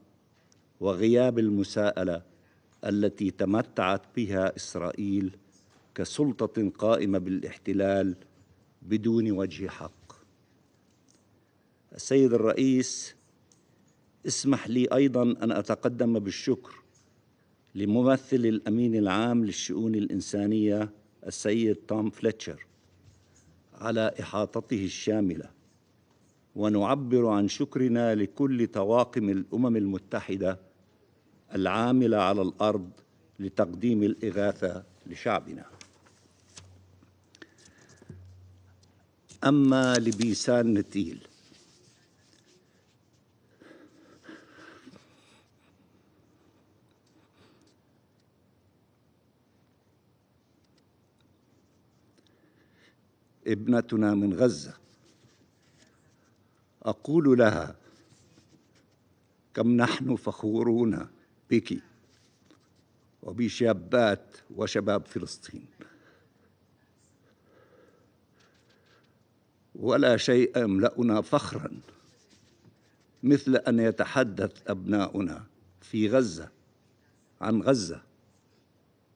[SPEAKER 18] وغياب المساءلة التي تمتعت بها إسرائيل كسلطة قائمة بالاحتلال بدون وجه حق. السيد الرئيس، اسمح لي أيضاً أن أتقدم بالشكر لممثل الأمين العام للشؤون الإنسانية السيد توم فليتشر على إحاطته الشاملة، ونعبر عن شكرنا لكل طواقم الأمم المتحدة العاملة على الأرض لتقديم الإغاثة لشعبنا. أما لبيسان نتيل، ابنتنا من غزة، أقول لها: كم نحن فخورون بك وبشابات وشباب فلسطين، ولا شيء يملأنا فخراً مثل أن يتحدث أبناؤنا في غزة عن غزة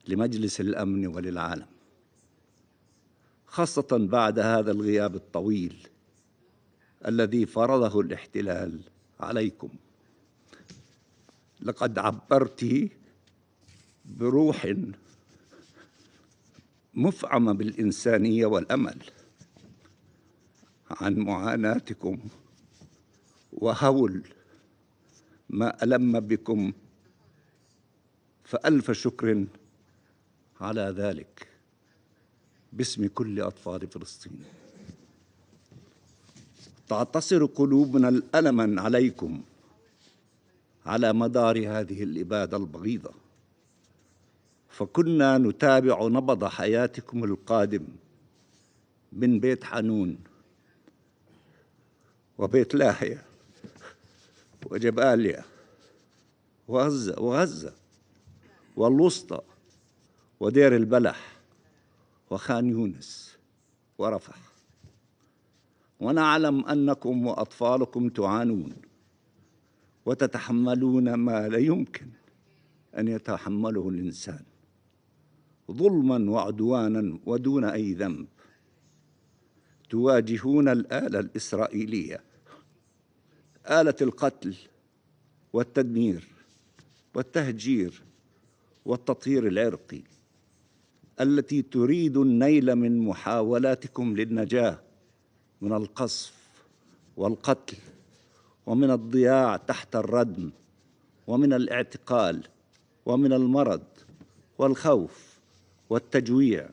[SPEAKER 18] لمجلس الأمن وللعالم، خاصة بعد هذا الغياب الطويل الذي فرضه الاحتلال عليكم. لقد عبرت بروح مفعمة بالإنسانية والأمل عن معاناتكم وهول ما ألم بكم، فألف شكر على ذلك باسم كل أطفال فلسطين. تعتصر قلوبنا ألماً عليكم على مدار هذه الإبادة البغيضة، فكنا نتابع نبض حياتكم القادم من بيت حنون وبيت لاهية وجباليا وغزة والوسطى ودير البلح وخان يونس ورفح، ونعلم أنكم وأطفالكم تعانون وتتحملون ما لا يمكن أن يتحمله الإنسان، ظلماً وعدوانا ودون أي ذنب. تواجهون الآلة الإسرائيلية، آلة القتل والتدمير والتهجير والتطهير العرقي، التي تريد النيل من محاولاتكم للنجاة من القصف والقتل ومن الضياع تحت الردم ومن الاعتقال ومن المرض والخوف والتجويع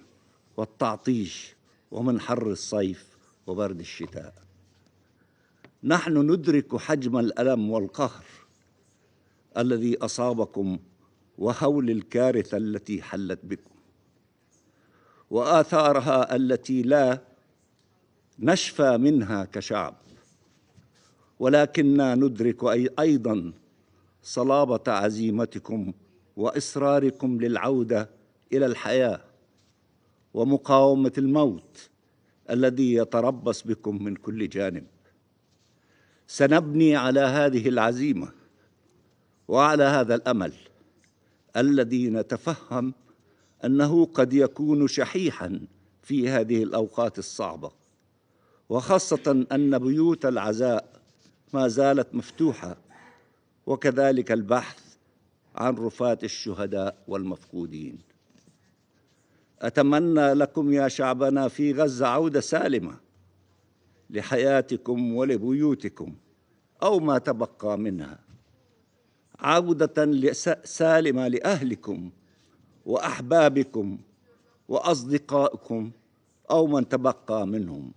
[SPEAKER 18] والتعطيش ومن حر الصيف وبرد الشتاء. نحن ندرك حجم الألم والقهر الذي أصابكم وهول الكارثة التي حلت بكم وآثارها التي لا نشفى منها كشعب، ولكننا ندرك أيضاً صلابة عزيمتكم وإصراركم للعودة إلى الحياة ومقاومة الموت الذي يتربص بكم من كل جانب. سنبني على هذه العزيمة وعلى هذا الأمل الذي نتفهم أنه قد يكون شحيحاً في هذه الأوقات الصعبة، وخاصة أن بيوت العزاء ما زالت مفتوحة، وكذلك البحث عن رفات الشهداء والمفقودين. أتمنى لكم يا شعبنا في غزة عودة سالمة لحياتكم ولبيوتكم أو ما تبقى منها، عودة سالمة لأهلكم وأحبابكم وأصدقائكم أو من تبقى منهم،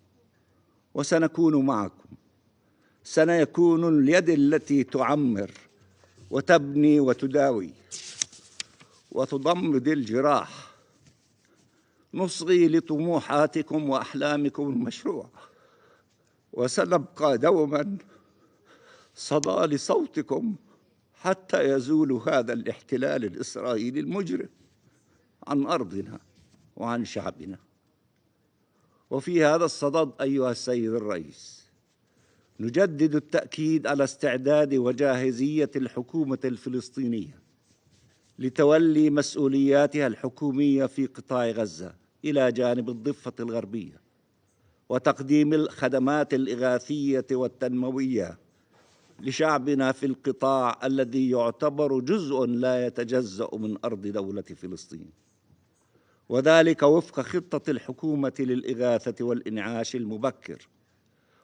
[SPEAKER 18] وسنكون معكم. سنكون اليد التي تعمر وتبني وتداوي وتضمد الجراح نصغي لطموحاتكم وأحلامكم المشروعة، وسنبقى دوما صدى لصوتكم حتى يزول هذا الاحتلال الإسرائيلي المجرم عن أرضنا وعن شعبنا. وفي هذا الصدد أيها السيد الرئيس، نجدد التأكيد على استعداد وجاهزية الحكومة الفلسطينية لتولي مسؤولياتها الحكومية في قطاع غزة إلى جانب الضفة الغربية، وتقديم الخدمات الإغاثية والتنموية لشعبنا في القطاع الذي يعتبر جزء لا يتجزأ من أرض دولة فلسطين، وذلك وفق خطة الحكومة للإغاثة والإنعاش المبكر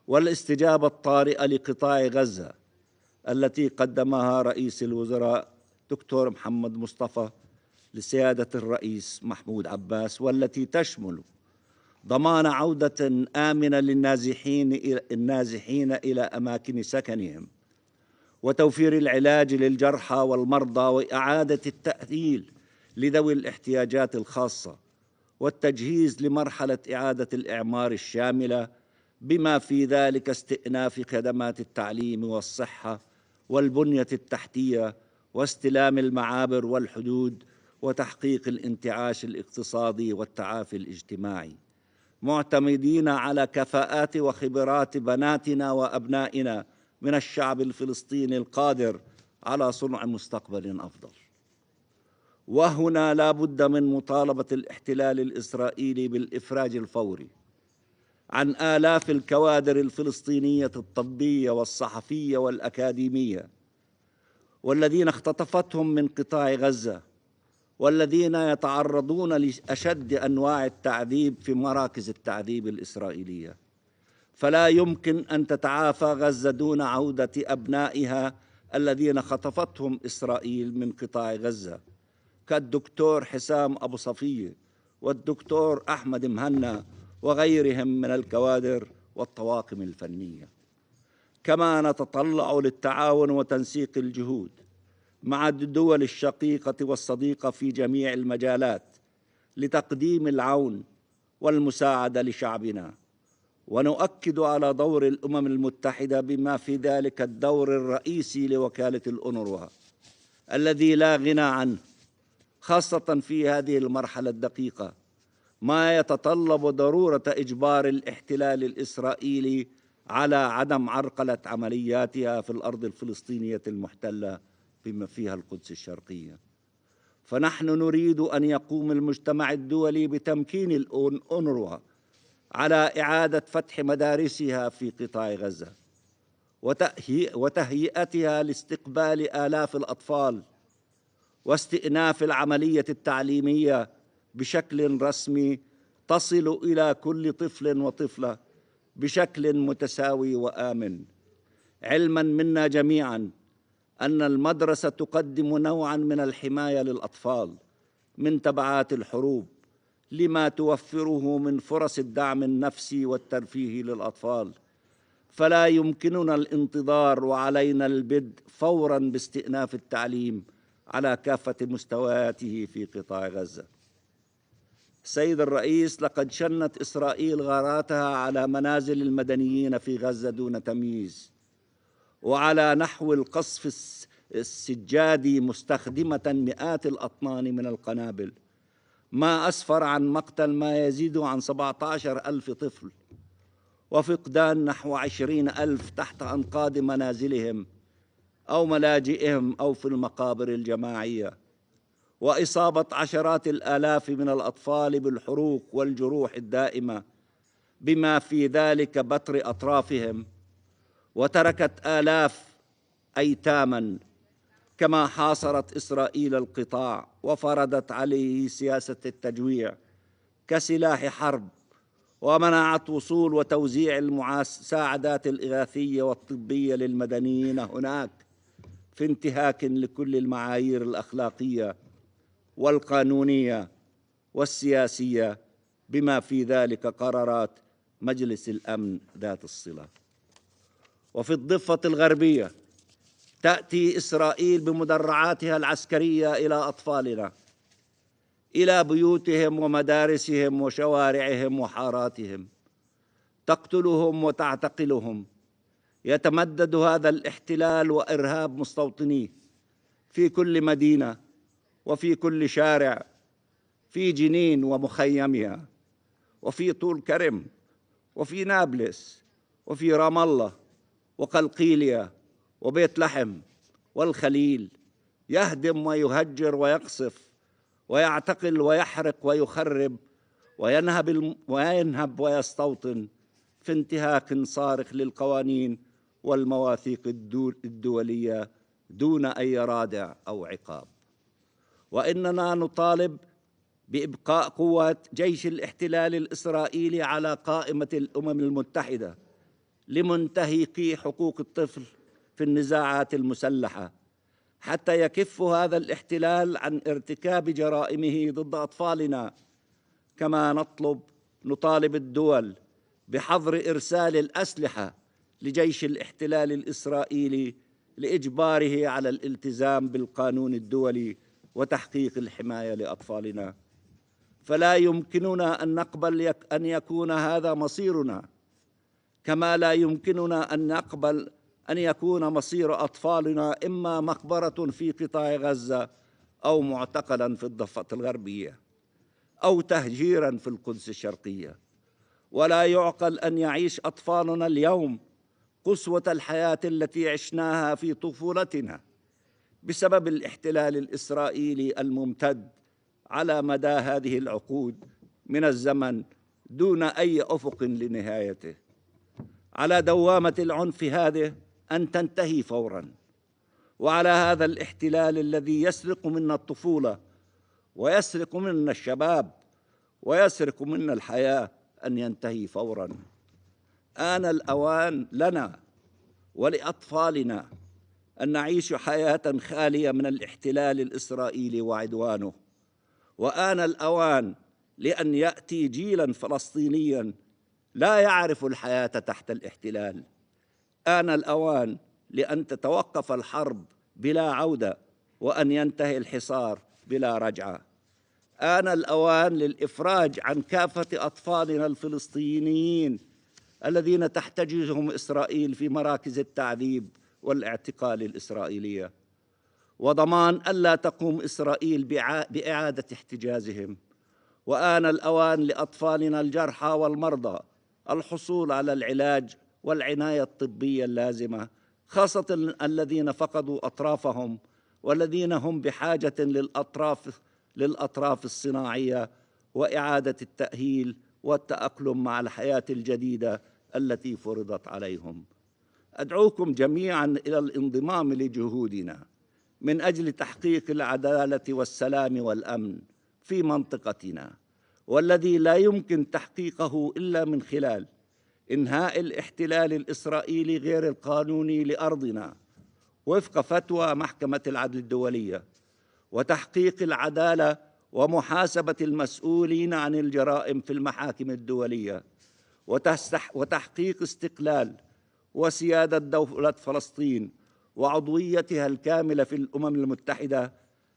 [SPEAKER 18] والاستجابة الطارئة لقطاع غزة التي قدمها رئيس الوزراء دكتور محمد مصطفى لسيادة الرئيس محمود عباس، والتي تشمل ضمان عودة آمنة للنازحين إلى أماكن سكنهم، وتوفير العلاج للجرحى والمرضى، وإعادة التأهيل لذوي الاحتياجات الخاصة، والتجهيز لمرحلة إعادة الإعمار الشاملة بما في ذلك استئناف خدمات التعليم والصحة والبنية التحتية واستلام المعابر والحدود وتحقيق الانتعاش الاقتصادي والتعافي الاجتماعي، معتمدين على كفاءات وخبرات بناتنا وأبنائنا من الشعب الفلسطيني القادر على صنع مستقبل أفضل. وهنا لا بد من مطالبة الاحتلال الإسرائيلي بالإفراج الفوري عن آلاف الكوادر الفلسطينية الطبية والصحفية والأكاديمية، والذين اختطفتهم من قطاع غزة، والذين يتعرضون لأشد أنواع التعذيب في مراكز التعذيب الإسرائيلية. فلا يمكن أن تتعافى غزة دون عودة أبنائها الذين خطفتهم إسرائيل من قطاع غزة، كالدكتور حسام أبو صفية والدكتور أحمد مهنا وغيرهم من الكوادر والطواقم الفنية. كما نتطلع للتعاون وتنسيق الجهود مع الدول الشقيقة والصديقة في جميع المجالات لتقديم العون والمساعدة لشعبنا، ونؤكد على دور الأمم المتحدة بما في ذلك الدور الرئيسي لوكالة الأونروا الذي لا غنى عنه، خاصة في هذه المرحلة الدقيقة، ما يتطلب ضرورة إجبار الاحتلال الإسرائيلي على عدم عرقلة عملياتها في الأرض الفلسطينية المحتلة بما فيها القدس الشرقية. فنحن نريد أن يقوم المجتمع الدولي بتمكين الأونروا على إعادة فتح مدارسها في قطاع غزة وتهيئتها لاستقبال آلاف الأطفال، واستئناف العملية التعليمية بشكل رسمي تصل إلى كل طفل وطفلة بشكل متساوي وآمن، علماً منا جميعاً أن المدرسة تقدم نوعاً من الحماية للأطفال من تبعات الحروب، لما توفره من فرص الدعم النفسي والترفيه للأطفال. فلا يمكننا الانتظار، وعلينا البدء فوراً باستئناف التعليم على كافة مستوياته في قطاع غزة. سيد الرئيس، لقد شنت إسرائيل غاراتها على منازل المدنيين في غزة دون تمييز، وعلى نحو القصف السجادي، مستخدمة مئات الأطنان من القنابل، ما أسفر عن مقتل ما يزيد عن 17,000 طفل، وفقدان نحو 20,000 تحت أنقاض منازلهم أو ملاجئهم أو في المقابر الجماعية، وإصابة عشرات الآلاف من الأطفال بالحروق والجروح الدائمة بما في ذلك بتر أطرافهم، وتركت آلاف أيتاماً. كما حاصرت إسرائيل القطاع وفرضت عليه سياسة التجويع كسلاح حرب، ومنعت وصول وتوزيع المساعدات الإغاثية والطبية للمدنيين هناك، في انتهاك لكل المعايير الأخلاقية والقانونية والسياسية بما في ذلك قرارات مجلس الأمن ذات الصلة. وفي الضفة الغربية تأتي إسرائيل بمدرعاتها العسكرية إلى أطفالنا، إلى بيوتهم ومدارسهم وشوارعهم وحاراتهم، تقتلهم وتعتقلهم. يتمدد هذا الاحتلال وإرهاب مستوطنيه في كل مدينة وفي كل شارع، في جنين ومخيمها، وفي طول كرم، وفي نابلس، وفي رام الله وقلقيلية وبيت لحم والخليل. يهدم ويهجر ويقصف ويعتقل ويحرق ويخرب وينهب ويستوطن في انتهاك صارخ للقوانين والمواثيق الدولية دون أي رادع أو عقاب. وإننا نطالب بإبقاء قوات جيش الاحتلال الإسرائيلي على قائمة الأمم المتحدة لمنتهكي حقوق الطفل في النزاعات المسلحة، حتى يكف هذا الاحتلال عن ارتكاب جرائمه ضد أطفالنا. كما نطالب الدول بحظر إرسال الأسلحة لجيش الاحتلال الإسرائيلي لإجباره على الالتزام بالقانون الدولي وتحقيق الحماية لأطفالنا. فلا يمكننا أن نقبل أن يكون هذا مصيرنا، كما لا يمكننا أن نقبل أن يكون مصير أطفالنا إما مقبرة في قطاع غزة أو معتقلاً في الضفة الغربية أو تهجيراً في القدس الشرقية. ولا يعقل أن يعيش أطفالنا اليوم قسوة الحياة التي عشناها في طفولتنا بسبب الاحتلال الإسرائيلي الممتد على مدى هذه العقود من الزمن دون أي أفق لنهايته. على دوامة العنف هذه أن تنتهي فوراً، وعلى هذا الاحتلال الذي يسرق منا الطفولة ويسرق منا الشباب ويسرق منا الحياة أن ينتهي فوراً. آن الأوان لنا ولأطفالنا أن نعيش حياة خالية من الاحتلال الإسرائيلي وعدوانه، وآن الأوان لأن يأتي جيلاً فلسطينياً لا يعرف الحياة تحت الاحتلال. آن الأوان لأن تتوقف الحرب بلا عودة وأن ينتهي الحصار بلا رجعة. آن الأوان للإفراج عن كافة أطفالنا الفلسطينيين الذين تحتجزهم إسرائيل في مراكز التعذيب والاعتقال الإسرائيلية، وضمان ألا تقوم إسرائيل بإعادة احتجازهم. وآن الأوان لأطفالنا الجرحى والمرضى الحصول على العلاج والعناية الطبية اللازمة، خاصة الذين فقدوا أطرافهم والذين هم بحاجة للأطراف الصناعية وإعادة التأهيل والتأقلم مع الحياة الجديدة التي فرضت عليهم. أدعوكم جميعاً إلى الانضمام لجهودنا من أجل تحقيق العدالة والسلام والأمن في منطقتنا، والذي لا يمكن تحقيقه إلا من خلال إنهاء الاحتلال الإسرائيلي غير القانوني لأرضنا وفق فتوى محكمة العدل الدولية، وتحقيق العدالة ومحاسبة المسؤولين عن الجرائم في المحاكم الدولية، وتحقيق استقلال وسيادة دولة فلسطين وعضويتها الكاملة في الأمم المتحدة،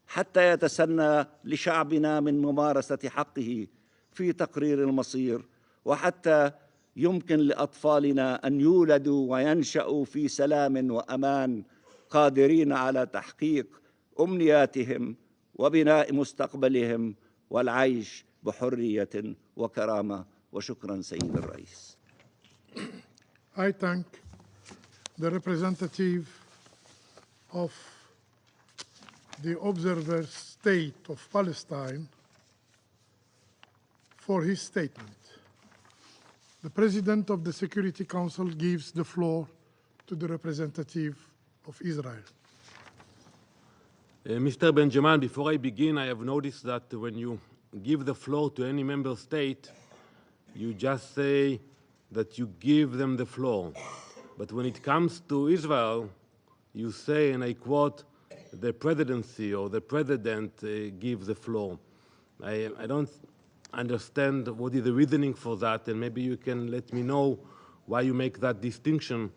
[SPEAKER 18] حتى يتسنى لشعبنا من ممارسة حقه في تقرير المصير، وحتى يمكن لأطفالنا أن يولدوا وينشأوا في سلام وأمان، قادرين على تحقيق أمنياتهم وبناء مستقبلهم والعيش بحرية وكرامة. وشكرا سيد الرئيس.
[SPEAKER 1] I thank the representative of the observer state of Palestine for his statement. The President of the Security Council gives the floor to the representative of Israel.
[SPEAKER 19] Mr. Benjamin, before I begin, I have noticed that when you give the floor to any member state, you just say that you give them the floor. But when it comes to Israel, you say, and I quote, the presidency or the president gives the floor. I don't understand what is the reasoning for that, and maybe you can let me know why you make that distinction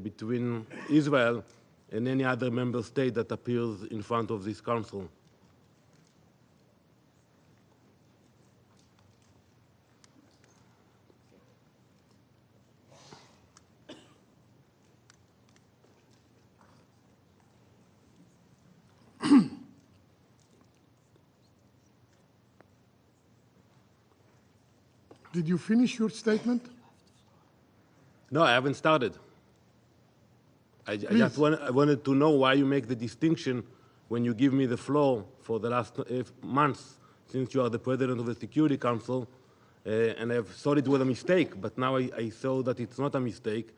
[SPEAKER 19] between Israel and any other member state that appears in front of this council.
[SPEAKER 1] Did you finish your statement?
[SPEAKER 19] No, I haven't started. I just wanted to know why you make the distinction when you give me the floor for the last months, since you are the president of the Security Council, and I thought it was a mistake, but now I saw that it's not a mistake,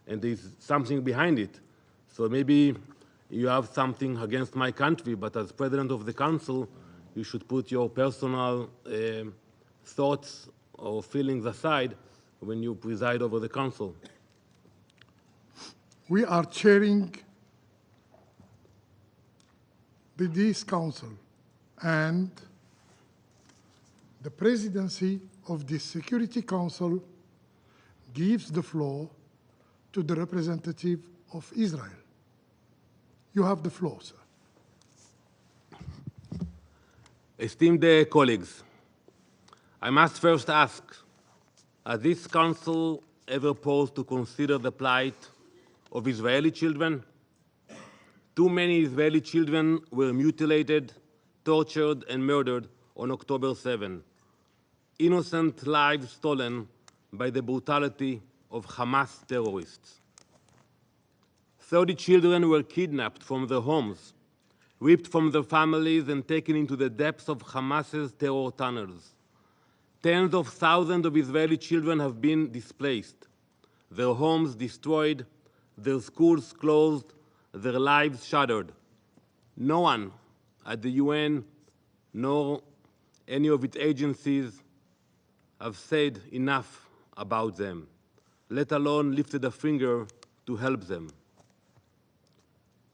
[SPEAKER 19] and there's something behind it. So maybe you have something against my country, but as president of the council, you should put your personal thoughts or feelings aside when you preside over the council.
[SPEAKER 1] We are chairing this council, and the presidency of the Security Council gives the floor to the representative of Israel. You have the floor, sir.
[SPEAKER 19] Esteemed colleagues, I must first ask, has this council ever paused to consider the plight of Israeli children? Too many Israeli children were mutilated, tortured, and murdered on October 7. Innocent lives stolen by the brutality of Hamas terrorists. 30 children were kidnapped from their homes, ripped from their families, and taken into the depths of Hamas's terror tunnels. Tens of thousands of Israeli children have been displaced, their homes destroyed, their schools closed, their lives shattered. No one at the UN nor any of its agencies have said enough about them, let alone lifted a finger to help them.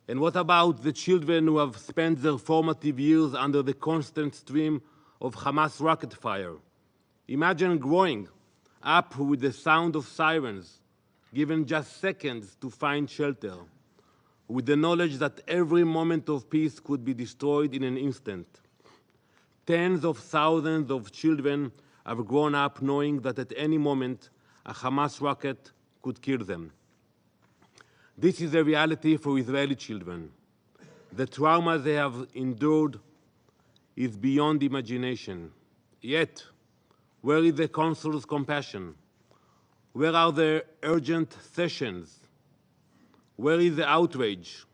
[SPEAKER 19] And what about the children who have spent their formative years under the constant stream of Hamas rocket fire? Imagine growing up with the sound of sirens, given just seconds to find shelter, with the knowledge that every moment of peace could be destroyed in an instant. Tens of thousands of children have grown up knowing that at any moment a Hamas rocket could kill them. This is a reality for Israeli children. The trauma they have endured is beyond imagination. Yet, where is the Council's compassion? Where are the urgent sessions? Where is the outrage?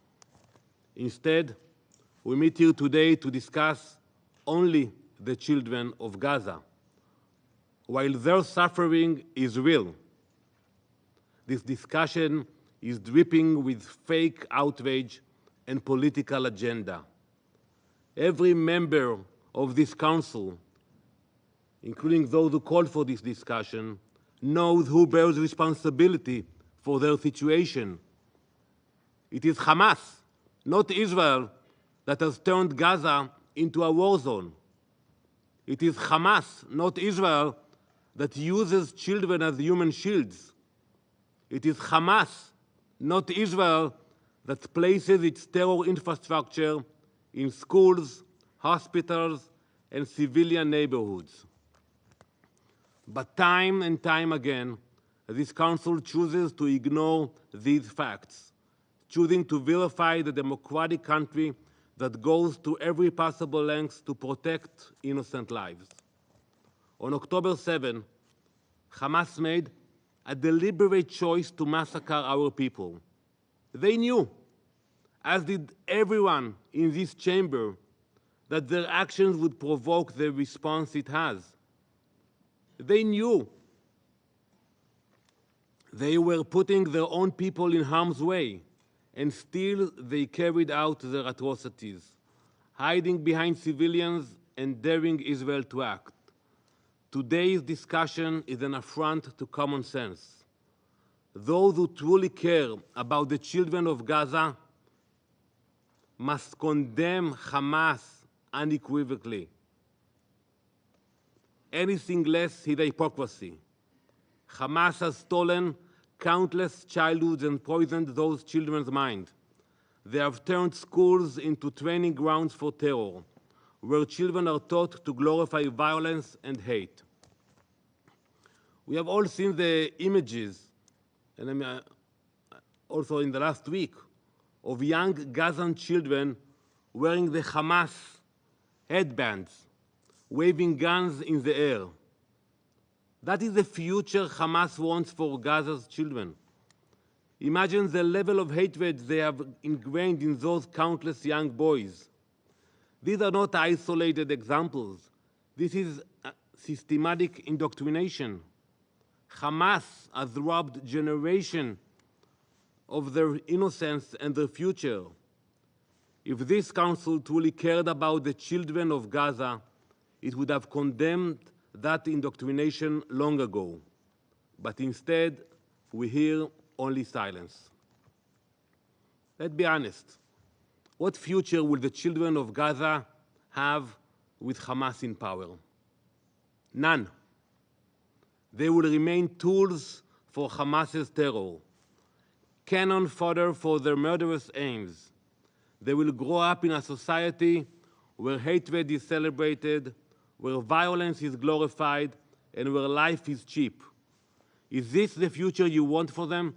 [SPEAKER 19] Instead, we meet here today to discuss only the children of Gaza. While their suffering is real, this discussion is dripping with fake outrage and political agenda. Every member of this council, including those who called for this discussion, knows who bears responsibility for their situation. It is Hamas, not Israel, that has turned Gaza into a war zone. It is Hamas, not Israel, that uses children as human shields. It is Hamas, not Israel, that places its terror infrastructure in schools, hospitals, and civilian neighborhoods. But time and time again, this council chooses to ignore these facts, choosing to vilify the democratic country that goes to every possible length to protect innocent lives. On October 7, Hamas made a deliberate choice to massacre our people. They knew, as did everyone in this chamber, that their actions would provoke the response it has. They knew they were putting their own people in harm's way, and still they carried out their atrocities, hiding behind civilians and daring Israel to act. Today's discussion is an affront to common sense. Those who truly care about the children of Gaza must condemn Hamas unequivocally. Anything less is hypocrisy. Hamas has stolen countless childhoods and poisoned those children's minds. They have turned schools into training grounds for terror, where children are taught to glorify violence and hate. We have all seen the images, and also in the last week, of young Gazan children wearing the Hamas headbands, waving guns in the air. That is the future Hamas wants for Gaza's children. Imagine the level of hatred they have ingrained in those countless young boys. These are not isolated examples. This is systematic indoctrination. Hamas has robbed generations of their innocence and their future. If this council truly cared about the children of Gaza, it would have condemned that indoctrination long ago. But instead, we hear only silence. Let's be honest. What future will the children of Gaza have with Hamas in power? None. They will remain tools for Hamas's terror, cannon fodder for their murderous aims. They will grow up in a society where hatred is celebrated, where violence is glorified, and where life is cheap. Is this the future you want for them?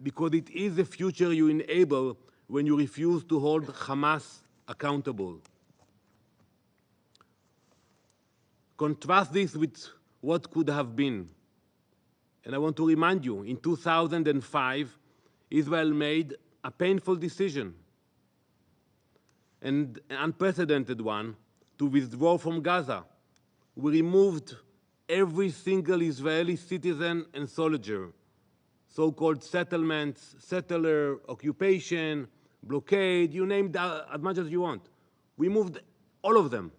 [SPEAKER 19] Because it is the future you enable when you refuse to hold Hamas accountable. Contrast this with what could have been. And I want to remind you, in 2005, Israel made a painful decision, and an unprecedented one, to withdraw from Gaza. We removed every single Israeli citizen and soldier, so-called settlements, settler, occupation, blockade, you name it as much as you want. We moved all of them,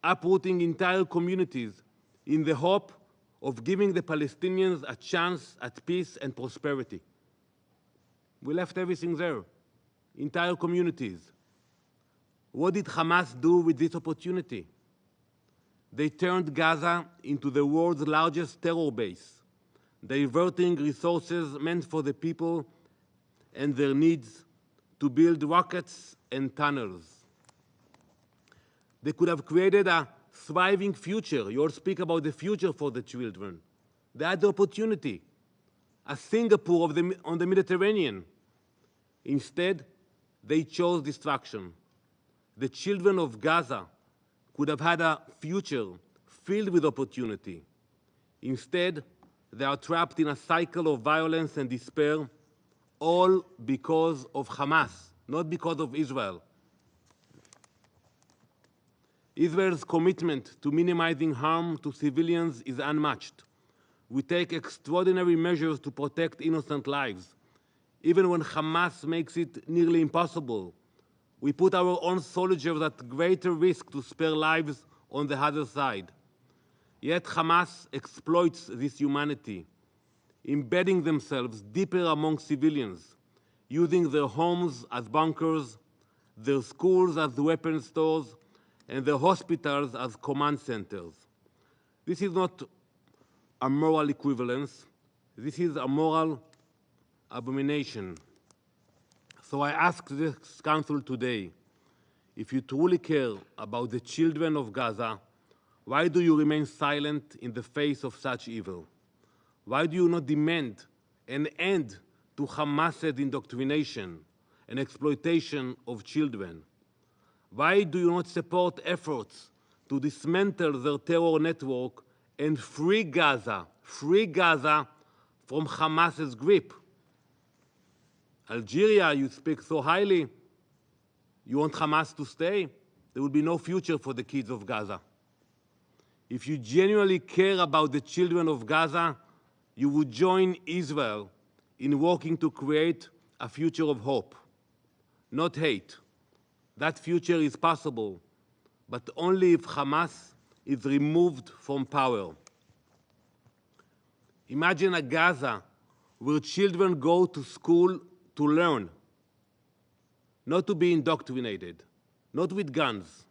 [SPEAKER 19] uprooting entire communities in the hope of giving the Palestinians a chance at peace and prosperity. We left everything there, entire communities. What did Hamas do with this opportunity? They turned Gaza into the world's largest terror base, diverting resources meant for the people and their needs to build rockets and tunnels. They could have created a thriving future. You all speak about the future for the children. They had the opportunity, a Singapore on the Mediterranean. Instead, they chose destruction. The children of Gaza could have had a future filled with opportunity. Instead, they are trapped in a cycle of violence and despair, all because of Hamas, not because of Israel. Israel's commitment to minimizing harm to civilians is unmatched. We take extraordinary measures to protect innocent lives. Even when Hamas makes it nearly impossible, we put our own soldiers at greater risk to spare lives on the other side. Yet Hamas exploits this humanity, embedding themselves deeper among civilians, using their homes as bunkers, their schools as weapon stores, and their hospitals as command centers. This is not a moral equivalence. This is a moral abomination. So I ask this council today, if you truly care about the children of Gaza, why do you remain silent in the face of such evil? Why do you not demand an end to Hamas's indoctrination and exploitation of children? Why do you not support efforts to dismantle their terror network and free Gaza from Hamas's grip? Algeria, you speak so highly. You want Hamas to stay? There will be no future for the kids of Gaza. If you genuinely care about the children of Gaza, you would join Israel in working to create a future of hope, not hate. That future is possible, but only if Hamas is removed from power. Imagine a Gaza where children go to school to learn, not to be indoctrinated, not with guns.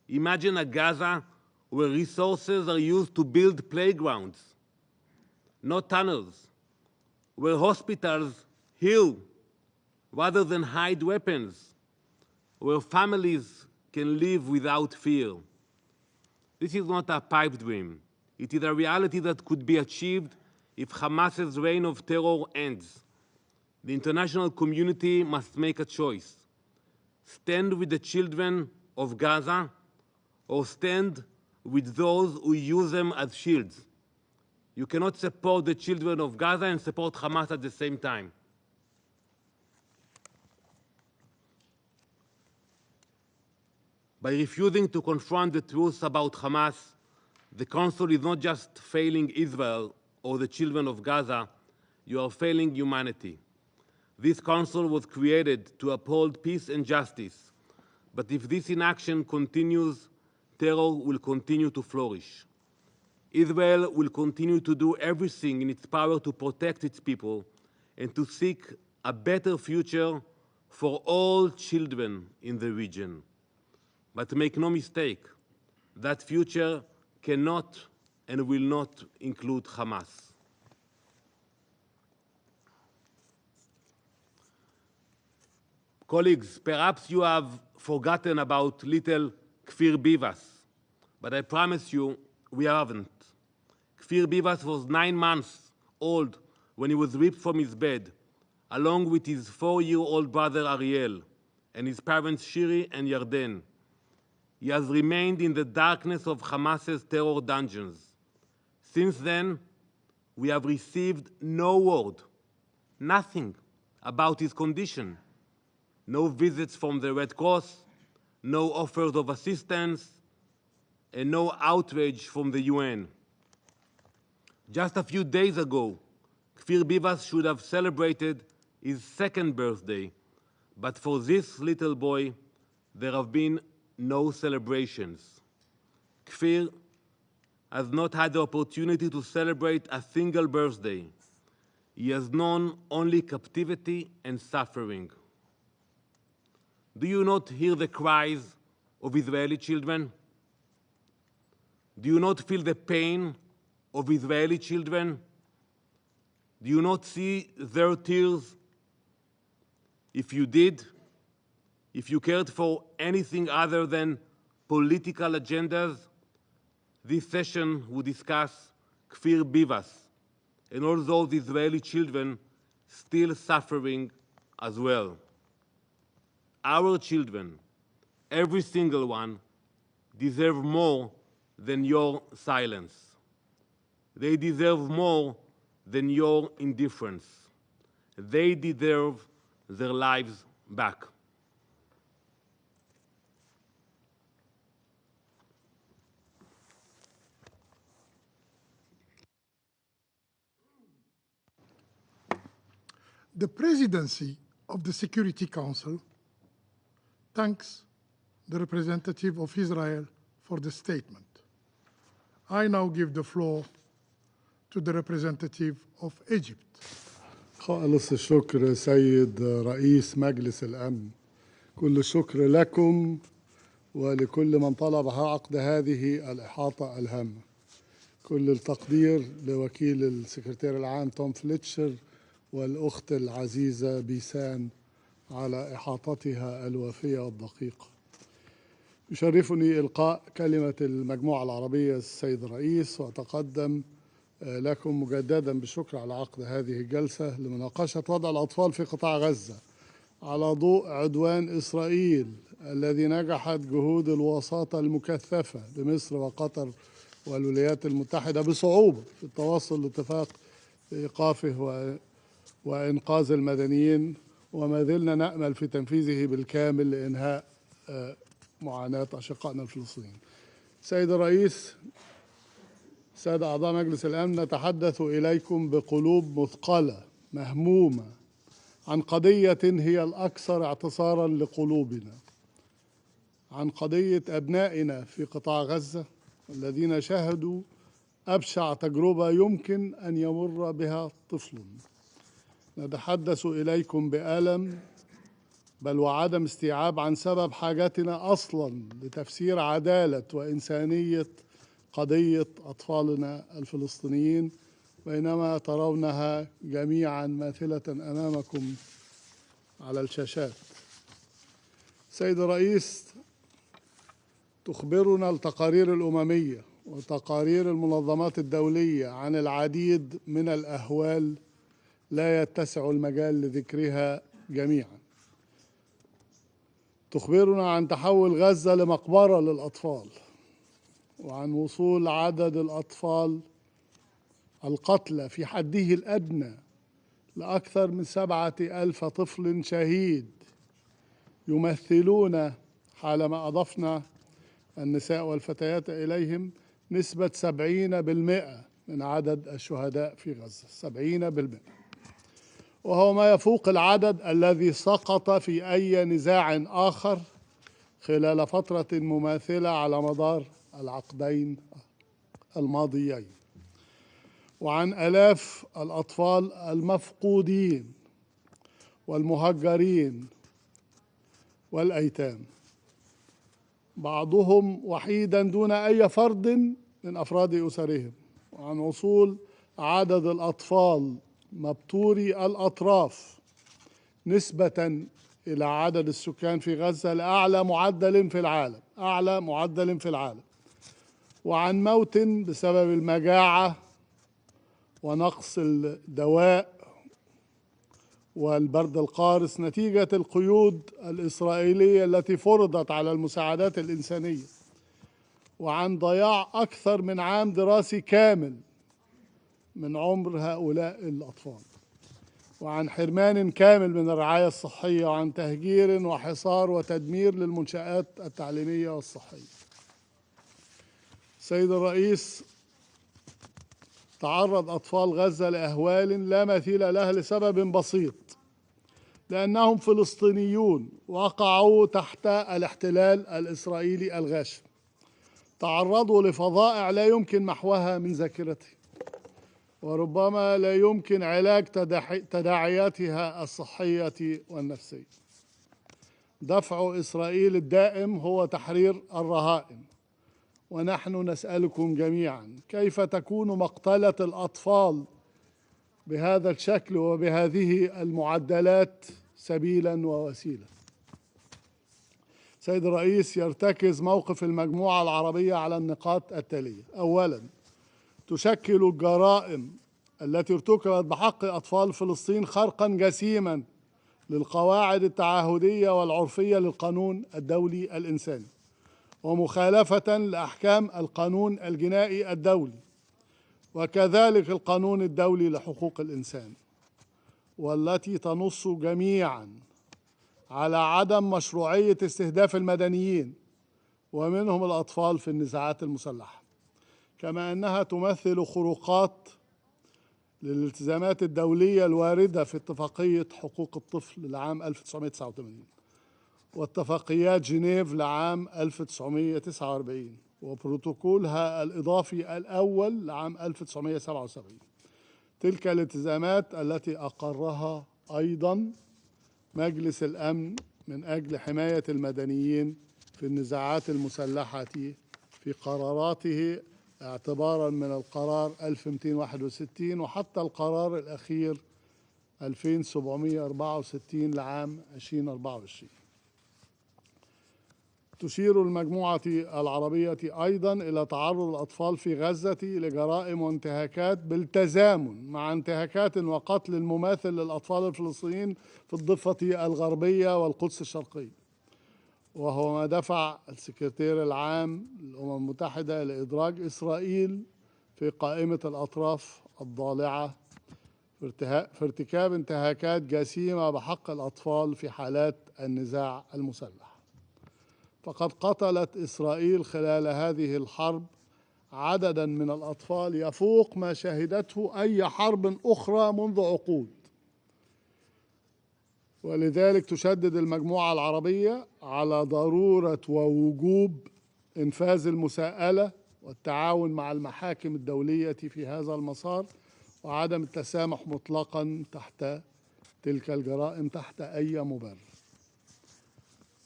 [SPEAKER 19] Imagine a Gaza where resources are used to build playgrounds, not tunnels, where hospitals heal rather than hide weapons, where families can live without fear. This is not a pipe dream. It is a reality that could be achieved if Hamas's reign of terror ends. The international community must make a choice. Stand with the children of Gaza or stand with those who use them as shields. You cannot support the children of Gaza and support Hamas at the same time. By refusing to confront the truth about Hamas, the Council is not just failing Israel or the children of Gaza, you are failing humanity. This Council was created to uphold peace and justice, but if this inaction continues, terror will continue to flourish. Israel will continue to do everything in its power to protect its people and to seek a better future for all children in the region. But make no mistake, that future cannot and will not include Hamas. Colleagues, perhaps you have forgotten about little Kfir Bivas, but I promise you we haven't. Kfir Bivas was 9 months old when he was ripped from his bed, along with his 4-year-old brother Ariel and his parents Shiri and Yarden. He has remained in the darkness of Hamas's terror dungeons. Since then, we have received no word, nothing about his condition. No visits from the Red Cross, no offers of assistance, and no outrage from the UN. Just a few days ago, Kfir Bivas should have celebrated his 2nd birthday, but for this little boy, there have been no celebrations. Kfir has not had the opportunity to celebrate a single birthday. He has known only captivity and suffering. Do you not hear the cries of Israeli children? Do you not feel the pain of Israeli children? Do you not see their tears? If you did, if you cared for anything other than political agendas, this session would discuss Kfir Bivas and all those Israeli children still suffering as well. Our children, every single one, deserve more than your silence. They deserve more than your indifference. They deserve their lives back.
[SPEAKER 1] The presidency of the Security Council thanks the representative of Israel for the statement. I now give the floor to the representative of Egypt.
[SPEAKER 20] خالص الشكر سيد رئيس مجلس الأمن. كل الشكر لكم ولكل من طلب عقد هذه الإحاطة الهامة. كل التقدير لوكيل السكرتير العام توم فليتشر والأخت العزيزة بيسان على إحاطتها الوافية والدقيقة. يشرفني إلقاء كلمة المجموعة العربية السيد الرئيس، وأتقدم لكم مجددا بالشكر على عقد هذه الجلسة لمناقشة وضع الأطفال في قطاع غزة على ضوء عدوان إسرائيل الذي نجحت جهود الوساطة المكثفة لمصر وقطر والولايات المتحدة بصعوبة في التوصل لاتفاق إيقافه وإنقاذ المدنيين، وما زلنا نأمل في تنفيذه بالكامل لإنهاء معاناة أشقائنا الفلسطينيين. سيد الرئيس، سادة أعضاء مجلس الأمن، نتحدث إليكم بقلوب مثقلة مهمومة عن قضية هي الأكثر اعتصارا لقلوبنا، عن قضية أبنائنا في قطاع غزة الذين شهدوا أبشع تجربة يمكن أن يمر بها طفل. نتحدث إليكم بألم بل وعدم استيعاب عن سبب حاجتنا أصلا لتفسير عدالة وإنسانية قضية أطفالنا الفلسطينيين، بينما ترونها جميعا ماثلة أمامكم على الشاشات. سيد الرئيس، تخبرنا التقارير الأممية وتقارير المنظمات الدولية عن العديد من الأهوال لا يتسع المجال لذكرها جميعا. تخبرنا عن تحول غزة لمقبرة للأطفال، وعن وصول عدد الأطفال القتلى في حده الأدنى لأكثر من 7,000 طفل شهيد يمثلون، حالما أضفنا النساء والفتيات إليهم، نسبة 70% من عدد الشهداء في غزة، 70%، وهو ما يفوق العدد الذي سقط في أي نزاع آخر خلال فترة مماثلة على مدار العقدين الماضيين. وعن آلاف الأطفال المفقودين والمهجرين والأيتام، بعضهم وحيدا دون أي فرد من أفراد أسرهم، وعن وصول عدد الأطفال مبتوري الأطراف نسبة إلى عدد السكان في غزة لأعلى معدل في العالم، أعلى معدل في العالم، وعن موت بسبب المجاعة ونقص الدواء والبرد القارس نتيجة القيود الإسرائيلية التي فرضت على المساعدات الإنسانية، وعن ضياع أكثر من عام دراسي كامل من عمر هؤلاء الأطفال، وعن حرمان كامل من الرعاية الصحية، وعن تهجير وحصار وتدمير للمنشآت التعليمية والصحية. سيد الرئيس، تعرض أطفال غزة لأهوال لا مثيل لها لسبب بسيط، لأنهم فلسطينيون وقعوا تحت الاحتلال الإسرائيلي الغاشم، تعرضوا لفظائع لا يمكن محوها من ذاكرته، وربما لا يمكن علاج تداعياتها الصحية والنفسية. دفع إسرائيل الدائم هو تحرير الرهائن، ونحن نسألكم جميعا كيف تكون مقتلة الأطفال بهذا الشكل وبهذه المعدلات سبيلا ووسيلة. سيد الرئيس، يرتكز موقف المجموعة العربية على النقاط التالية: أولا، تشكل الجرائم التي ارتكبت بحق أطفال فلسطين خرقا جسيما للقواعد التعهدية والعرفية للقانون الدولي الإنساني، ومخالفة لأحكام القانون الجنائي الدولي، وكذلك القانون الدولي لحقوق الإنسان، والتي تنص جميعا على عدم مشروعية استهداف المدنيين ومنهم الأطفال في النزاعات المسلحة، كما أنها تمثل خروقات للالتزامات الدولية الواردة في اتفاقية حقوق الطفل لعام 1989 واتفاقيات جنيف لعام 1949 وبروتوكولها الإضافي الأول لعام 1977. تلك الالتزامات التي أقرها أيضا مجلس الأمن من أجل حماية المدنيين في النزاعات المسلحة في قراراته اعتبارا من القرار 1261 وحتى القرار الأخير 2764 لعام 2024. تشير المجموعة العربية أيضا إلى تعرض الأطفال في غزة لجرائم وانتهاكات بالتزامن مع انتهاكات وقتل المماثل للأطفال الفلسطينيين في الضفة الغربية والقدس الشرقية، وهو ما دفع السكرتير العام للأمم المتحدة لإدراج إسرائيل في قائمة الأطراف الضالعة في ارتكاب انتهاكات جسيمة بحق الأطفال في حالات النزاع المسلح. فقد قتلت إسرائيل خلال هذه الحرب عددا من الأطفال يفوق ما شهدته أي حرب أخرى منذ عقود، ولذلك تشدد المجموعة العربية على ضرورة ووجوب إنفاذ المساءلة والتعاون مع المحاكم الدولية في هذا المسار، وعدم التسامح مطلقا تحت تلك الجرائم تحت أي مبرر.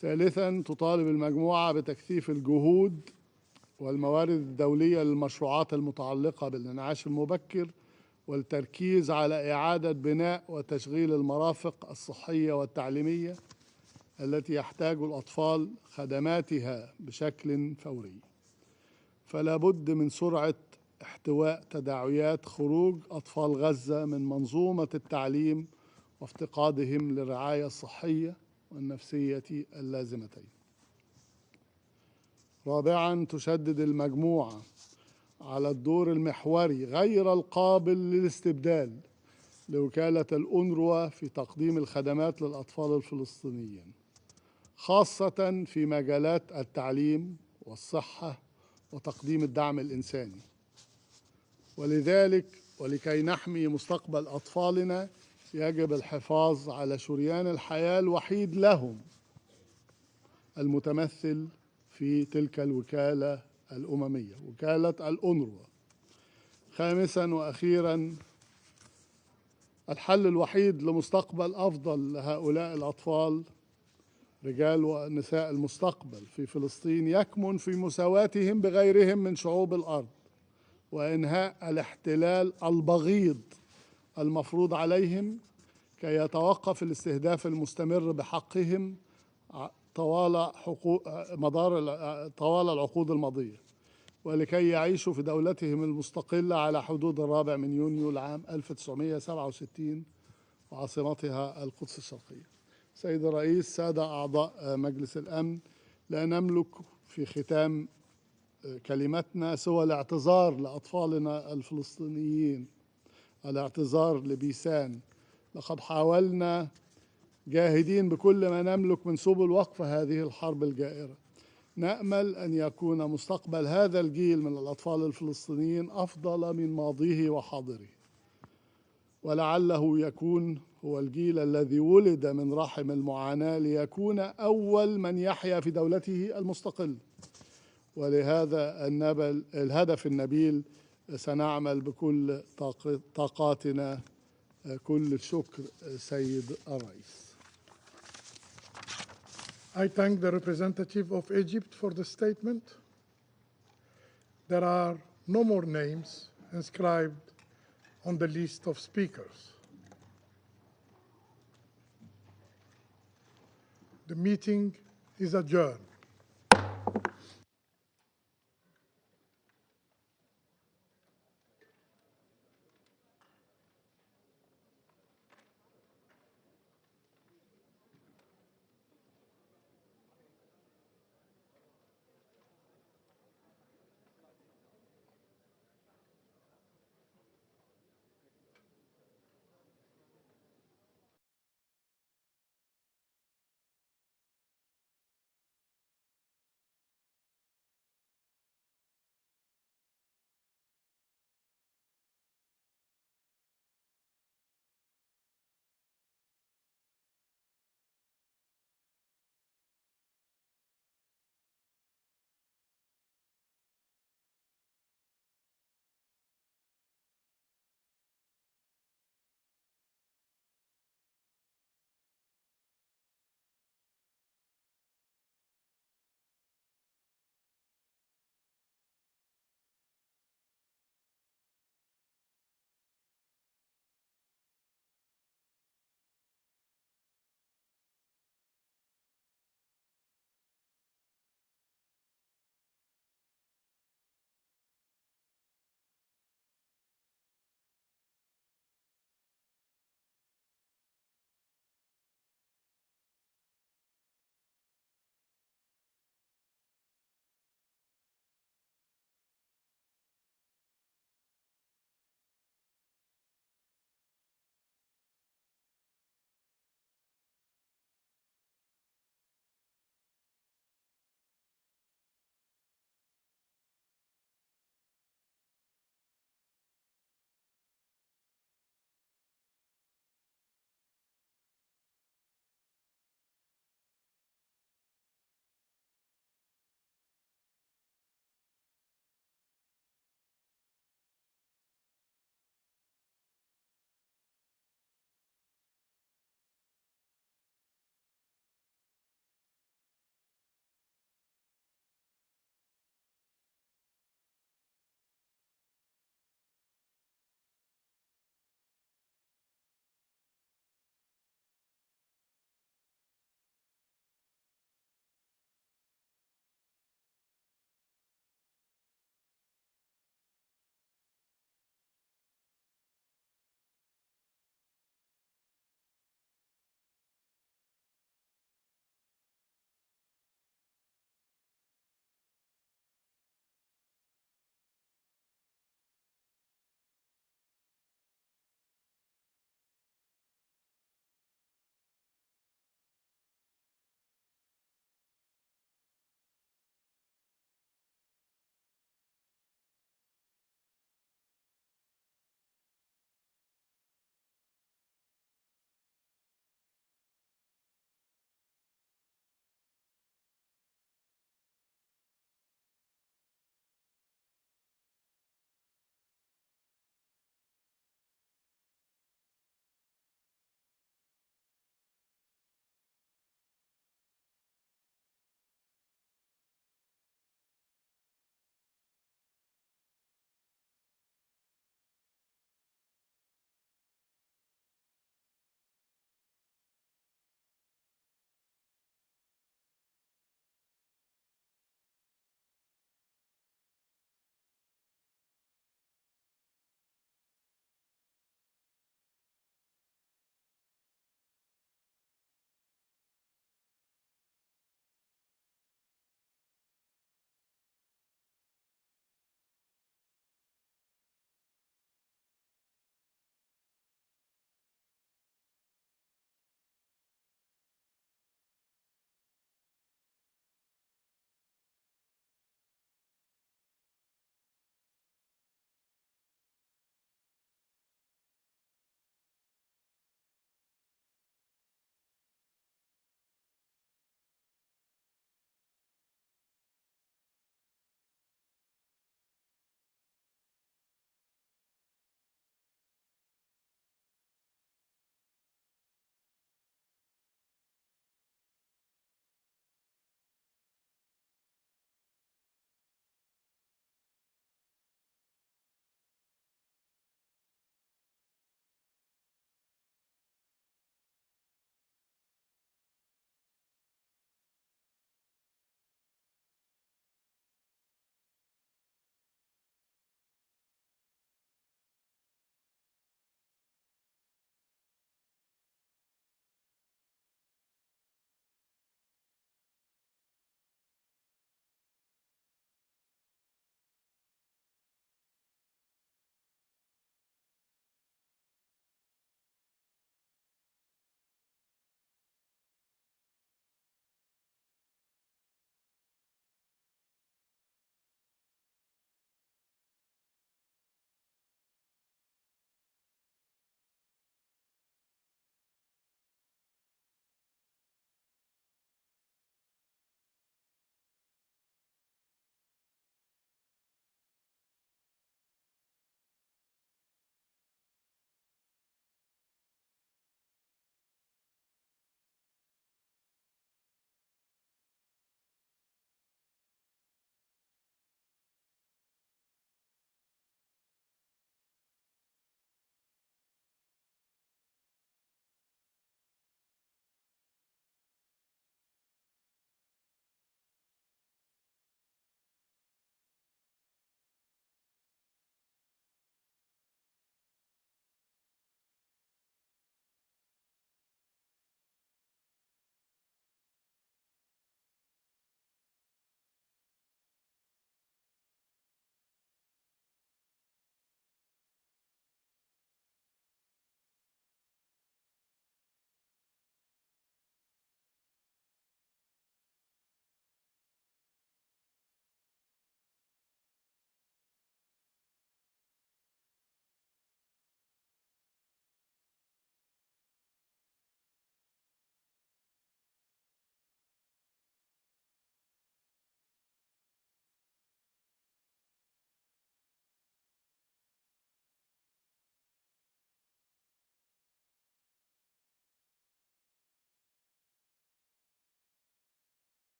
[SPEAKER 20] ثالثا، تطالب المجموعة بتكثيف الجهود والموارد الدولية للمشروعات المتعلقة بالإنعاش المبكر والتركيز على إعادة بناء وتشغيل المرافق الصحية والتعليمية التي يحتاج الأطفال خدماتها بشكل فوري. فلا بد من سرعة احتواء تداعيات خروج أطفال غزة من منظومة التعليم وافتقادهم للرعاية الصحية والنفسية اللازمتين. رابعاً، تشدد المجموعة على الدور المحوري غير القابل للاستبدال لوكالة الأونروا في تقديم الخدمات للأطفال الفلسطينيين، خاصة في مجالات التعليم والصحة وتقديم الدعم الإنساني. ولذلك ولكي نحمي مستقبل أطفالنا يجب الحفاظ على شريان الحياة الوحيد لهم المتمثل في تلك الوكالة الأممية، وكالة الأونروا. خامساً وأخيراً، الحل الوحيد لمستقبل أفضل لهؤلاء الأطفال رجال ونساء المستقبل في فلسطين يكمن في مساواتهم بغيرهم من شعوب الأرض، وإنهاء الاحتلال البغيض المفروض عليهم كي يتوقف الاستهداف المستمر بحقهم طوال العقود الماضية، ولكي يعيشوا في دولتهم المستقلة على حدود 4 يونيو العام 1967 وعاصمتها القدس الشرقية. سيد الرئيس، سادة أعضاء مجلس الأمن، لا نملك في ختام كلمتنا سوى الاعتذار لأطفالنا الفلسطينيين، الاعتذار لبيسان. لقد حاولنا جاهدين بكل ما نملك من سبل وقف هذه الحرب الجائرة. نأمل أن يكون مستقبل هذا الجيل من الأطفال الفلسطينيين أفضل من ماضيه وحاضره، ولعله يكون هو الجيل الذي ولد من رحم المعاناة ليكون أول من يحيا في دولته المستقل. ولهذا الهدف النبيل سنعمل بكل طاقاتنا. كل الشكر سيد الرئيس.
[SPEAKER 1] I thank the representative of Egypt for the statement. There are no more names inscribed on the list of speakers. The meeting is adjourned.